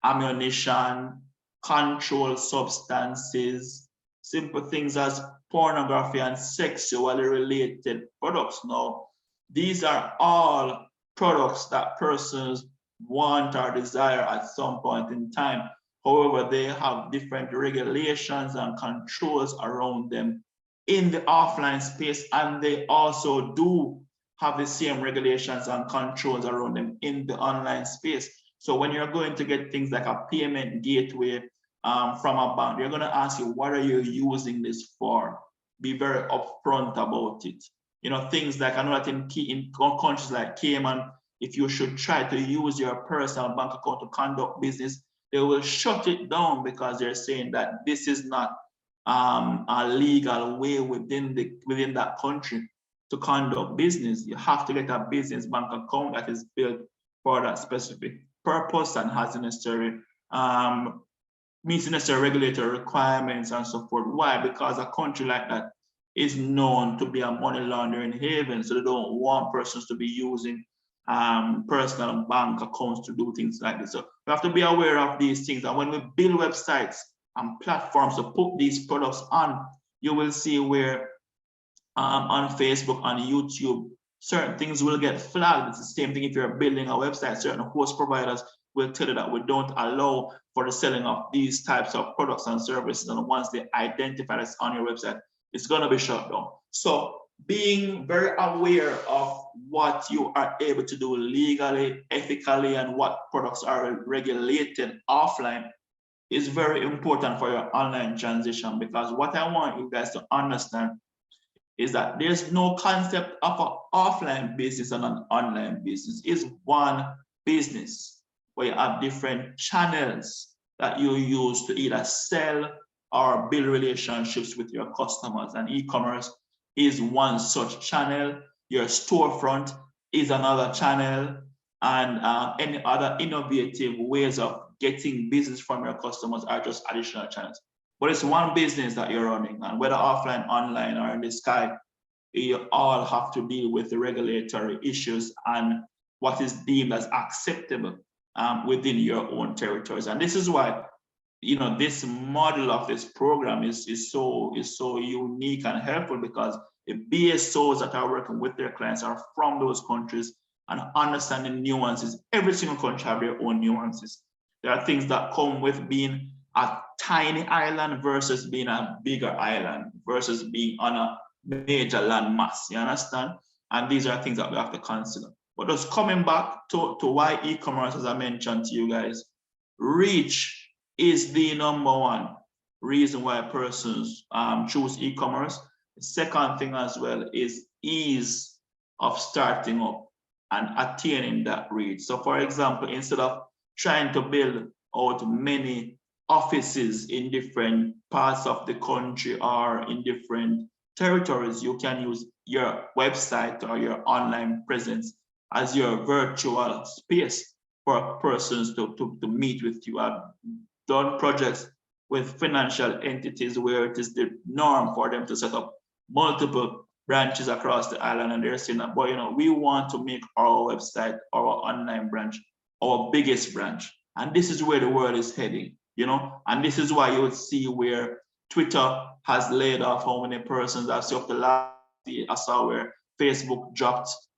ammunition, controlled substances, simple things as pornography and sexually related products. Now, these are all products that persons want or desire at some point in time. However, they have different regulations and controls around them in the offline space, and they also do have the same regulations and controls around them in the online space. So when you're going to get things like a payment gateway from a bank, they're going to ask you, what are you using this for? Be very upfront about it. You know, things like, I know that in countries like Cayman, if you should try to use your personal bank account to conduct business, they will shut it down because they're saying that this is not a legal way within that country to conduct business. You have to get a business bank account that is built for that specific purpose and has the necessary meets the necessary regulatory requirements and so forth. Why? Because a country like that is known to be a money laundering haven, so they don't want persons to be using personal bank accounts to do things like this. So we have to be aware of these things. And when we build websites and platforms to put these products on, you will see where on Facebook, on YouTube, certain things will get flagged. It's the same thing if you're building a website. Certain host providers will tell you that we don't allow for the selling of these types of products and services. And once they identify this on your website, it's going to be shut down. So being very aware of what you are able to do legally, ethically, and what products are regulated offline is very important for your online transition, because what I want you guys to understand is that there's no concept of an offline business and an online business. It's one business where you have different channels that you use to either sell or build relationships with your customers. And e-commerce is one such channel. Your storefront is another channel, and any other innovative ways of getting business from your customers are just additional channels. But it's one business that you're running, and whether offline, online, or in the sky, you all have to deal with the regulatory issues and what is deemed as acceptable within your own territories. And this is why, you know, this model of this program is so unique and helpful, because the BSOs that are working with their clients are from those countries and understanding nuances. Every single country have their own nuances. There are things that come with being a tiny island versus being a bigger island versus being on a major land mass, you understand? And these are things that we have to consider. But just coming back to why e-commerce, as I mentioned to you guys, reach is the #1 reason why persons choose e-commerce. The second thing as well is ease of starting up and attaining that reach. So for example, instead of trying to build out many offices in different parts of the country or in different territories, you can use your website or your online presence as your virtual space for persons to meet with you. I've done projects with financial entities where it is the norm for them to set up multiple branches across the island, and they're saying that, boy, you know, we want to make our website, our online branch, our biggest branch. And this is where the world is heading, you know, and this is why you would see where Twitter has laid off how many persons. I've seen up the last year, I saw where Facebook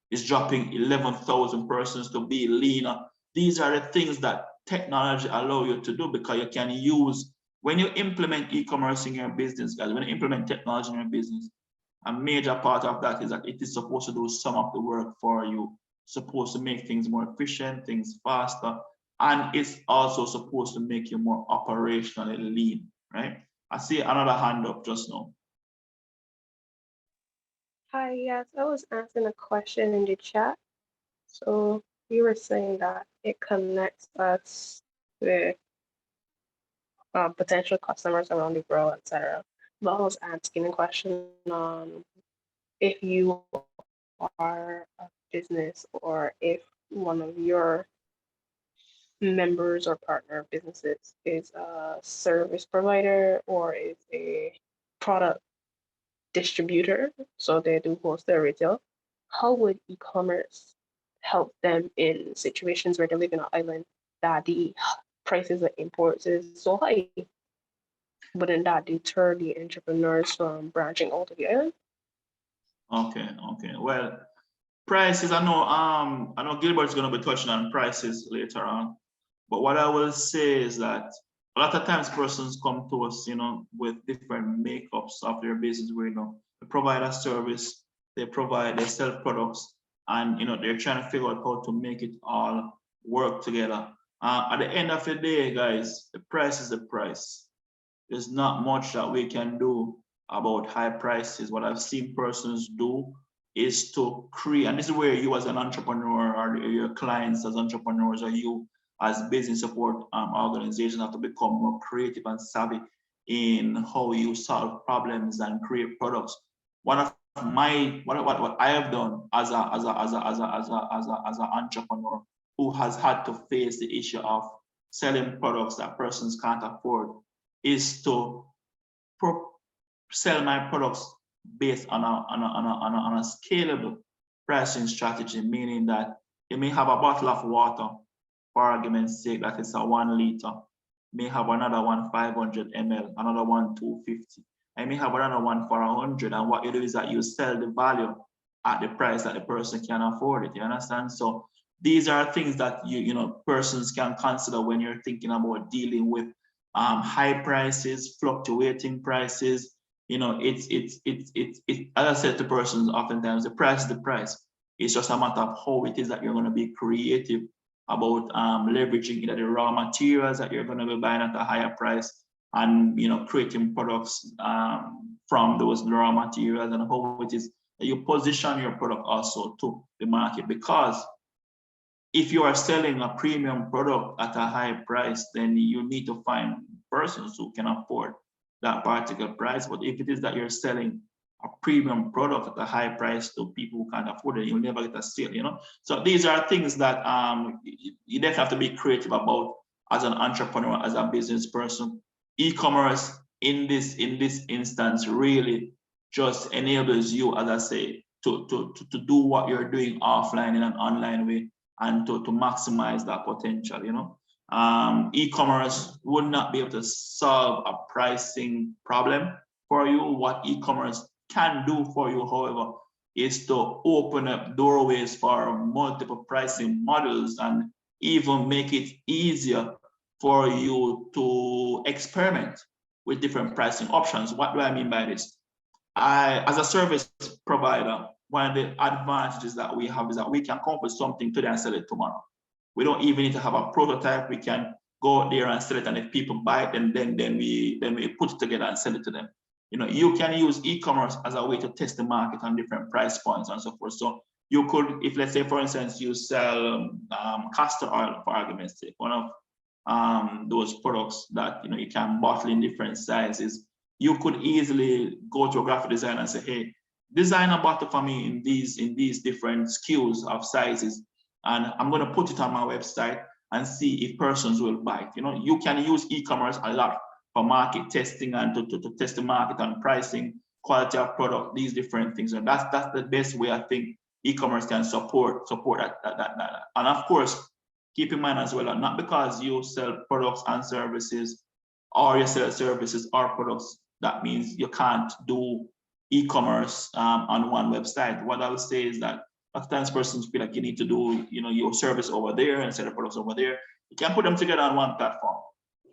is dropping 11,000 persons to be leaner. These are the things that technology allow you to do, because you can use, when you implement e-commerce in your business, guys, when you implement technology in your business, a major part of that is that it is supposed to do some of the work for you, supposed to make things more efficient, things faster, and it's also supposed to make you more operationally lean, right? I see another hand up just now. Hi, yes, I was asking a question in the chat. So you were saying that it connects us with potential customers around the world, etc. But I was asking a question on if you are a business or if one of your members or partner businesses is a service provider or is a product distributor, so they do wholesale retail, how would e-commerce help them in situations where they live in an island that the prices of imports is so high? Wouldn't that deter the entrepreneurs from branching out of the island? Okay. Well, prices, I know Gilbert's gonna be touching on prices later on. But what I will say is that a lot of times persons come to us, with different makeups of their business where, they provide a service, they sell products, and, they're trying to figure out how to make it all work together. At the end of the day, guys, the price is the price. There's not much that we can do about high prices. What I've seen persons do is to create, and this is where you as an entrepreneur or your clients as entrepreneurs or you as business support organizations have to become more creative and savvy in how you solve problems and create products. One of what I have done as an entrepreneur who has had to face the issue of selling products that persons can't afford is to sell my products based on a scalable pricing strategy, meaning that you may have a bottle of water, for argument's sake, that is a 1 liter, may have another one 500 ml, another one 250. I may have another one for 100, and what you do is that you sell the value at the price that the person can afford it. You understand? So these are things that persons can consider when you're thinking about dealing with high prices, fluctuating prices. It's as I said to persons oftentimes, the price is the price. It's just a matter of how it is that you're going to be creative about leveraging either the raw materials that you're going to be buying at a higher price and creating products from those raw materials, and how it is that you position your product also to the market. Because if you are selling a premium product at a high price, then you need to find persons who can afford that particular price. But if it is that you're selling a premium product at a high price to people who can't afford it, you'll never get a sale, So these are things that you definitely have to be creative about as an entrepreneur, as a business person. E-commerce in this instance really just enables you, as I say, to do what you're doing offline in an online way and to maximize that potential, E-commerce would not be able to solve a pricing problem for you. What e-commerce can do for you, however, is to open up doorways for multiple pricing models and even make it easier for you to experiment with different pricing options. What do I mean by this? As a service provider, one of the advantages that we have is that we can come up with something today and sell it tomorrow. We don't even need to have a prototype. We can go out there and sell it, and if people buy it, then we put it together and sell it to them. You can use e-commerce as a way to test the market on different price points and so forth. So you could, if let's say for instance you sell castor oil, for argument's sake, one of those products that you can bottle in different sizes, you could easily go to a graphic designer and say, hey, design a bottle for me in these different SKUs of sizes, and I'm going to put it on my website and see if persons will buy it. You can use e-commerce a lot for market testing and to test the market on pricing, quality of product, these different things. And that's the best way I think e-commerce can support that. And of course, keep in mind as well, not because you sell products and services or you sell services or products, that means you can't do e-commerce on one website. What I would say is that a lot of times persons feel like you need to do your service over there and sell the products over there. You can put them together on one platform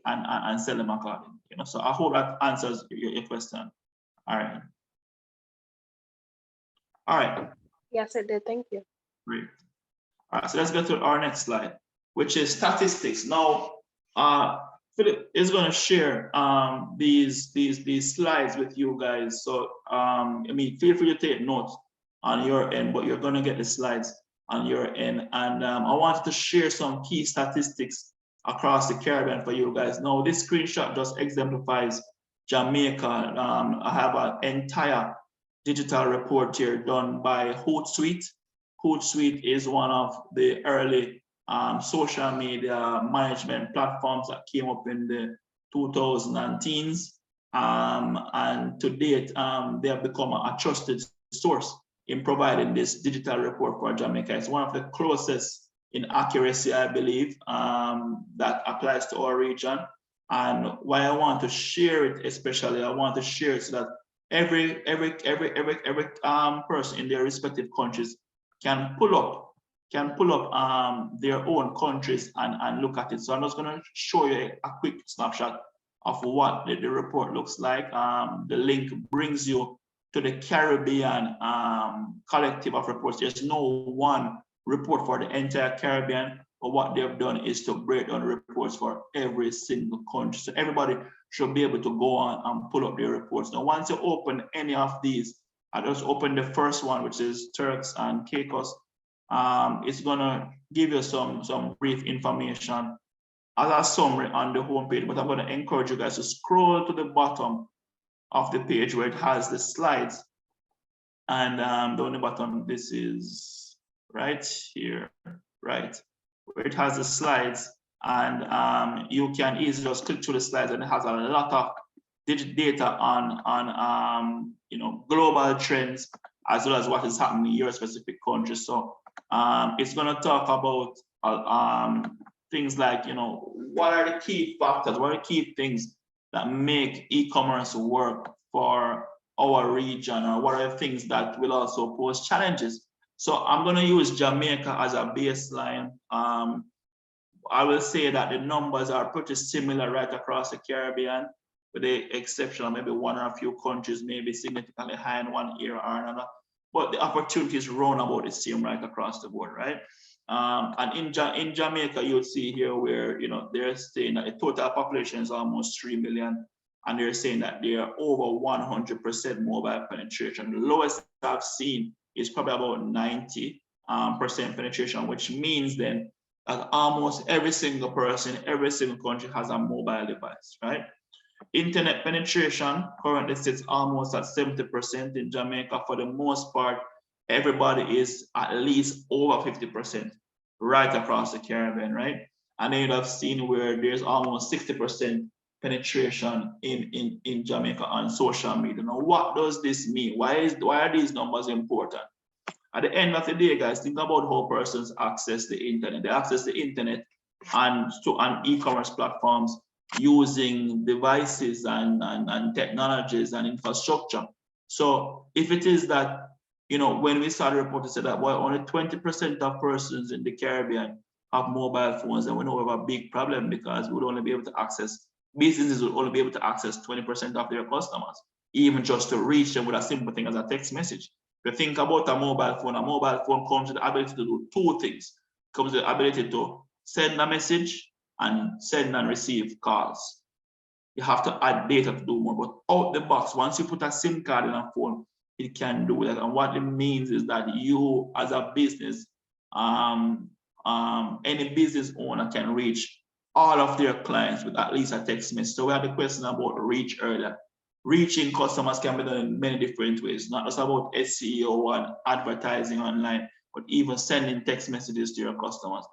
and sell them accordingly. So I hope that answers your question. All right. Yes, it did. Thank you. Great. All right, so let's go to our next slide, which is statistics. Now, Philip is going to share these slides with you guys. So I mean, feel free to take notes on your end, but you're going to get the slides on your end. And I wanted to share some key statistics across the Caribbean for you guys. Now, this screenshot just exemplifies Jamaica. I have an entire digital report here done by Hootsuite. Hootsuite is one of the early social media management platforms that came up in the 2010s. And to date, they have become a trusted source in providing this digital report for Jamaica. It's one of the closest in accuracy, I believe, that applies to our region. And why I want to share it, especially, I want to share it so that every person in their respective countries can pull up their own countries and look at it. So I'm just going to show you a quick snapshot of what the report looks like. The link brings you to the Caribbean collective of reports. There's no one report for the entire Caribbean, but what they've done is to break down reports for every single country. So everybody should be able to go on and pull up their reports. Now, once you open any of these, I just open the first one, which is Turks and Caicos. It's gonna give you some brief information as a summary on the homepage, but I'm gonna encourage you guys to scroll to the bottom of the page where it has the slides. And down the bottom, this is right here, right, where it has the slides. And you can easily just click through the slides, and it has a lot of data on you know, global trends, as well as what is happening in your specific country. So it's going to talk about things like, you know, what are the key factors, what are the key things that make e-commerce work for our region, or what are the things that will also pose challenges. So I'm going to use Jamaica as a baseline. I will say that the numbers are pretty similar right across the Caribbean, with the exception of maybe one or a few countries maybe significantly high in one area or another. But the opportunities run about the same right across the board, right? And in Jamaica, you'll see here where, you know, they're saying that the total population is almost 3 million, and they're saying that they are over 100% mobile penetration. The lowest I've seen is probably about 90% penetration, which means then that almost every single person, every single country has a mobile device, right? Internet penetration currently sits almost at 70% in Jamaica. For the most part, everybody is at least over 50% right across the Caribbean, right? And then you'll have seen where there's almost 60% penetration in Jamaica on social media. Now, what does this mean? Why are these numbers important? At the end of the day, guys, think about how persons access the internet. They access the internet on e-commerce platforms using devices and technologies and infrastructure. So if it is that, you know, when we started reporting, said that, well, only 20% of persons in the Caribbean have mobile phones, and we know we have a big problem, because we would only be able to access, businesses will only be able to access 20% of their customers, even just to reach them with a simple thing as a text message. If you think about a mobile phone comes with the ability to do two things. It comes with the ability to send a message and send and receive calls. You have to add data to do more, but out the box, once you put a SIM card in a phone, it can do that. And what it means is that you, as a business, any business owner can reach all of their clients with at least a text message. So we had the question about reach earlier. Reaching customers can be done in many different ways, not just about SEO and advertising online, but even sending text messages to your customers.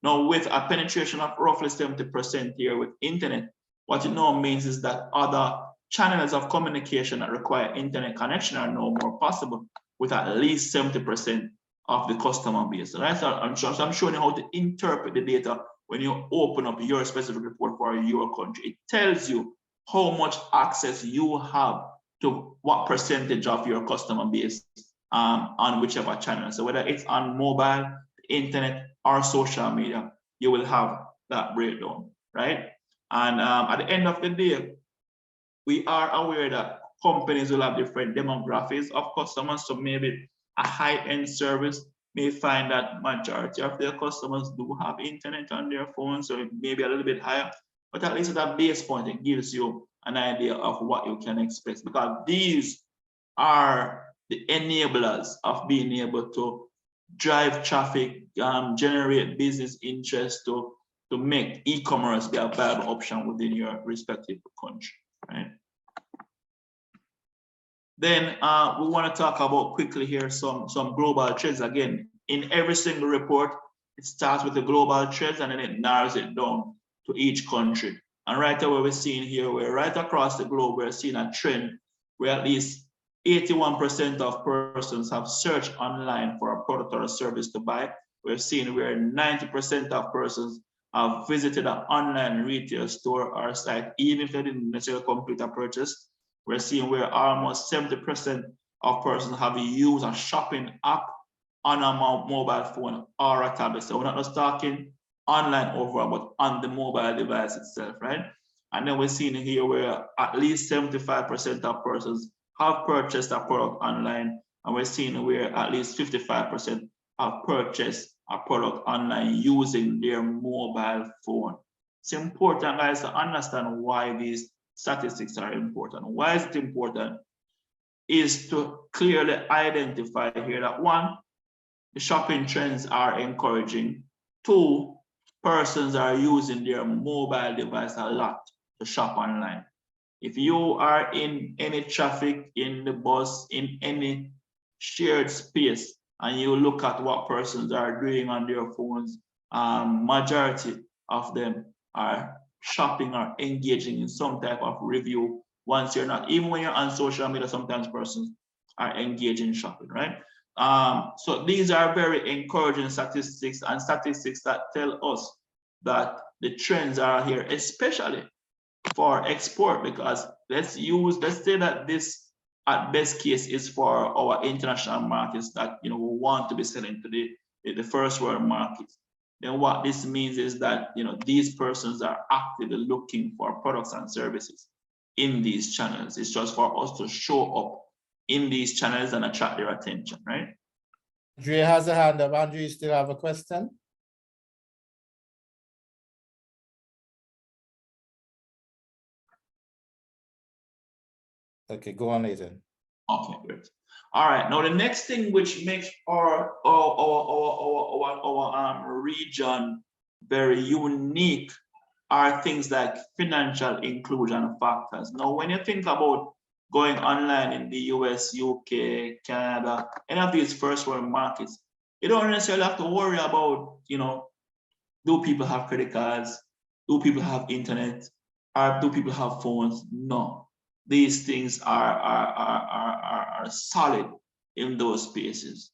Now, with a penetration of roughly 70% here with internet, what it now means is that other channels of communication that require internet connection are no more possible with at least 70% of the customer base. Right? So I'm showing you how to interpret the data when you open up your specific report for your country. It tells you how much access you have to what percentage of your customer base on whichever channel. So whether it's on mobile, internet, or social media, you will have that breakdown, right? And at the end of the day, we are aware that companies will have different demographics of customers. So maybe a high-end service may find that majority of their customers do have internet on their phones, so it may be a little bit higher. but at least at a base point, it gives you an idea of what you can expect, because these are the enablers of being able to drive traffic, generate business interest to make e-commerce be a viable option within your respective country, right? Then we want to talk about quickly here some global trends. Again, in every single report, it starts with the global trends and then it narrows it down to each country. And right away, we're seeing here, we're right across the globe, we're seeing a trend where at least 81% of persons have searched online for a product or a service to buy. We're seeing where 90% of persons have visited an online retail store or site, even if they didn't necessarily complete a purchase. We're seeing where almost 70% of persons have used a shopping app on a mobile phone or a tablet. So we're not just talking online overall, but on the mobile device itself, right? And then we're seeing here where at least 75% of persons have purchased a product online, and we're seeing where at least 55% have purchased a product online using their mobile phone. It's important, guys, to understand why these statistics are important. Why is it important? Is to clearly identify here that one, the shopping trends are encouraging. Two, persons are using their mobile device a lot to shop online. If you are in any traffic, in the bus, in any shared space, and you look at what persons are doing on their phones, majority of them are shopping or engaging in some type of review. Once you're not, even when you're on social media, sometimes persons are engaging in shopping, right? So these are very encouraging statistics, and statistics that tell us that the trends are here, especially for export, because let's say that this at best case is for our international markets that we want to be selling to the first world markets. Then what this means is that these persons are actively looking for products and services in these channels. It's just for us to show up in these channels and attract their attention, right? Andre has a hand up. Andre, you still have a question? Okay, go on, Nathan. Okay, great. All right. Now the next thing which makes our region very unique are things like financial inclusion factors. Now, when you think about going online in the US, UK, Canada, any of these first world markets, you don't necessarily have to worry about, do people have credit cards? Do people have internet? Or do people have phones? No. These things are solid in those spaces.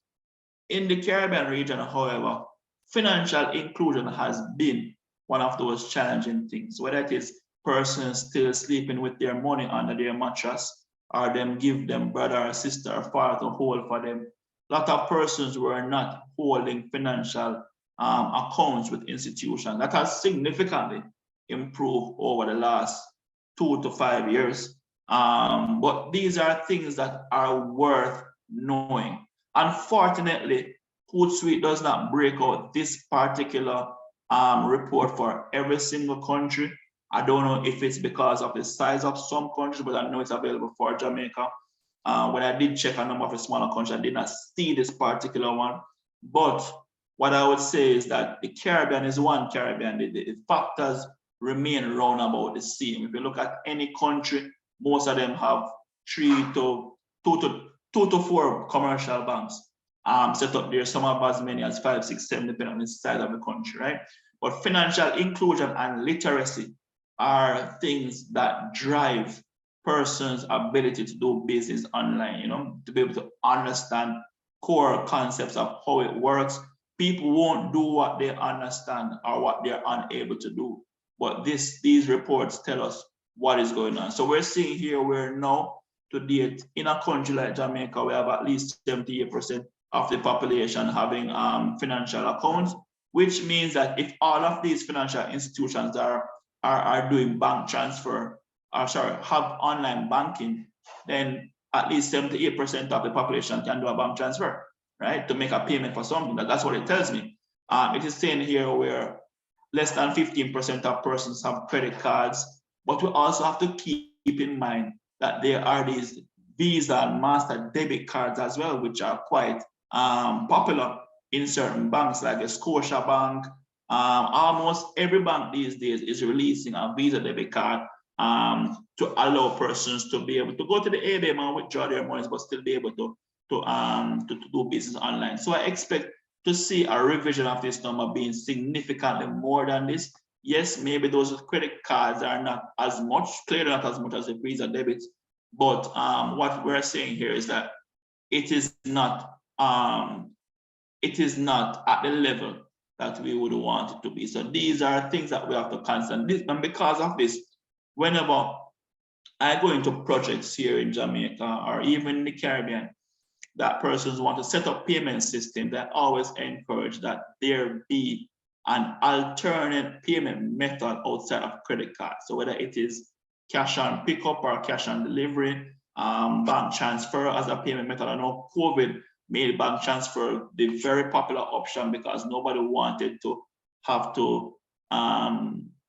In the Caribbean region, however, financial inclusion has been one of those challenging things, whether it is persons still sleeping with their money under their mattress, or them give them brother or sister or father to hold for them. A lot of persons were not holding financial accounts with institutions. That has significantly improved over the last 2 to 5 years. But these are things that are worth knowing. Unfortunately, Hootsuite does not break out this particular report for every single country. I don't know if it's because of the size of some countries, but I know it's available for Jamaica. When I did check a number of the smaller countries, I did not see this particular one. But what I would say is that the Caribbean is one Caribbean. The factors remain round about the same. If you look at any country, most of them have 2 to 4 commercial banks set up there. Some have as many as 5, 6, 7, depending on the size of the country, right? But financial inclusion and literacy are things that drive persons' ability to do business online, to be able to understand core concepts of how it works. People won't do what they understand or what they're unable to do. But these reports tell us what is going on. So we're seeing here where now to date in a country like Jamaica, we have at least 78% of the population having financial accounts, which means that if all of these financial institutions are doing bank transfer, have online banking, then at least 78% of the population can do a bank transfer, right? To make a payment for something. That's what it tells me. It is saying here where less than 15% of persons have credit cards, but we also have to keep in mind that there are these Visa and Master debit cards as well, which are quite popular in certain banks like a Scotia Bank. Almost every bank these days is releasing a Visa debit card to allow persons to be able to go to the ATM and withdraw their monies, but still be able to do business online. So I expect to see a revision of this number being significantly more than this. Yes, maybe those credit cards are not as much, clearly not as much as the Visa debits, but what we're saying here is that it is not at the level that we would want it to be. So these are things that we have to consider. And because of this, whenever I go into projects here in Jamaica or even in the Caribbean, that persons want to set up payment systems, that always encourage that there be an alternate payment method outside of credit card. So whether it is cash on pickup or cash on delivery, bank transfer as a payment method. I know COVID made bank transfer the very popular option because nobody wanted to have to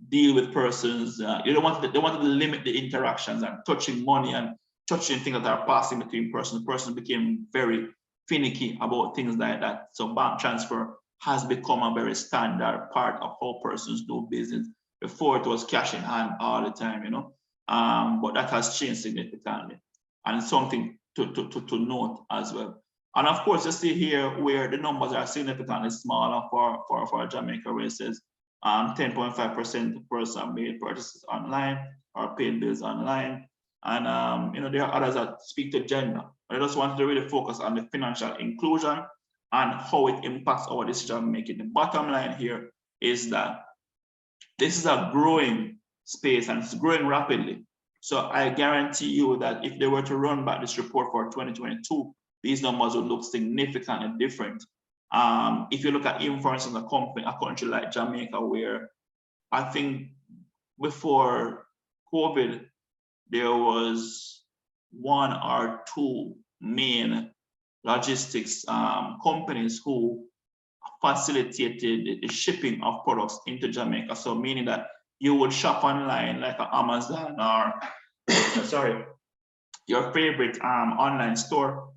deal with persons. They wanted to limit the interactions and touching money and touching things that are passing between persons. Persons became very finicky about things like that. So bank transfer has become a very standard part of how persons do business. Before it was cash in hand all the time, you know, but that has changed significantly, and something to note as well. And of course, you see here where the numbers are significantly smaller for Jamaica, where it says 10.5% person made purchases online or paid bills online. And you know, there are others that speak to gender. I just wanted to really focus on the financial inclusion and how it impacts our decision making. The bottom line here is that this is a growing space and it's growing rapidly. So I guarantee you that if they were to run back this report for 2022, these numbers would look significantly different. If you look at even for instance, a country like Jamaica, where I think before COVID, there was one or two main logistics companies who facilitated the shipping of products into Jamaica. So meaning that you would shop online like Amazon or sorry, your favorite online store.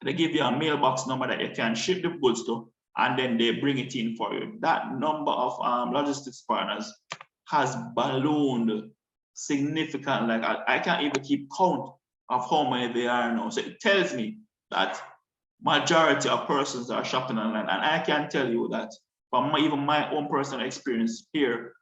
They give you a mailbox number that you can ship the goods to, and then they bring it in for you. That number of logistics partners has ballooned significantly. Like I can't even keep count of how many there are now. So it tells me that majority of persons are shopping online. And I can tell you that from even my own personal experience here,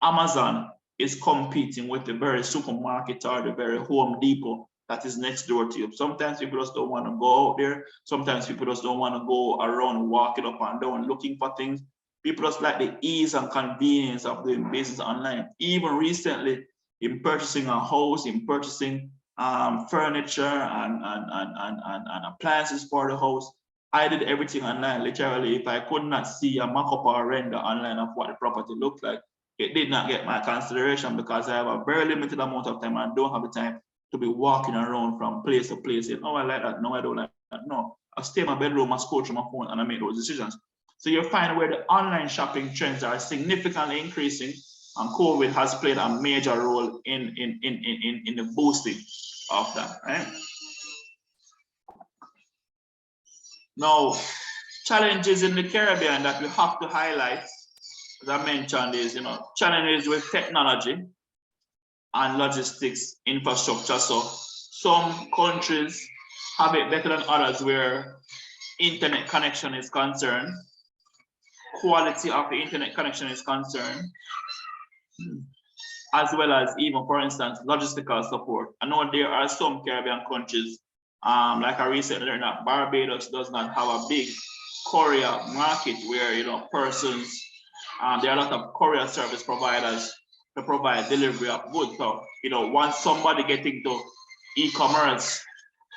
Amazon is competing with the very supermarket or the very Home Depot that is next door to you. Sometimes people just don't want to go out there. Sometimes people just don't want to go around walking up and down looking for things. People just like the ease and convenience of doing business online. Even recently, in purchasing a house, in purchasing furniture and appliances for the house, I did everything online. Literally, if I could not see a mock-up or a render online of what the property looked like, it did not get my consideration because I have a very limited amount of time and don't have the time to be walking around from place to place. Oh, I like that. No, I don't like that. No, I stay in my bedroom, I scroll through my phone, and I make those decisions. So you'll find where the online shopping trends are significantly increasing, and COVID has played a major role in the boosting of that, right? Now, challenges in the Caribbean that we have to highlight, as I mentioned, is, you know, challenges with technology and logistics infrastructure. So some countries have it better than others where internet connection is concerned, quality of the internet connection is concerned, as well as even, for instance, logistical support. I know there are some Caribbean countries, like I recently learned that Barbados does not have a big courier market where, you know, persons, there are a lot of courier service providers to provide delivery of goods. So, you know, once somebody gets into e-commerce,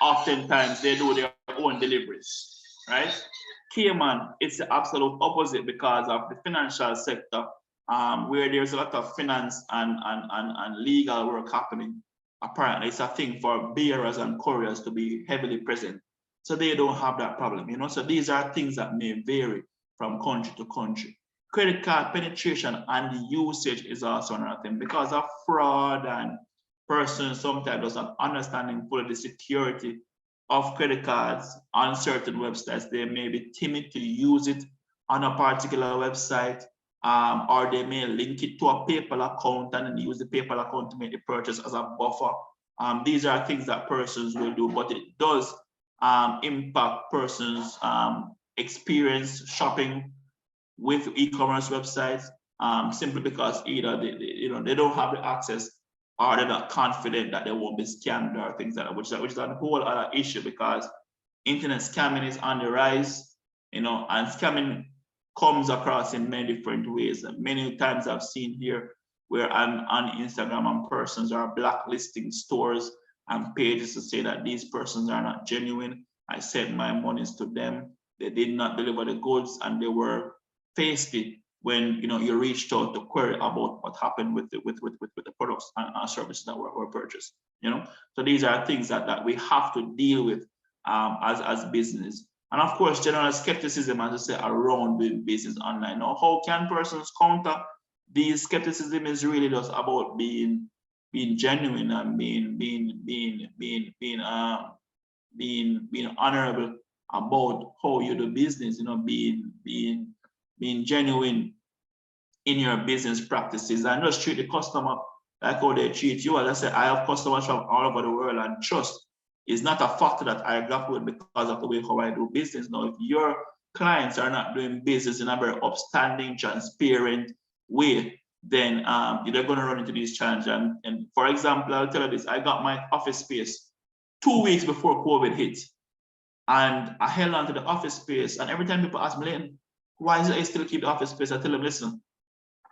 oftentimes they do their own deliveries, right? Cayman, it's the absolute opposite because of the financial sector, where there's a lot of finance and legal work happening. Apparently, it's a thing for bearers and couriers to be heavily present. So they don't have that problem, you know? So these are things that may vary from country to country. credit card penetration and the usage is also another thing, because of fraud and persons sometimes doesn't understanding fully the security of credit cards on certain websites. They may be timid to use it on a particular website, or they may link it to a PayPal account and then use the PayPal account to make the purchase as a buffer. These are things that persons will do, but it does impact persons' experience shopping with e-commerce websites, simply because either they don't have the access, or they're not confident that they won't be scammed or things like that, which is a whole other issue, because internet scamming is on the rise, and scamming comes across in many different ways. And many times I've seen here where I'm on Instagram and persons are blacklisting stores and pages to say that these persons are not genuine. I sent my monies to them. They did not deliver the goods, and they were faced it when you reached out to query about what happened with the products and services that were purchased. So these are things that we have to deal with as business. And of course, general skepticism, as I say, around doing business online. Now, how can persons counter these skepticism? Is really just about being genuine and being honorable about how you do business. Being genuine in your business practices, and just treat the customer like how they treat you. As I said, I have customers from all over the world, and trust is not a factor that I grapple with because of the way how I do business. Now, if your clients are not doing business in a very upstanding, transparent way, then they're going to run into these challenges. And for example, I'll tell you this: I got my office space 2 weeks before COVID hit, and I held on to the office space. And every time people ask me, Leighton, why is it I still keep the office space? I tell them, listen,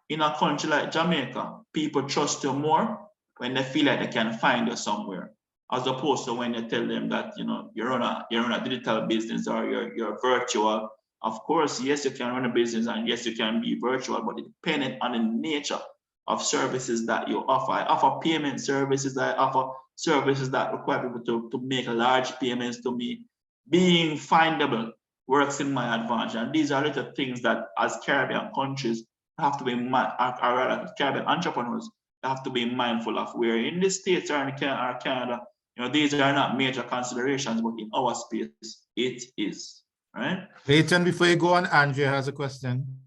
in a country like Jamaica, people trust you more when they feel like they can find you somewhere, as opposed to when you tell them that you're on a digital business or you're virtual. Of course, yes, you can run a business, and yes, you can be virtual, but it depends on the nature of services that you offer. I offer payment services. I offer services that require people to make large payments to me. Being findable works in my advantage, and these are little things that, as Caribbean countries, have to be Caribbean entrepreneurs have to be mindful of. Where in the States or in Canada, these are not major considerations, but in our space, it is. Right? Leighton, before you go on, Andrea has a question.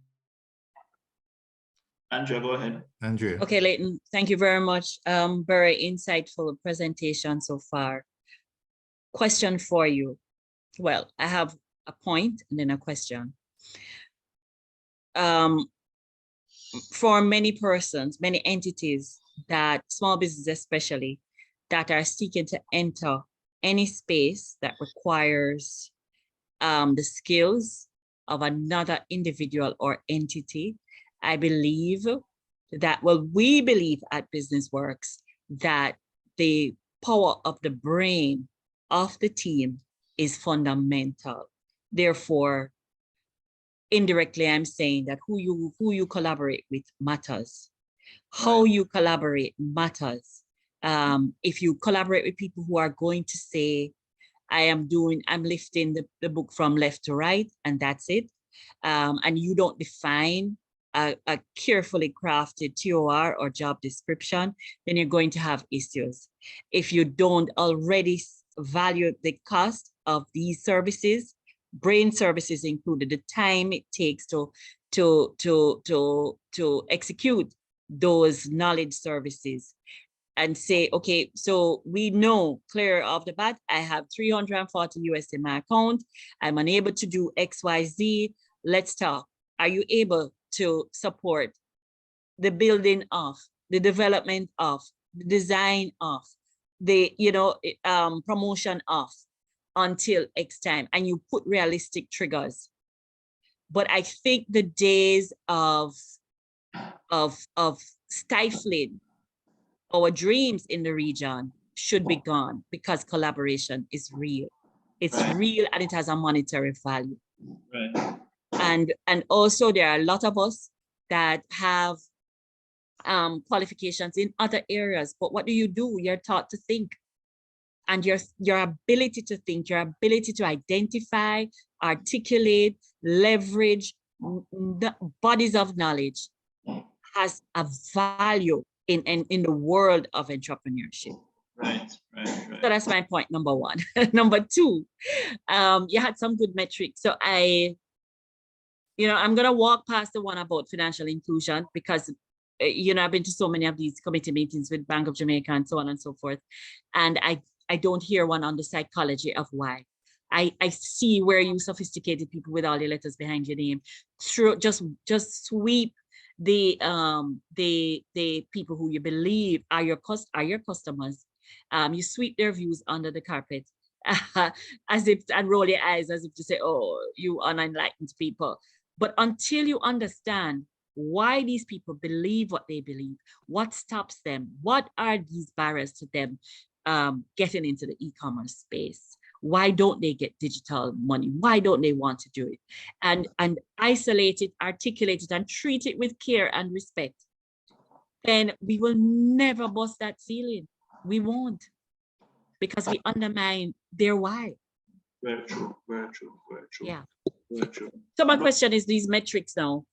Andrea, go ahead. Andrea. Okay, Leighton, thank you very much. Very insightful presentation so far. Question for you. Well, I have a point and then a question. For many persons, many entities, that small businesses especially, that are seeking to enter any space that requires the skills of another individual or entity, I believe that, well, we believe at Business Works that the power of the brain of the team is fundamental. Therefore, indirectly, I'm saying that who you collaborate with matters. How you collaborate matters. If you collaborate with people who are going to say, I'm lifting the book from left to right, and that's it. And you don't define a carefully crafted TOR or job description, then you're going to have issues. If you don't already value the cost of these services, brain services included, the time it takes to execute those knowledge services, and say, okay, so we know clear off the bat, I have $340 US in my account. I'm unable to do XYZ. Let's talk. Are you able to support the building of, the development of, the design of, the promotion of, until X time? And you put realistic triggers. But I think the days of stifling our dreams in the region should be gone, because collaboration is real. It's real, and it has a monetary value. Right. And also there are a lot of us that have qualifications in other areas, but what do? You're taught to think. And your ability to think, your ability to identify, articulate, leverage, bodies of knowledge has a value in the world of entrepreneurship. Right. So that's my point number one. Number two, you had some good metrics. So I'm gonna walk past the one about financial inclusion because I've been to so many of these committee meetings with Bank of Jamaica and so on and so forth. And I don't hear one on the psychology of why. I see where you sophisticated people with all the letters behind your name just sweep the people who you believe are your customers. You sweep their views under the carpet as if, and roll your eyes as if to say, oh, you unenlightened people. But until you understand why these people believe what they believe, what stops them, what are these barriers to them getting into the e-commerce space? Why don't they get digital money? Why don't they want to do it? And isolate it, articulate it, and treat it with care and respect. Then we will never bust that ceiling. We won't, because we undermine their why. Very true, very true, very true. Yeah. Very true. So my question is, these metrics now,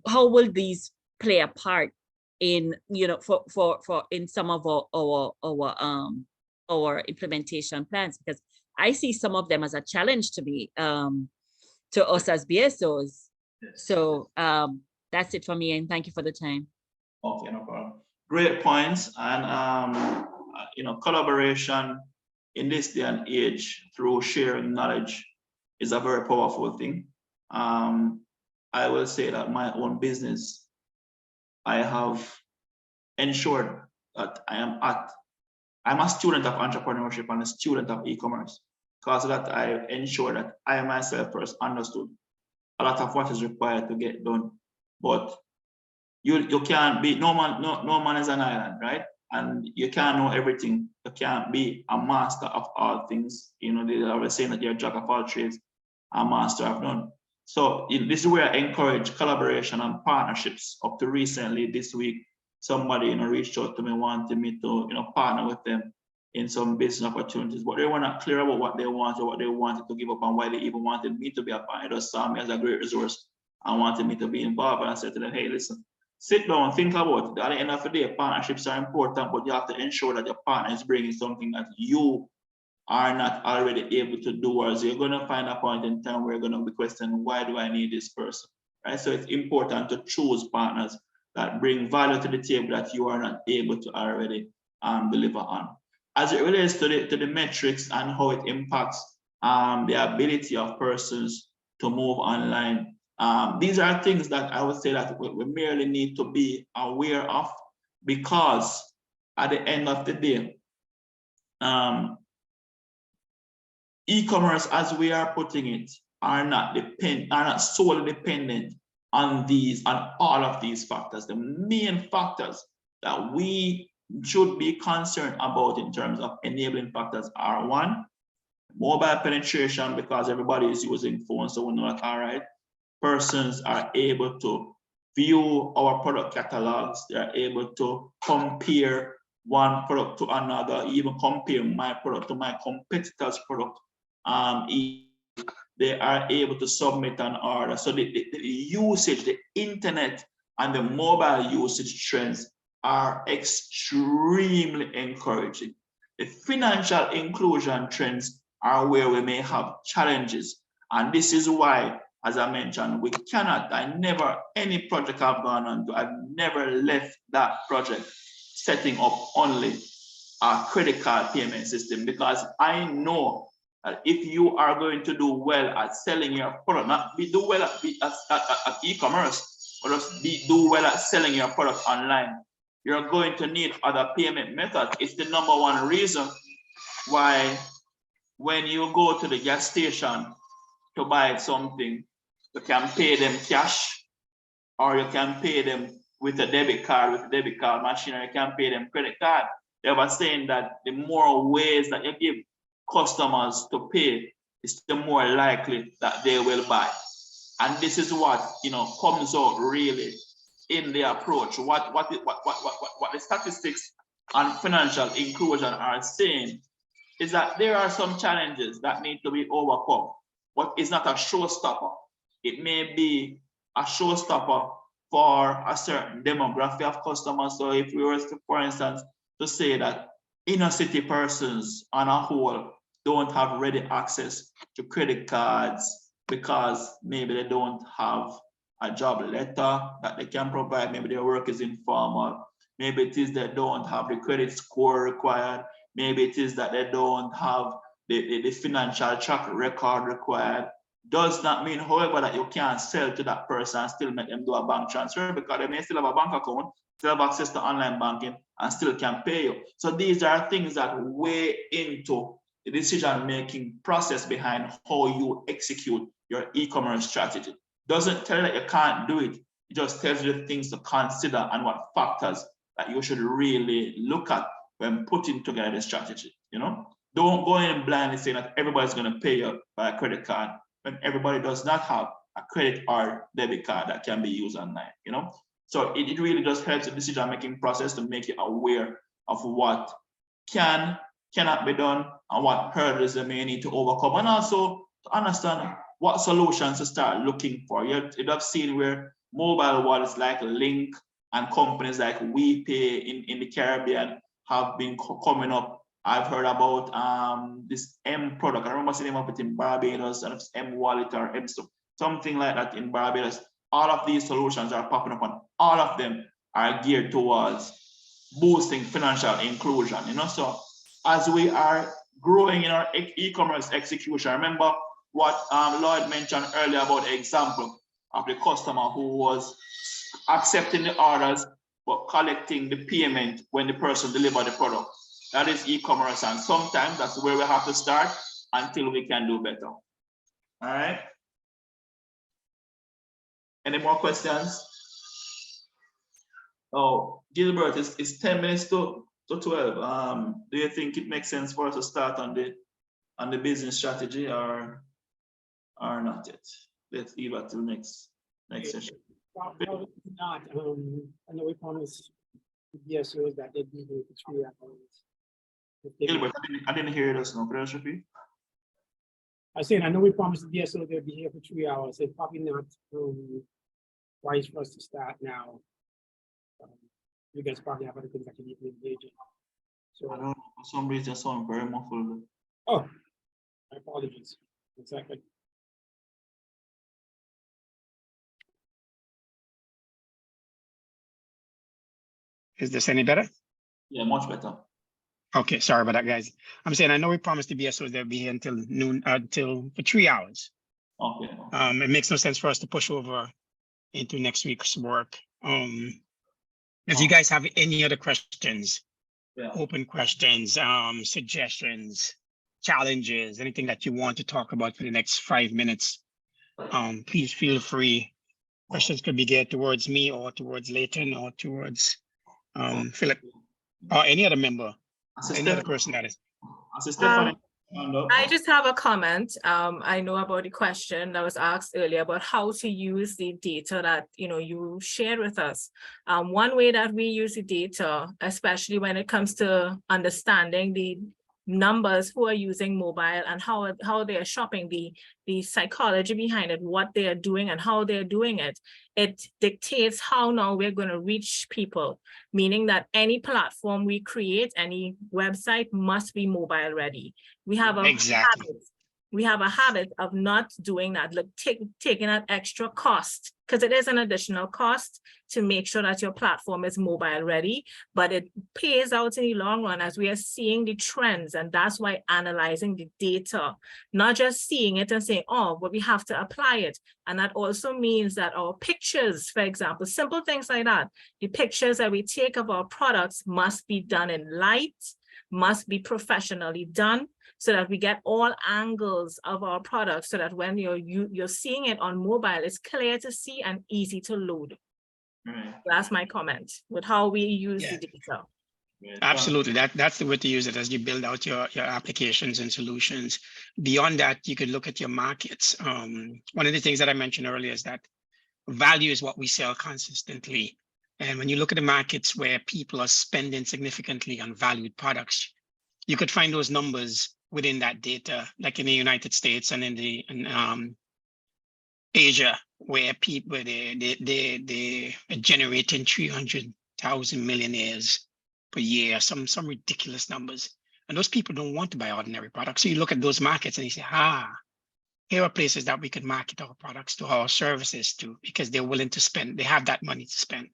how will these play a part in, for in some of our implementation plans? Because I see some of them as a challenge to me, to us as BSOs. So that's it for me, and thank you for the time. Okay, no problem. Great points. And collaboration in this day and age through sharing knowledge is a very powerful thing. I will say that my own business, I have ensured that I'm a student of entrepreneurship and a student of e-commerce, because that I ensure that I myself first understood a lot of what is required to get done. But you can't be, no man is an island, right? And you can't know everything. You can't be a master of all things. They always saying that you're a jack of all trades, a master of none. So this is where I encourage collaboration and partnerships. Up to recently this week, somebody reached out to me, wanted me to partner with them in some business opportunities, but they were not clear about what they wanted, what they wanted to give up, and why they even wanted me to be a partner. They just saw me as a great resource and wanted me to be involved. And I said to them, hey, listen, sit down, think about it. At the end of the day, partnerships are important, but you have to ensure that your partner is bringing something that you are not already able to do, or you're going to find a point in time where you're going to be questioning, why do I need this person? Right? So it's important to choose partners that bring value to the table that you are not able to already deliver on. As it relates to the metrics and how it impacts the ability of persons to move online, these are things that I would say that we merely need to be aware of, because at the end of the day, e-commerce, as we are putting it, are not solely dependent on all of these factors. The main factors that we should be concerned about in terms of enabling factors are: one, mobile penetration, because everybody is using phones, so we know that, all right, persons are able to view our product catalogs, they're able to compare one product to another, even compare my product to my competitor's product. They are able to submit an order. So the usage, the internet and the mobile usage trends are extremely encouraging. The financial inclusion trends are where we may have challenges. And this is why, as I mentioned, any project I've gone on to, I've never left that project setting up only a credit card payment system, because I know that if you are going to do well at selling your product, not do well at e-commerce, but just do well at selling your product online, you're going to need other payment methods. It's the number one reason why when you go to the gas station to buy something, you can pay them cash, or you can pay them with a debit card, machine, or you can pay them credit card. They were saying that the more ways that you give customers to pay, is the more likely that they will buy. And this is what comes out really in the approach. What the statistics on financial inclusion are saying is that there are some challenges that need to be overcome, but it's not a showstopper. It may be a showstopper for a certain demographic of customers. So if we were to, for instance, to say that inner city persons on a whole don't have ready access to credit cards because maybe they don't have a job letter that they can provide, maybe their work is informal, maybe it is they don't have the credit score required, maybe it is that they don't have the financial track record required. Does not mean, however, that you can't sell to that person and still make them do a bank transfer, because they may still have a bank account, still have access to online banking, and still can pay you. So these are things that weigh into the decision-making process behind how you execute your e-commerce strategy. Doesn't tell you that you can't do it. It just tells you the things to consider and what factors that you should really look at when putting together the strategy. You know, don't go in blindly saying that everybody's going to pay you by a credit card when everybody does not have a credit or debit card that can be used online. You know, so it really just helps the decision-making process to make you aware of what cannot be done and what hurdles they may need to overcome, and also to understand what solutions to start looking for. You'd have seen where mobile wallets like Link and companies like WePay in the Caribbean have been coming up. I've heard about this M product. I remember seeing them up in Barbados, and it's M Wallet or M something like that in Barbados. All of these solutions are popping up, and all of them are geared towards boosting financial inclusion. You know, so as we are growing in our e-commerce execution, remember what Lloyd mentioned earlier about the example of the customer who was accepting the orders but collecting the payment when the person delivered the product. That is e-commerce, and sometimes that's where we have to start until we can do better. All right. Any more questions? Oh, Gilbert, it's 10 minutes to 12. Do you think it makes sense for us to start on the business strategy or not yet? Let's leave it to the next session. No, not. I know we promised the DSOs that they'd be here for 3 hours. Gilbert, I didn't hear this. No, could you repeat? I said, I know we promised the DSO they'd be here for 3 hours. It's probably not wise for us to start now. You guys probably have other things that you need to engage in. So I don't know, for some reason, I sound very muffled. Oh, my apologies. Exactly. Is this any better? Yeah, much better. Okay, sorry about that, guys. I'm saying I know we promised the BSOs they'll be here until noon, for 3 hours. Okay. It makes no sense for us to push over into next week's work. If you guys have any other questions, open questions, suggestions, challenges, anything that you want to talk about for the next 5 minutes, please feel free. Questions could be geared towards me or towards Leighton or towards Philip or any other member, any other person that is. I just have a comment. I know about the question that was asked earlier about how to use the data that you shared with us. One way that we use the data, especially when it comes to understanding the numbers who are using mobile and how they are shopping, the psychology behind it, what they are doing and how they're doing it, it dictates how now we're going to reach people, meaning that any platform we create, any website must be mobile ready. We have a habit of not doing that, like taking that extra cost, because it is an additional cost to make sure that your platform is mobile ready, but it pays out in the long run as we are seeing the trends. And that's why analyzing the data, not just seeing it and saying, oh, but we have to apply it. And that also means that our pictures, for example, simple things like that, the pictures that we take of our products must be done in light, must be professionally done, so that we get all angles of our product, so that when you're seeing it on mobile, it's clear to see and easy to load. Right. That's my comment with how we use the data. Absolutely, that's the way to use it as you build out your applications and solutions. Beyond that, you could look at your markets. One of the things that I mentioned earlier is that value is what we sell consistently. And when you look at the markets where people are spending significantly on valued products, you could find those numbers within that data, like in the United States and in Asia, where people they generating 300,000 millionaires per year, some ridiculous numbers. And those people don't want to buy ordinary products. So you look at those markets and you say, here are places that we could market our products to, our services to, because they're willing to spend, they have that money to spend.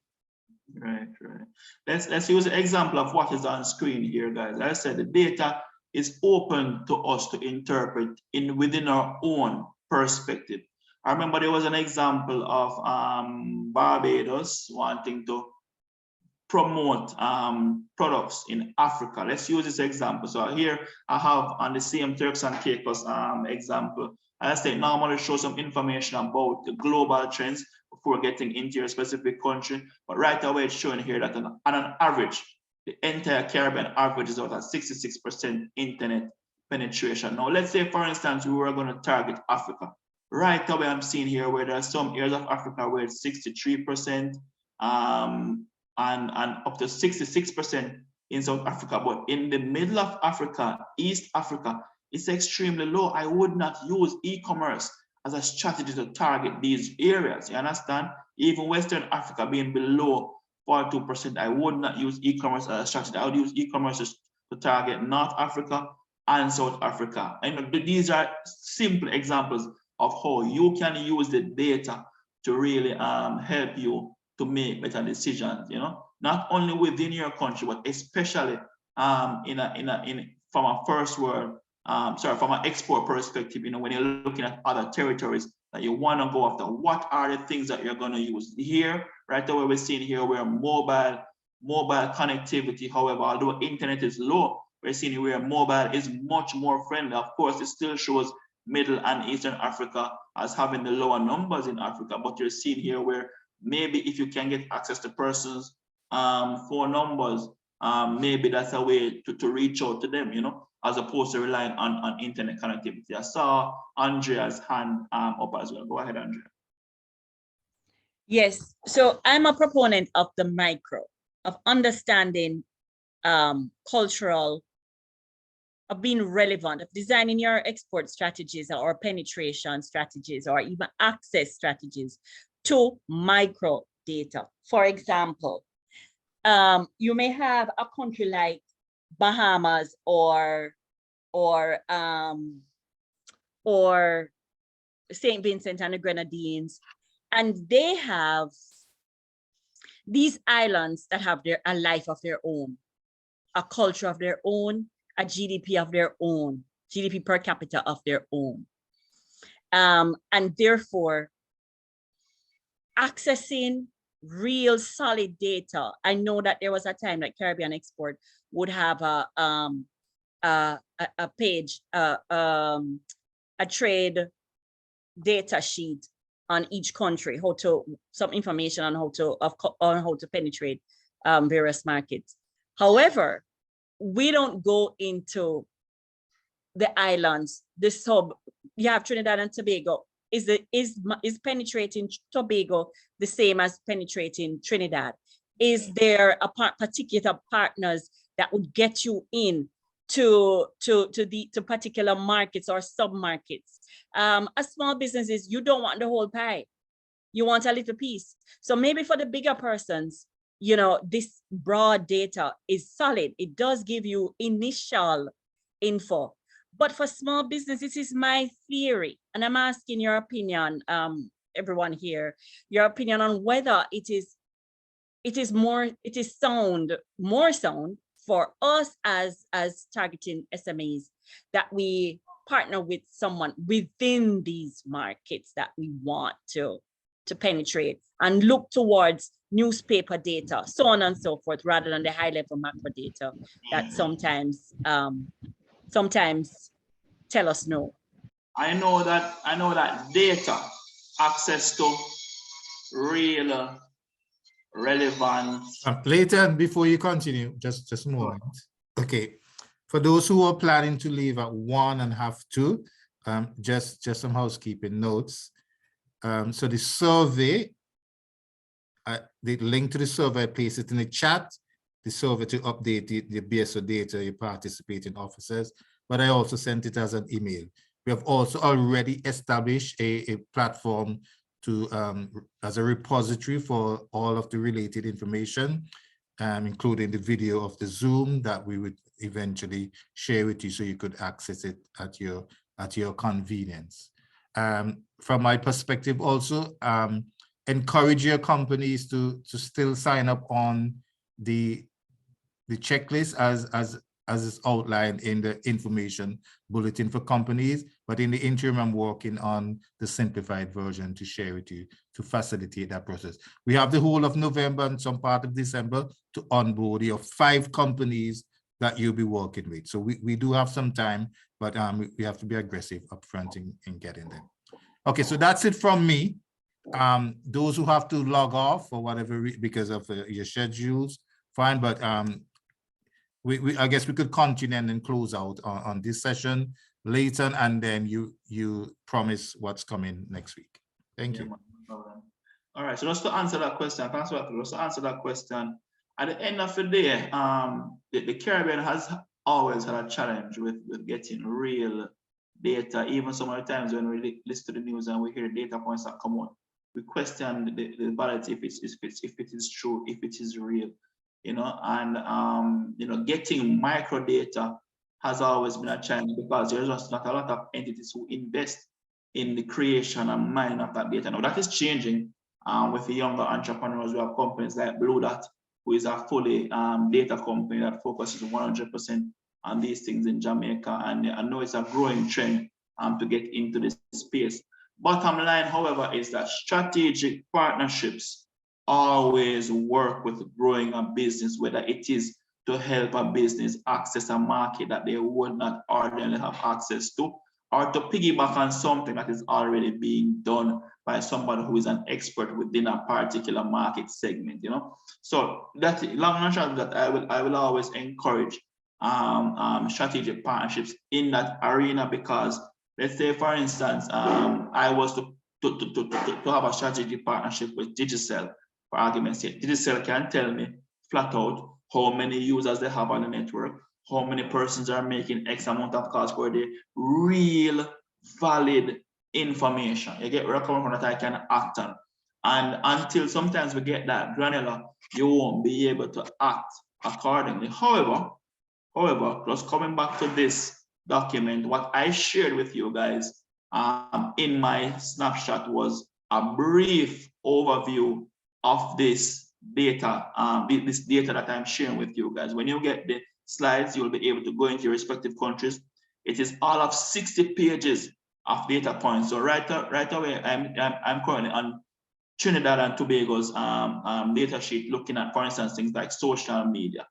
Right. Let's use an example of what is on screen here, guys. As I said, the data is open to us to interpret within our own perspective. I remember there was an example of Barbados wanting to promote products in Africa. Let's use this example. So here I have on the same Turks and Caicos example. As I say, normally show some information about the global trends before getting into your specific country. But right away, it's showing here that on an average, the entire Caribbean average is out at 66% internet penetration. Now, let's say, for instance, we were going to target Africa. Right away, I'm seeing here where there are some areas of Africa where it's 63%, and up to 66% in South Africa. But in the middle of Africa, East Africa, it's extremely low. I would not use e-commerce as a strategy to target these areas. You understand? Even Western Africa being below 42%, I would not use e-commerce as a strategy. I would use e-commerce to target North Africa and South Africa. And these are simple examples of how you can use the data to really help you to make better decisions, you know, not only within your country, but especially from a first world, from an export perspective, you know, when you're looking at other territories that you want to go after, what are the things that you're going to use here? Right away, we're seeing here where mobile connectivity, however, although internet is low, we're seeing where mobile is much more friendly. Of course, it still shows Middle and Eastern Africa as having the lower numbers in Africa, but you're seeing here where maybe if you can get access to persons' phone numbers, maybe that's a way to reach out to them, you know, as opposed to relying on internet connectivity. I saw Andrea's hand up as well. Go ahead, Andrea. Yes, so I'm a proponent of the micro, of understanding cultural, of being relevant, of designing your export strategies or penetration strategies or even access strategies to micro data. For example, you may have a country like Bahamas or St. Vincent and the Grenadines, and they have these islands that have a life of their own, a culture of their own, a GDP of their own, GDP per capita of their own. And therefore, accessing real solid data. I know that there was a time that Caribbean Export would have a page, a trade data sheet on each country, some information on how to penetrate various markets. However, we don't go into the islands, you have Trinidad and Tobago. Is penetrating Tobago the same as penetrating Trinidad? Is there a particular partners that would get you in to particular markets or sub-markets? As small businesses, you don't want the whole pie. You want a little piece. So maybe for the bigger persons, you know, this broad data is solid. It does give you initial info. But for small business, this is my theory. And I'm asking your opinion, everyone here, your opinion on whether it is more sound for us as targeting SMEs that we partner with someone within these markets that we want to penetrate and look towards newspaper data, so on and so forth, rather than the high level macro data that sometimes tell us no. I know that data, access to real relevant. Later, before you continue, just a moment. Okay, for those who are planning to leave at 1 and have to, just some housekeeping notes. So the survey, the link to the survey, I place it in the chat, the survey to update the BSO data, your participating officers, but I also sent it as an email. We have also already established a platform as a repository for all of the related information, including the video of the Zoom that we would eventually share with you so you could access it at your convenience. From my perspective also, encourage your companies to still sign up on the checklist as is outlined in the information bulletin for companies, but in the interim, I'm working on the simplified version to share with you to facilitate that process. We have the whole of November and some part of December to onboard your 5 companies that you'll be working with. So we do have some time, but we have to be aggressive upfront in getting them. Okay, so that's it from me. Those who have to log off for whatever because of your schedules, fine, but I guess we could continue and then close out on this session later, and then you promise what's coming next week. Thank you. No problem. All right, so just to answer that question, thanks for that. Just to answer that question, at the end of the day, the Caribbean has always had a challenge with getting real data. Even some of the times when we listen to the news and we hear data points that come out, we question the validity if it is true, if it is real. You know, and you know, getting micro data has always been a challenge because there's just not a lot of entities who invest in the creation and mining of that data. Now that is changing with the younger entrepreneurs. We have companies like Blue Dot, who is a fully data company that focuses 100% on these things in Jamaica, and I know it's a growing trend to get into this space. Bottom line, however, is that strategic partnerships always work with growing a business, whether it is to help a business access a market that they would not ordinarily have access to, or to piggyback on something that is already being done by somebody who is an expert within a particular market segment, you know. So that long and short that I will always encourage strategic partnerships in that arena, because let's say, for instance, I was to have a strategic partnership with Digicel. For argument's sake, Digicel can tell me flat out how many users they have on the network, how many persons are making X amount of calls per day, real valid information. You get where I'm coming from that I can act on. And until sometimes we get that granular, you won't be able to act accordingly. However, just coming back to this document, what I shared with you guys in my snapshot was a brief overview of this data, this data that I'm sharing with you guys. When you get the slides, you'll be able to go into your respective countries. It is all of 60 pages of data points. So right away, I'm currently on Trinidad and Tobago's data sheet, looking at, for instance, things like social media.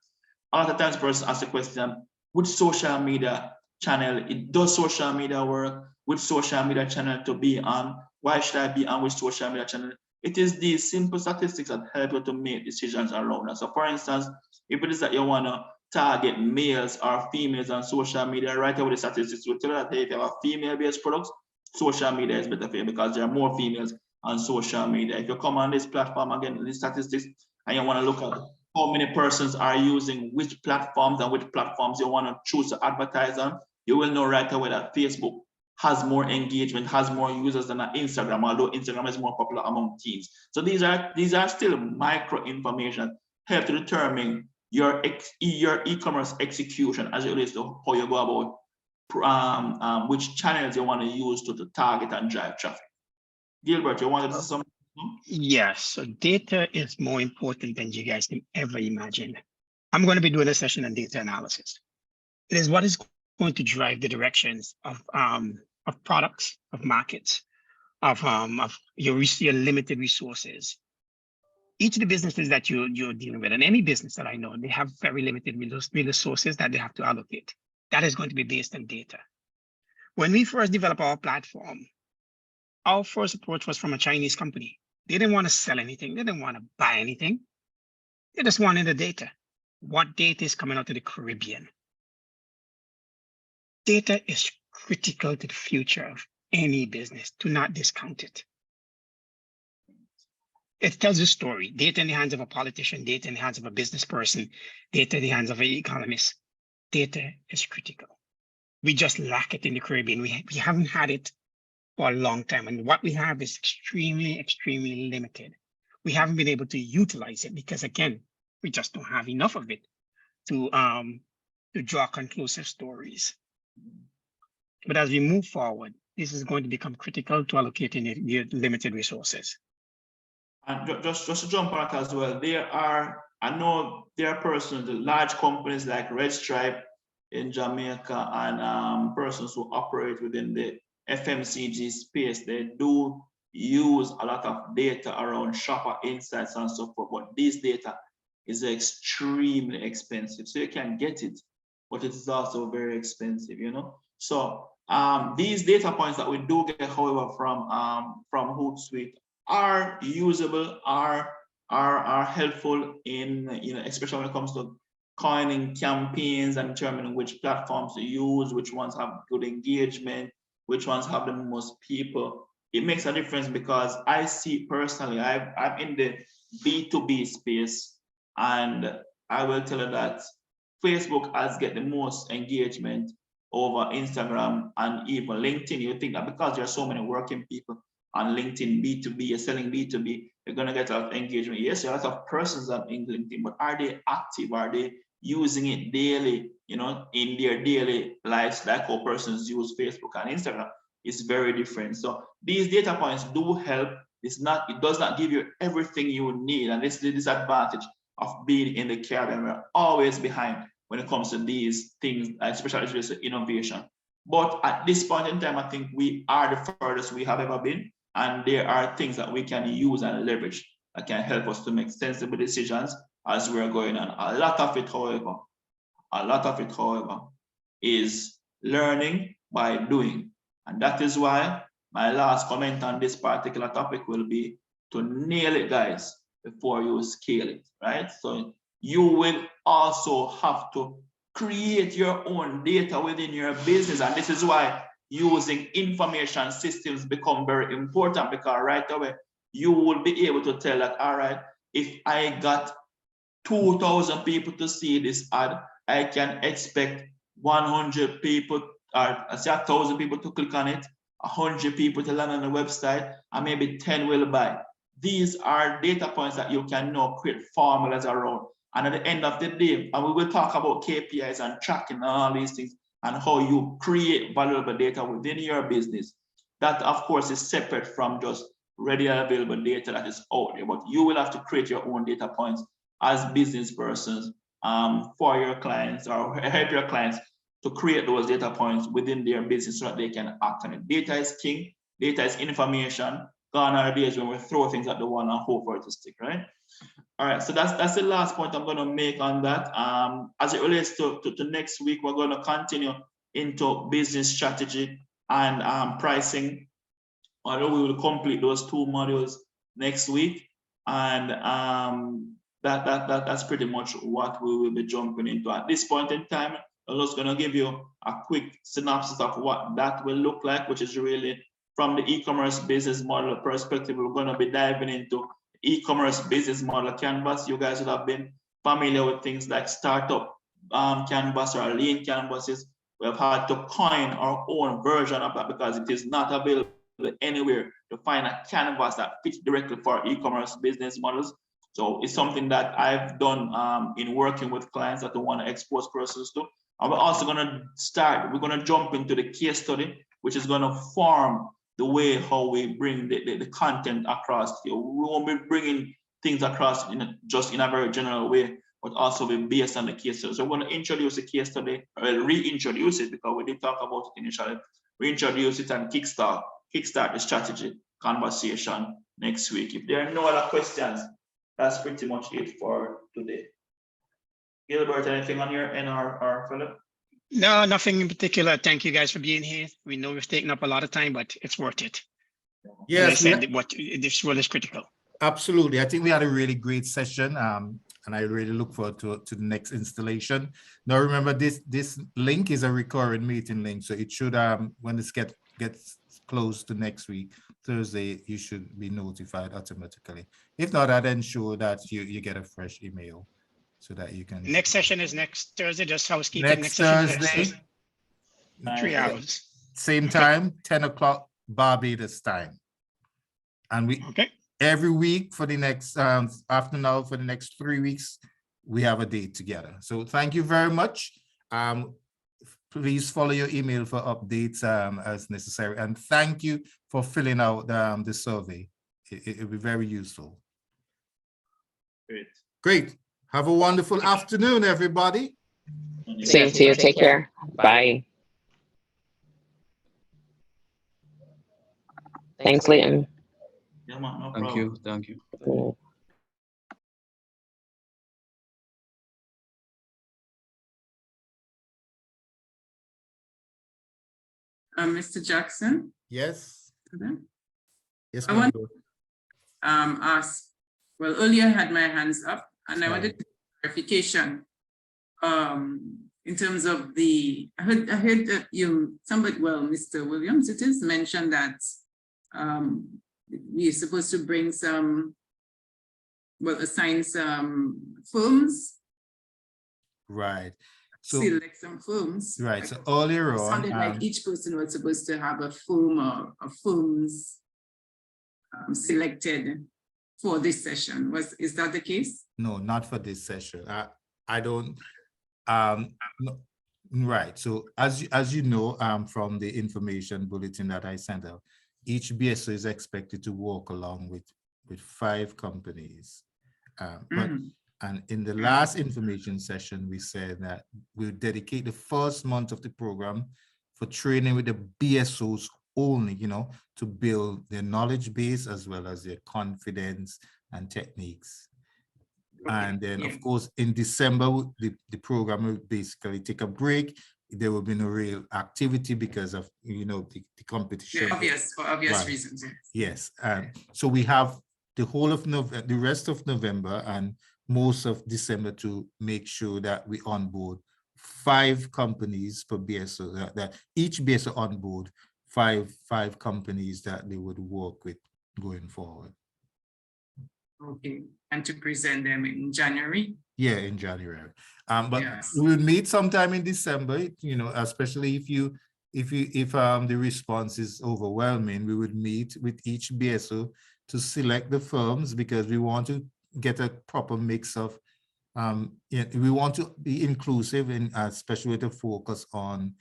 A lot of times, person asks the question, which social media channel, does social media work? Which social media channel to be on? Why should I be on which social media channel? It is these simple statistics that help you to make decisions around that. So for instance, if it is that you want to target males or females on social media, right away the statistics will tell you that if you have a female-based products, social media is better for you because there are more females on social media. If you come on this platform, again, these statistics, and you want to look at how many persons are using which platforms and which platforms you want to choose to advertise on, you will know right away that Facebook has more engagement, has more users than Instagram, although Instagram is more popular among teens. So these are still micro information help to determine your e-commerce execution as it relates to how you go about which channels you want to use to target and drive traffic. Gilbert, you wanted to say something? Yes, so data is more important than you guys can ever imagine. I'm going to be doing a session on data analysis. It is what is going to drive the directions of products, of markets, of your limited resources. Each of the businesses that you're dealing with, and any business that I know, they have very limited resources that they have to allocate. That is going to be based on data. When we first developed our platform, our first approach was from a Chinese company. They didn't want to sell anything. They didn't want to buy anything. They just wanted the data. What data is coming out of the Caribbean? Data is critical to the future of any business. Do not discount it. It tells a story. Data in the hands of a politician, data in the hands of a business person, data in the hands of an economist. Data is critical. We just lack it in the Caribbean. We haven't had it for a long time. And what we have is extremely, extremely limited. We haven't been able to utilize it because, again, we just don't have enough of it to draw conclusive stories. But as we move forward, this is going to become critical to allocating the limited resources. And just to jump on it as well, I know there are persons, the large companies like Red Stripe in Jamaica and persons who operate within the FMCG space, they do use a lot of data around shopper insights and so forth, but this data is extremely expensive. So you can get it, but it is also very expensive, you know? So these data points that we do get, however, from Hootsuite are usable, are helpful in, you know, especially when it comes to coining campaigns and determining which platforms to use, which ones have good engagement, which ones have the most people. It makes a difference because I see personally, I'm in the B2B space, and I will tell you that Facebook has get the most engagement over Instagram and even LinkedIn. You think that because there are so many working people on LinkedIn, B2B, you're selling B2B, you're gonna get a lot of engagement. Yes, there are a lot of persons on LinkedIn, but are they active? Are they using it daily, you know, in their daily lives, like how persons use Facebook and Instagram? Is very different. So these data points do help. It does not give you everything you need. And this is the disadvantage of being in the Caribbean. We're always behind when it comes to these things, especially with innovation. But at this point in time, I think we are the furthest we have ever been. And there are things that we can use and leverage that can help us to make sensible decisions as we're going on. A lot of it, however, is learning by doing. And that is why my last comment on this particular topic will be to nail it, guys, before you scale it, right? So you will also have to create your own data within your business. And this is why using information systems become very important, because right away, you will be able to tell that, all right, if I got 2,000 people to see this ad, I can expect 100 people, or I say 1,000 people to click on it, 100 people to land on the website, and maybe 10 will buy. These are data points that you can now create formulas around. And at the end of the day, and we will talk about KPIs and tracking and all these things and how you create valuable data within your business. That, of course, is separate from just readily available data that is out there, but you will have to create your own data points as business persons for your clients, or help your clients to create those data points within their business so that they can act on it. Data is king, data is information. Gone are the days when we throw things at the wall and hope for it to stick, right? All right, so that's the last point I'm going to make on that. As it relates to next week, we're going to continue into business strategy and pricing. Although we will complete those two modules next week, and that's pretty much what we will be jumping into at this point in time. I'm just going to give you a quick synopsis of what that will look like, which is really from the e-commerce business model perspective. We're going to be diving into e-commerce business model canvas. You guys would have been familiar with things like startup canvas or lean canvases. We have had to coin our own version of that because it is not available anywhere to find a canvas that fits directly for e-commerce business models. So it's something that I've done in working with clients that want to expose persons to. And we're also going to jump into the case study, which is going to form the way how we bring the content across. We won't be bringing things across just in a very general way, but also be based on the case study. So we're going to introduce the case study, or reintroduce it, because we did talk about it initially. Reintroduce it and kickstart the strategy conversation next week. If there are no other questions, that's pretty much it for today. Gilbert, anything on your end, or Philip? No, nothing in particular. Thank you guys for being here. We know we've taken up a lot of time, but it's worth it. Yes, as I said, this role is critical. Absolutely. I think we had a really great session, and I really look forward to the next installation. Now, remember, this link is a recurring meeting link, so it should, when this gets close to next week, Thursday, you should be notified automatically. If not, I'd ensure that you get a fresh email so that you can. Next session is next Thursday, just housekeeping. Next Thursday. 3 hours. Same time, 10 o'clock Barbados time. And we every week for the next after now for the next 3 weeks, we have a date together. So thank you very much. Please follow your email for updates as necessary. And thank you for filling out the survey. It'll be very useful. Great. Great. Have a wonderful afternoon, everybody. Same to you. Take care. Bye. Thanks, Leighton. Yeah, man, no Thank problem. you. Thank you. Cool. Mr. Jackson? Yes. Yes, I ma'am. want ask, well, earlier I had my hands up and I wanted clarification in terms of the, I heard that somebody, well, Mr. Williams, it is mentioned that we're supposed to bring some, well, assign some firms. Right. So Select some firms. right. So earlier It on, sounded like each person was supposed to have a firm or a firms selected for this session. Is that the case? no, not for this session. I don't no, right. So as you know, from the information bulletin that I sent out, each BSO is expected to work along with 5 companies. And in the last information session, we said that we'll dedicate the first month of the program for training with the BSOs only, to build their knowledge base as well as their confidence and techniques. And then, of course, in December, the program will basically take a break. There will be no real activity because of, the competition. Yeah, for obvious Right. reasons. Yes. So we have the whole of November, the rest of November and most of December to make sure that we onboard 5 companies per BSO, that each BSO onboard five companies that they would work with going forward. Okay, and to present them in January? Yeah, in January. But Yes. we'll meet sometime in December, especially if the response is overwhelming, we would meet with each BSO to select the firms because we want to get a proper mix of, we want to be inclusive and especially with a focus on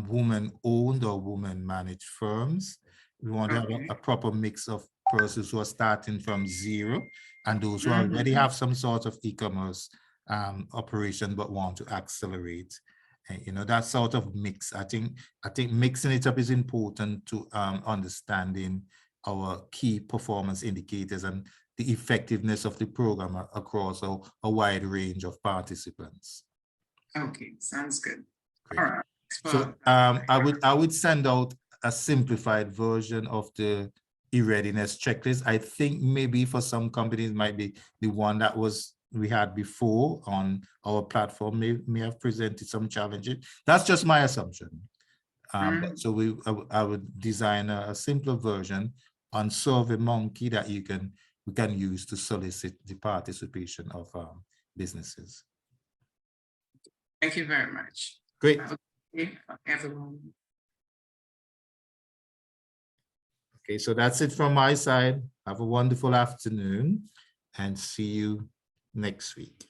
women-owned or women-managed firms. We want to have a proper mix of persons who are starting from zero and those who already have some sort of e-commerce operation but want to accelerate. That sort of mix. I think mixing it up is important to understanding our key performance indicators and the effectiveness of the program across a wide range of participants. Okay, sounds good. Great. All right. So I would send out a simplified version of the e-readiness checklist. I think maybe for some companies might be the one that we had before on our platform may have presented some challenges. That's just my assumption. So I would design a simpler version on SurveyMonkey that we can use to solicit the participation of businesses. Thank you very much. Great. Okay, everyone. Okay, so that's it from my side. Have a wonderful afternoon and see you next week.